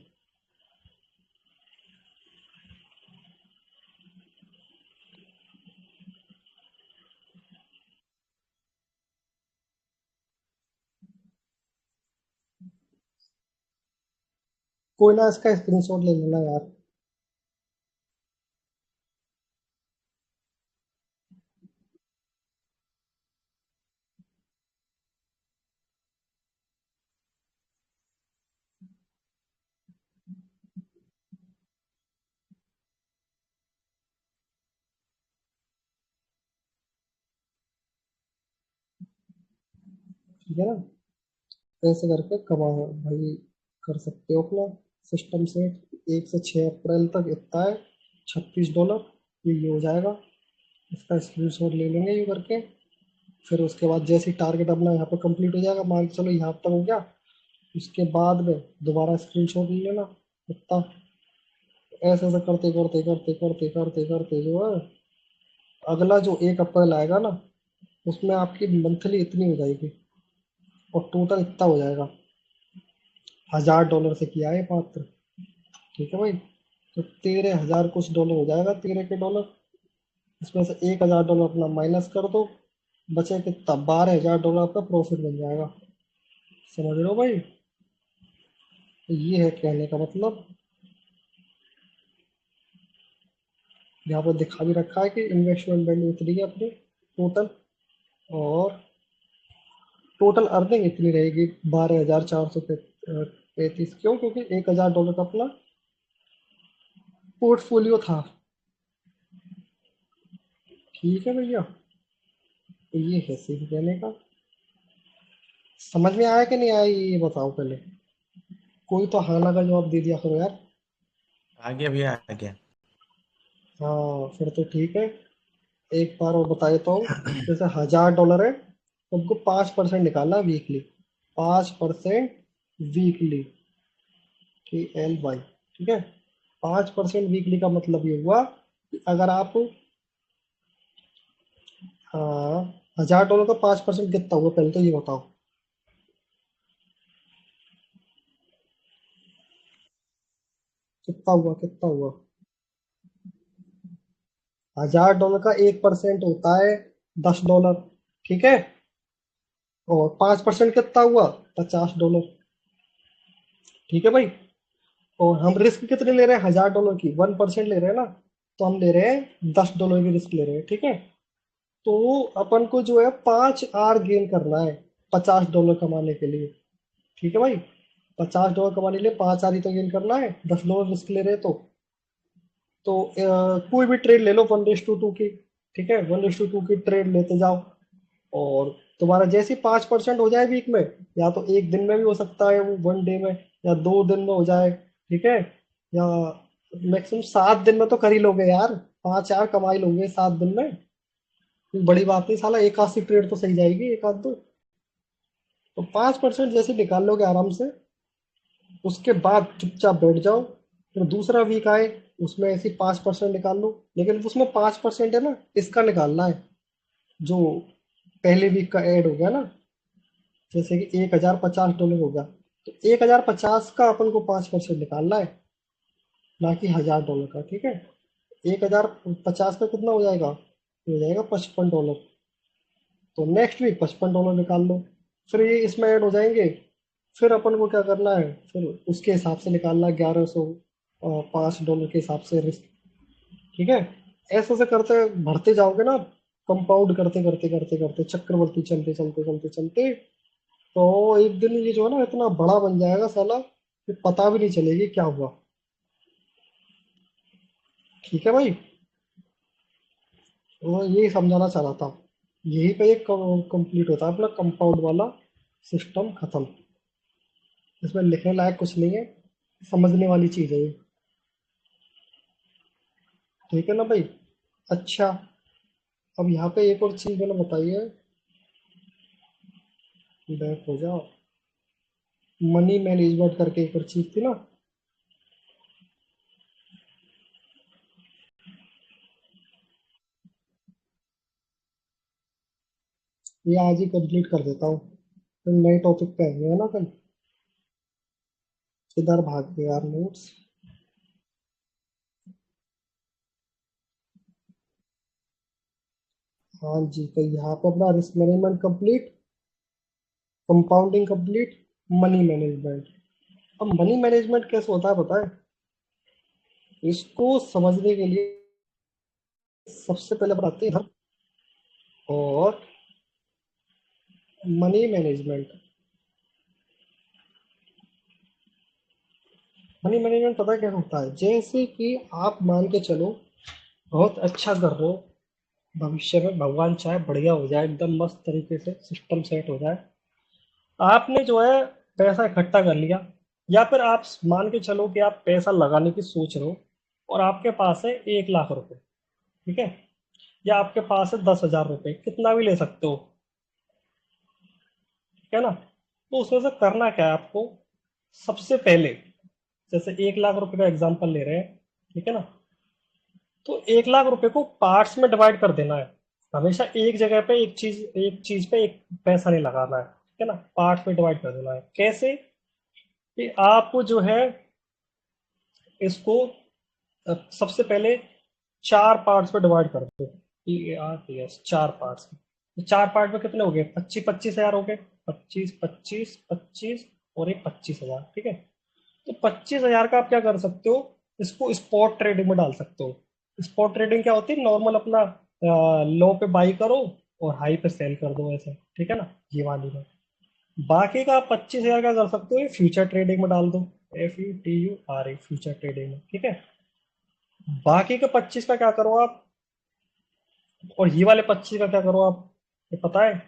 कोई ना, इसका स्क्रीनशॉट ले लेना यार। ठीक है ना? ऐसे करके कमा भाई, कर सकते हो अपना सिस्टम से। 1 से 6 अप्रैल तक इतना है, $36। ये हो जाएगा। इसका स्क्रीनशॉट ले लेंगे ये करके। फिर उसके बाद जैसे ही टारगेट अपना यहाँ पे कंप्लीट हो जाएगा, मान के चलो यहाँ तक हो गया, उसके बाद में दोबारा स्क्रीनशॉट ले लेना इतना। ऐसे ऐसे करते करते करते करते करते करते जो है, अगला जो 1 अप्रैल आएगा ना, उसमें आपकी मंथली इतनी हो जाएगी, और टोटल इतना हो जाएगा। $1000 से किया है मात्र। ठीक है भाई? तो 13,000 कुछ डॉलर हो जाएगा, 13 के डॉलर। इसमें से $1,000 अपना माइनस कर दो, बचे कितना, $12,000 आपका प्रॉफिट बन जाएगा। समझ रहे हो भाई? तो ये है कहने का मतलब। यहाँ पर दिखा भी रखा है कि इन्वेस्टमेंट वैल्यू इतनी है अपनी टोटल, और टोटल अर्निंग इतनी रहेगी 12,435। क्यों? क्योंकि $1,000 का अपना पोर्टफोलियो था। ठीक है भैया? तो ये है सीन कहने का। समझ में आया कि नहीं आया, ये बताओ पहले। कोई तो हाँ ना का जवाब दे दिया करो यार। आ गया भैया, आ गया। हाँ फिर तो ठीक है। एक बार और बता देता हूँ। जैसे $1,000 है, तो हमको 5% निकालना है वीकली। 5% weekly, KLY। ठीक है? 5% वीकली का मतलब ये हुआ कि अगर आप, हाँ, $1,000 का 5% कितना हुआ पहले तो ये बताओ। कितना हुआ, कितना हुआ? $1,000 का 1% होता है $10। ठीक है? और 5% कितना हुआ? $50। ठीक है भाई? और हम रिस्क कितने ले रहे हैं $1,000 की? 1% ले रहे हैं ना, तो हम ले रहे हैं $10 की रिस्क ले रहे हैं। ठीक है? तो अपन को जो है 5 आर गेन करना है $50 कमाने के लिए। ठीक है भाई? $50 कमाने के लिए 5 आर ही तो गेन करना है, $10 रिस्क ले रहे हैं तो कोई भी ट्रेड ले लो 1:2 की। ठीक है? 1:2 की ट्रेड लेते जाओ, और तुम्हारा जैसे 5% हो जाए वीक में, या तो एक दिन में भी हो सकता है वो, 1 डे में, या 2 दिन में हो जाए। ठीक है? या मैक्सिमम 7 दिन में तो कर ही लोगे यार। 5 आर कमा ही लोगे 7 दिन में। कोई बड़ी बात नहीं, साला एक आध सी ट्रेड तो सही जाएगी, एक आध दो। तो 5% जैसे निकाल लोगे आराम से, उसके बाद चुपचाप बैठ जाओ। फिर दूसरा वीक आए, उसमें ऐसे 5% निकाल लो। लेकिन उसमें 5% है ना, इसका निकालना है, जो पहले वीक का ऐड हो गया ना। जैसे कि $1,050 हो गया, तो 1,050 का अपन को 5% निकालना है, ना कि $1,000 का। ठीक है? 1,050 का कितना हो जाएगा? हो जाएगा $55। तो नेक्स्ट वीक $55 निकाल लो। फिर ये इसमें ऐड हो जाएंगे। फिर अपन को क्या करना है, फिर उसके हिसाब से निकालना है, $1,105 के हिसाब से रिस्क। ठीक है? ऐसे ऐसे करते भरते जाओगे ना, कंपाउंड करते करते करते करते, चक्रवर्ती चलते चलते चलते चलते, तो एक दिन ये जो है ना इतना बड़ा बन जाएगा साला कि पता भी नहीं चलेगी क्या हुआ। ठीक है भाई? तो यही समझाना चाह रहा था। यही पे एक कंप्लीट होता है अपना कंपाउंड वाला सिस्टम खत्म। इसमें लिखने लायक कुछ नहीं है, समझने वाली चीज है ये। ठीक है ना भाई? अच्छा, अब यहाँ पे एक और चीज मैंने बताई है बैक हो जाओ। मनी मैनेजमेंट करके एक और चीज थी ना, ये आज ही कंप्लीट कर देता हूँ, फिर नए टॉपिक पे आएंगे है ना कल। किधर भाग गए यार नोट्स। हाँ जी, तो यहाँ पे अपना risk management complete, compounding complete, money management. अब मनी मैनेजमेंट कैसे होता है पता है? इसको समझने के लिए सबसे पहले बताते हैं और मनी मैनेजमेंट। मनी मैनेजमेंट पता है क्या होता है? जैसे कि आप मान के चलो बहुत अच्छा कर रहे हो, भविष्य में भगवान चाहे बढ़िया हो जाए, एकदम मस्त तरीके से सिस्टम सेट हो जाए, आपने जो है पैसा इकट्ठा कर लिया, या फिर आप मान के चलो कि आप पैसा लगाने की सोच रहे हो और आपके पास है 1 लाख रुपए, ठीक है, या आपके पास है 10,000 रुपए, कितना भी ले सकते हो, ठीक है ना। तो उसमें से करना क्या है आपको? सबसे पहले जैसे 1 लाख रुपए का एग्जांपल ले रहे हैं, ठीक है ना, तो 1 लाख रुपए को पार्ट्स में डिवाइड कर देना है। हमेशा एक जगह पे एक चीज पे एक पैसा नहीं लगाना है, ठीक है ना, पार्ट्स में डिवाइड कर देना है। कैसे? कि आप जो है इसको सबसे पहले 4 पार्ट्स में डिवाइड कर दो। यस, 4 पार्ट्स में। तो 4 पार्ट में कितने हो गए? 25,000 हो गए। 25, 25, 25 और एक 25,000, ठीक है। तो 25,000 का आप क्या कर सकते हो? इसको स्पॉट ट्रेडिंग में डाल सकते हो। स्पॉट ट्रेडिंग क्या होती है? नॉर्मल अपना लो पे बाई करो और हाई पे सेल कर दो, ऐसे, ठीक है ना, ये वाली में। बाकी का आप 25,000 का कर सकते हो ये फ्यूचर ट्रेडिंग में डाल दो, FUTURE, फ्यूचर ट्रेडिंग में, ठीक है। बाकी का 25 का क्या करो आप, और ये वाले 25 का क्या करो आप, ये पता है?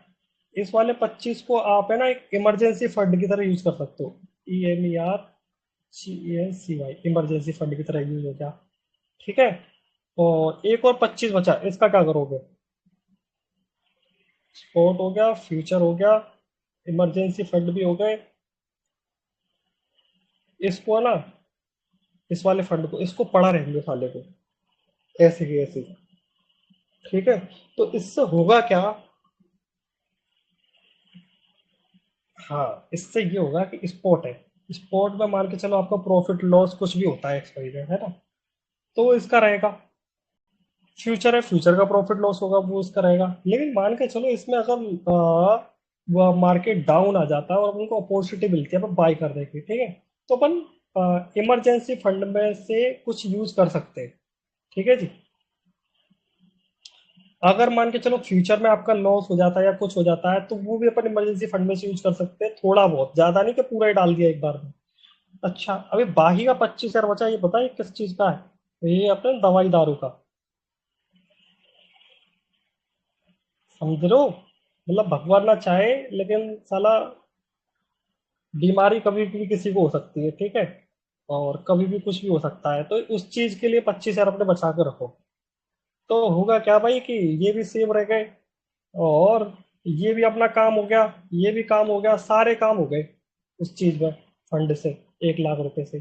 इस वाले 25 को आप है ना एक इमरजेंसी फंड की तरह यूज कर सकते हो। EMERGENCY, इमरजेंसी फंड की तरह यूज हो गया, ठीक है। और एक और 25 बचा, इसका क्या करोगे? स्पॉट हो गया, फ्यूचर हो गया, इमरजेंसी फंड भी हो गए। इसको ना, इस वाले फंड को, इसको पड़ा रहेंगे साले को, ऐसे की ऐसे, ठीक है। तो इससे होगा क्या? हाँ, इससे ये होगा कि स्पॉट है, स्पॉट में मान के चलो आपका प्रॉफिट लॉस कुछ भी होता है एक्सपाइरी है ना, तो इसका रहेगा। फ्यूचर है, फ्यूचर का प्रॉफिट लॉस होगा, वो इसका रहेगा। लेकिन मान के चलो इसमें अगर मार्केट डाउन आ जाता है और अपन को अपॉर्चुनिटी मिलती है अपन बाई करने की, ठीक है, तो अपन इमरजेंसी फंड में से कुछ यूज कर सकते हैं, ठीक है जी। अगर मान के चलो फ्यूचर में आपका लॉस हो जाता है या कुछ हो जाता है, तो वो भी अपन इमरजेंसी फंड में से यूज कर सकते हैं, थोड़ा बहुत, ज्यादा नहीं कि पूरा ही डाल दिया एक बार में। अच्छा, अभी बाकी का 25,000 बचा, ये बताइए किस चीज का है? ये अपने दवाई दारू का, समझ रहे हो? मतलब भगवान ना चाहे लेकिन साला बीमारी कभी भी किसी को हो सकती है, ठीक है, और कभी भी कुछ भी हो सकता है, तो उस चीज के लिए 25,000 अपने बचा के रखो। तो होगा क्या भाई कि ये भी सेव रह गए और ये भी अपना काम हो गया, ये भी काम हो गया, सारे काम हो गए उस चीज में, फंड से, 1 लाख रुपए से।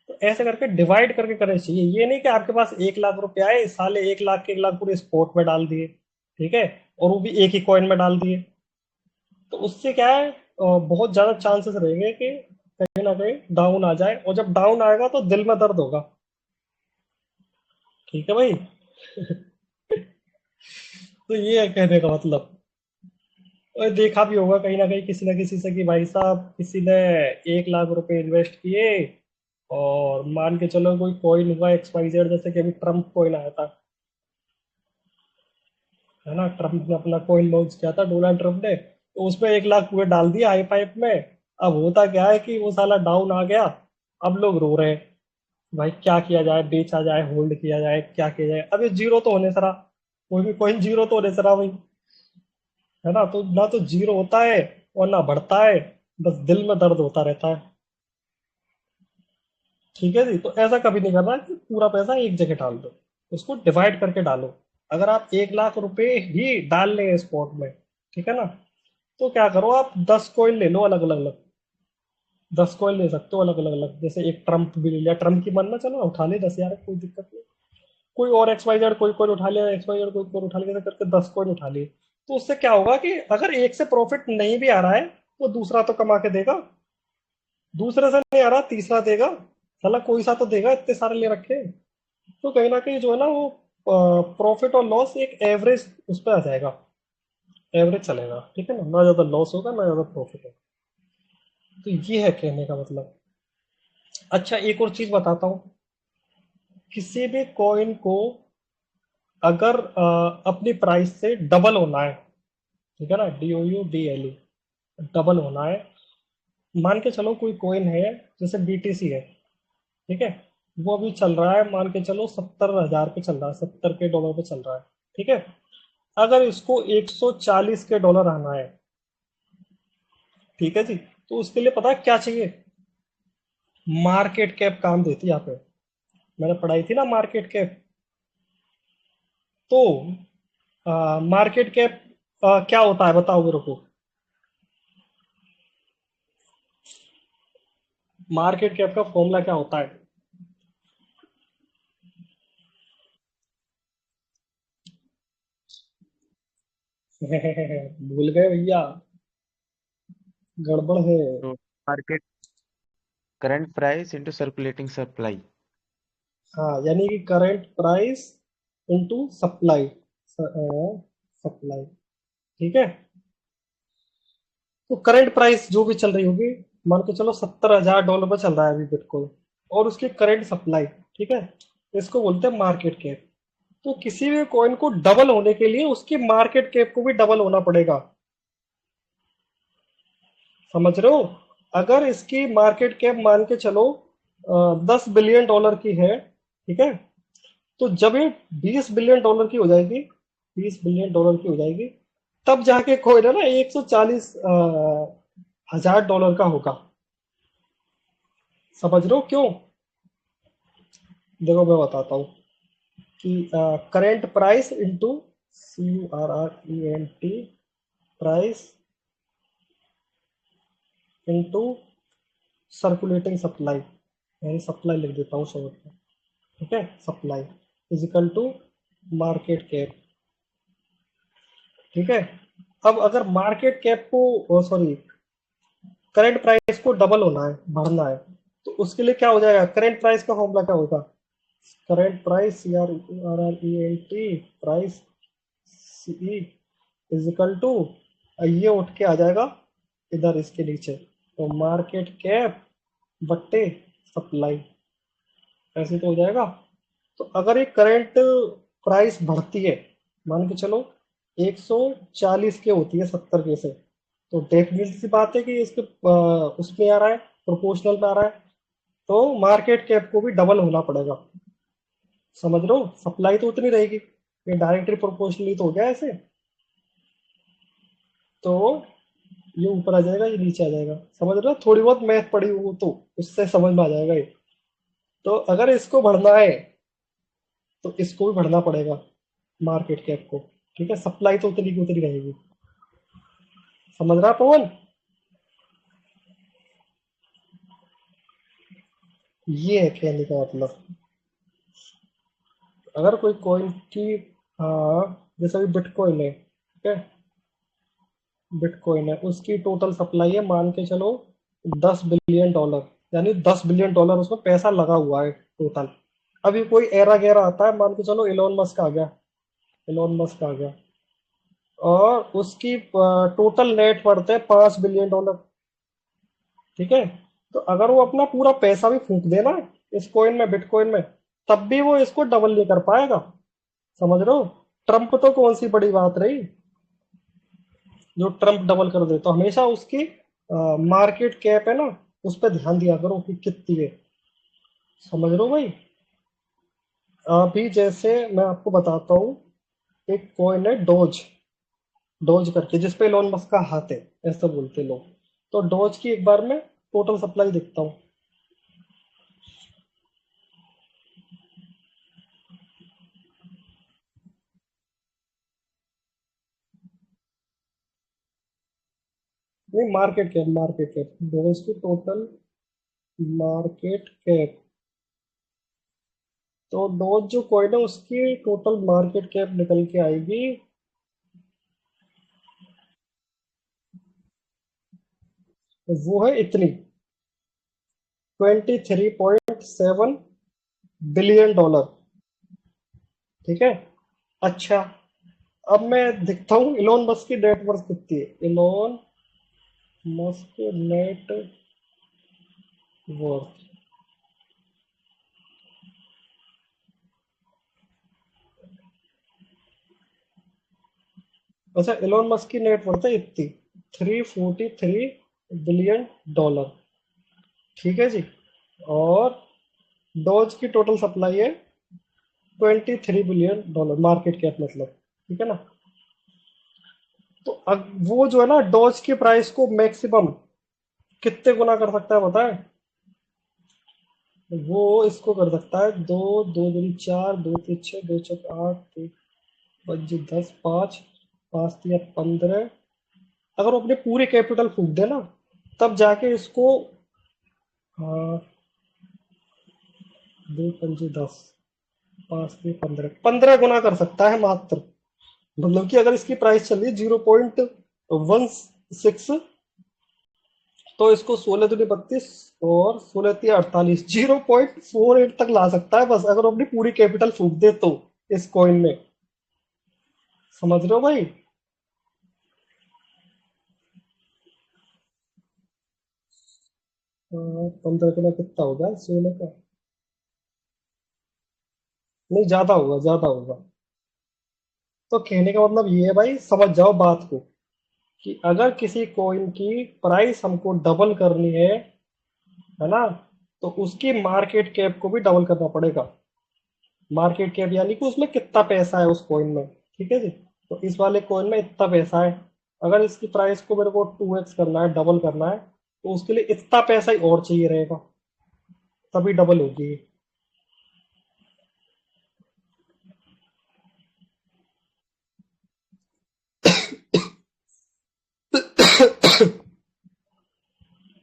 तो ऐसे करके डिवाइड करके करना चाहिए। ये नहीं कि आपके पास 1 लाख रुपए आए, साले 1 लाख के 1 लाख पूरे स्पोर्ट में डाल दिए, ठीक है, और वो भी एक ही कॉइन में डाल दिए। तो उससे क्या है, बहुत ज्यादा चांसेस रहेंगे कि कहीं ना कहीं डाउन आ जाए, और जब डाउन आएगा तो दिल में दर्द होगा, ठीक है भाई। तो ये है कहने का मतलब। और देखा भी होगा कहीं ना किसी से कि भाई साहब किसी ने 1 लाख रुपए इन्वेस्ट किए, और मान के चलो कोई कॉइन हुआ XYZ, जैसे कि अभी ट्रम्प कॉइन आया था, है ना, ट्रम्प ने अपना कॉइन लॉन्च किया था, डोनाल्ड ट्रम्प ने, तो उसमें 1 लाख पूरे डाल दिया हाई पाइप में। अब होता क्या है कि वो साला डाउन आ गया, अब लोग रो रहे हैं, भाई क्या किया जाए, बेचा जाए, होल्ड किया जाए, क्या किया जाए? अब ये जीरो तो होने सरा, कोई भी कॉइन जीरो तो होने सरा भाई, है ना। तो ना तो जीरो होता है और ना बढ़ता है, बस दिल में दर्द होता रहता है, ठीक है जी। तो ऐसा कभी नहीं करना कि पूरा पैसा एक जगह डाल दो, उसको डिवाइड करके डालो। अगर आप 1 लाख रुपए ही डाल लें स्पॉट में, ठीक है ना, तो क्या करो, आप 10 कॉइन ले लो अलग अलग अलग। 10 कॉइन ले सकते हो अलग अलग अलग, जैसे एक ट्रम्प भी ले लिया, ट्रम्प की मन में चलो उठा ले 10 यार, कोई दिक्कत नहीं। कोई और एक्स वाई जेड कोई कोई उठा लिया, एक्स वाई जेड कोई कोई उठा लिया, ऐसे करके 10 कॉइन उठा लिए। तो उससे क्या होगा कि अगर एक से प्रॉफिट नहीं भी आ रहा है तो दूसरा तो कमा के देगा, दूसरे से नहीं आ रहा तीसरा देगा, साला कोई सा तो देगा, इतने सारे ले रखे हैं। तो कहीं ना कहीं जो है ना वो प्रॉफिट और लॉस एक एवरेज उस पर आ जाएगा, एवरेज चलेगा, ठीक है ना, ना ज्यादा लॉस होगा ना ज्यादा प्रॉफिट होगा। तो ये है कहने का मतलब। अच्छा एक और चीज बताता हूँ, किसी भी कॉइन को अगर अपनी प्राइस से डबल होना है, ठीक है ना, DOUBLE, डबल होना है। मान के चलो कोई कॉइन है, जैसे BTC है, ठीक है, वो अभी चल रहा है, मान के चलो 70,000 पे चल रहा है, 70 के डॉलर पे चल रहा है, ठीक है। अगर इसको 140 के डॉलर आना है, ठीक है जी, तो उसके लिए पता है क्या चाहिए? मार्केट कैप काम देती है यहाँ पे, मैंने पढ़ाई थी ना मार्केट कैप। तो मार्केट कैप क्या होता है बताओ मेरे को, मार्केट कैप का फॉर्मूला क्या होता है? भूल गए भैया, गड़बड़ है। तो market current price into circulating supply. हाँ, यानी कि current price into supply, supply, ठीक है। तो करंट प्राइस जो भी चल रही होगी, मान के चलो 70,000 डॉलर पर चल रहा है अभी बिटकॉइन, और उसकी करंट सप्लाई, ठीक है, इसको बोलते हैं मार्केट कैप। तो किसी भी कॉइन को डबल होने के लिए उसकी मार्केट कैप को भी डबल होना पड़ेगा, समझ रहे हो? अगर इसकी मार्केट कैप मान के चलो 10 बिलियन डॉलर की है, ठीक है, तो जब ये 20 बिलियन डॉलर की हो जाएगी, 20 बिलियन डॉलर की हो जाएगी, तब जाके कोई ना 140,000 डॉलर का होगा। समझ रहे हो क्यों? देखो मैं बताता हूँ कि current price into CURRENT price into circulating supply, यानी सप्लाई लिख देता हूँ शॉर्ट में, ठीक है, supply equal to market cap, ठीक है। अब अगर मार्केट कैप को, सॉरी, करंट प्राइस को डबल होना है, बढ़ना है, तो उसके लिए क्या हो जाएगा? करंट प्राइस का फॉर्मूला क्या होगा? Current price CRRENT price CE equal to, ये उठ के आ जाएगा इधर इसके नीचे, तो मार्केट कैप बट्टे सप्लाई, ऐसे तो हो जाएगा। तो अगर ये करंट प्राइस बढ़ती है, मान के चलो 140 के होती है 70 के से, तो डेफिनेटली सी बात है कि इसके उसमें आ रहा है, प्रोपोर्शनल में आ रहा है, तो मार्केट कैप को भी डबल होना पड़ेगा। समझ रहे हो? सप्लाई तो उतनी रहेगी, ये डायरेक्टली प्रोपोर्शनली तो हो गया ऐसे, तो ये ऊपर आ जाएगा, ये नीचे आ जाएगा। समझ रहे हो? थोड़ी बहुत मैथ पड़ी हो तो उससे समझ में आ जाएगा ये। तो अगर इसको बढ़ना है तो इसको भी बढ़ना पड़ेगा, मार्केट कैप को, ठीक है, सप्लाई तो उतनी की उतनी रहेगी। समझ रहा पवन? ये है कहने का मतलब। अगर कोई कॉइन की, जैसे अभी बिटकॉइन है, ठीक है, बिटकॉइन है, उसकी टोटल सप्लाई है मान के चलो 10 बिलियन डॉलर, यानी 10 बिलियन डॉलर उसमें पैसा लगा हुआ है टोटल। अभी कोई एरा गैरा आता है, मान के चलो इलोन मस्क आ गया, इलोन मस्क आ गया, और उसकी टोटल नेट वर्थ है 5 बिलियन डॉलर, ठीक है। तो अगर वो अपना पूरा पैसा भी फूंक देना इस कॉइन में, बिटकॉइन में, तब भी वो इसको डबल नहीं कर पाएगा। समझ रहे हो? ट्रम्प तो कौन सी बड़ी बात रही जो ट्रम्प डबल कर दे, तो हमेशा उसकी मार्केट कैप है ना, उस पर ध्यान दिया करो कि कितनी है। समझ रहे हो भाई? अभी जैसे मैं आपको बताता हूँ, एक कॉइन है डोज, डोज करके, जिसपे इलोन मस्क का हाथ है, ऐसा बोलते हैं लोग। तो डोज की एक बार में टोटल सप्लाई देखता हूँ। नहीं, मार्केट कैप डॉज की टोटल मार्केट कैप। तो डॉज जो कॉइन है उसकी टोटल मार्केट कैप निकल के आएगी, वो है इतनी, 23.7 बिलियन डॉलर। ठीक है। अच्छा, अब मैं दिखता हूँ इलोन मस्क की नेटवर्थ कितनी है। Elon Musk net worth. अच्छा, इलोन मस्क की नेटवर्थ है इतनी, 343 बिलियन डॉलर। ठीक है जी। और डॉज की टोटल सप्लाई है 23 बिलियन डॉलर, मार्केट कैप मतलब। ठीक है ना। तो अब वो जो है ना, डॉज की प्राइस को मैक्सिमम कितने गुना कर सकता है बताए। वो इसको कर सकता है, दो, दो दूनी चार, दो तीन छः, दो चौक आठ, दो पाँच 10, पाँच, पाँच तिया 15। अगर वो अपने पूरे कैपिटल फूक दे ना, तब जाके इसको, हाँ, दो पंजे 10, पाँच तिया 15, 15 गुना कर सकता है मात्र। मतलब कि अगर इसकी प्राइस चल रही है 0.16, तो इसको 16 दूनी 32 और 16 तिया 48, 0.48 तक ला सकता है बस, अगर वो अपनी पूरी कैपिटल फूक दे तो इस कॉइन में। समझ रहे हो भाई। 15 गुना कितना होगा 16 का। नहीं, ज्यादा होगा। तो कहने का मतलब ये है भाई, समझ जाओ बात को, कि अगर किसी कॉइन की प्राइस हमको डबल करनी है ना, तो उसकी मार्केट कैप को भी डबल करना पड़ेगा। मार्केट कैप यानी कि उसमें कितना पैसा है उस कॉइन में। ठीक है जी। तो इस वाले कॉइन में इतना पैसा है, अगर इसकी प्राइस को मेरे को 2x करना है, डबल करना है, तो उसके लिए इतना पैसा ही और चाहिए रहेगा, तभी डबल होगी।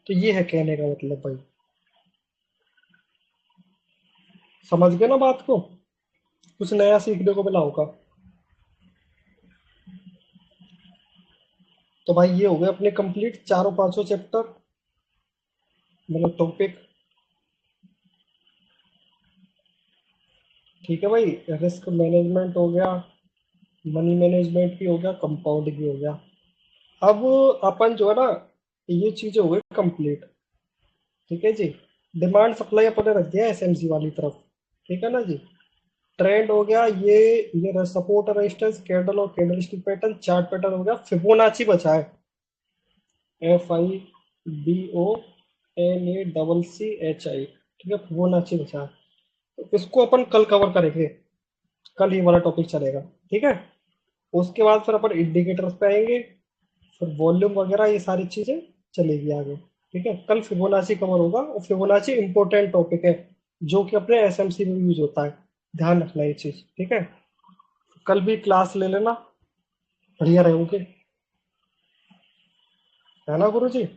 तो ये है कहने का मतलब भाई। समझ गए ना बात को, कुछ नया सीखने को मिला होगा। तो भाई ये हो गए अपने कंप्लीट चारों पांचों चैप्टर, मतलब टॉपिक। ठीक है भाई। रिस्क मैनेजमेंट हो गया, मनी मैनेजमेंट भी हो गया, कंपाउंड भी हो गया। अब अपन जो है ना, ये चीजें हो गई कंप्लीट। ठीक है जी। डिमांड सप्लाई अपन ने रख दिया एसएमसी वाली तरफ। ठीक है ना जी। ट्रेंड हो गया ये सपोर्ट और रेजिस्टेंस, कैंडल और candle stick pattern, chart pattern हो गया, फिबोनाची बचा है। FIBONACCHI। ठीक है, फिबोनाची बचा है। तो इसको अपन कल कवर करेंगे, कल ही वाला टॉपिक चलेगा। ठीक है। उसके बाद फिर अपन इंडिकेटर्स पे आएंगे, फिर वॉल्यूम वगैरह ये सारी चीजें चलेगी आगे। ठीक है, कल फिबोनाची कवर होगा, और फिबोनाची इंपॉर्टेंट टॉपिक है, जो कि अपने एसएमसी में यूज होता है। ध्यान रखना ये चीज। ठीक है। कल भी क्लास ले लेना, बढ़िया रहोगे। है ना गुरु जी।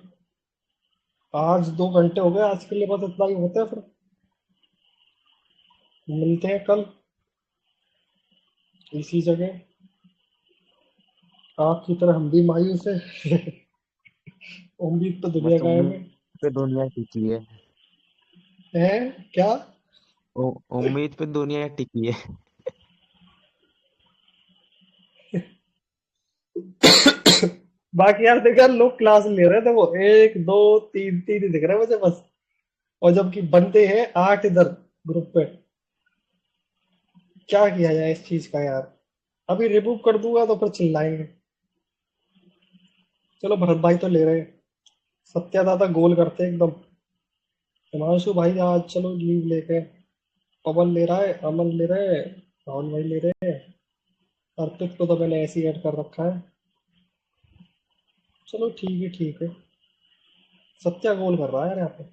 आज 2 घंटे हो गए, आज के लिए बस इतना ही होता है। फिर मिलते हैं कल इसी जगह। आपकी तरह हम भी मायूस है। उम्मीद तो दुनिया बस कायम उम्मीद पे दुनिया टिकी है। है क्या। उम्मीद पे दुनिया टिकी है। बाकी यार देखा, लोग क्लास ले रहे थे, वो एक दो तीन तीन ही दिख रहे हैं मुझे बस। और जबकि बनते हैं 8 इधर ग्रुप पे। क्या किया जाए इस चीज का यार। अभी रिमूव कर दूंगा तो फिर चिल्लाएंगे। चलो, भरत भाई तो ले रहे हैं, सत्या दादा गोल करते हैं एकदम। हिमांशु भाई आज चलो लीव लेके, पवन ले रहा है, अमन ले रहे हैं, राहुल भाई ले रहे हैं, अर्पित को तो मैंने ऐसे ही ऐड कर रखा है। चलो ठीक है, ठीक है। सत्या गोल कर रहा है यार यहाँ पे।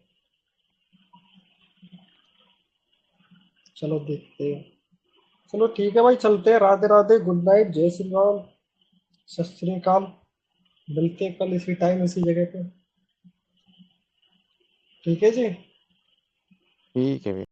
चलो देखते हैं। चलो ठीक है भाई, चलते हैं। राधे राधे, गुड नाइट, जय श्री राम, सत श्री अकाल। मिलते हैं कल इसी टाइम इसी जगह पे। ठीक है जी। ठीक है भैया।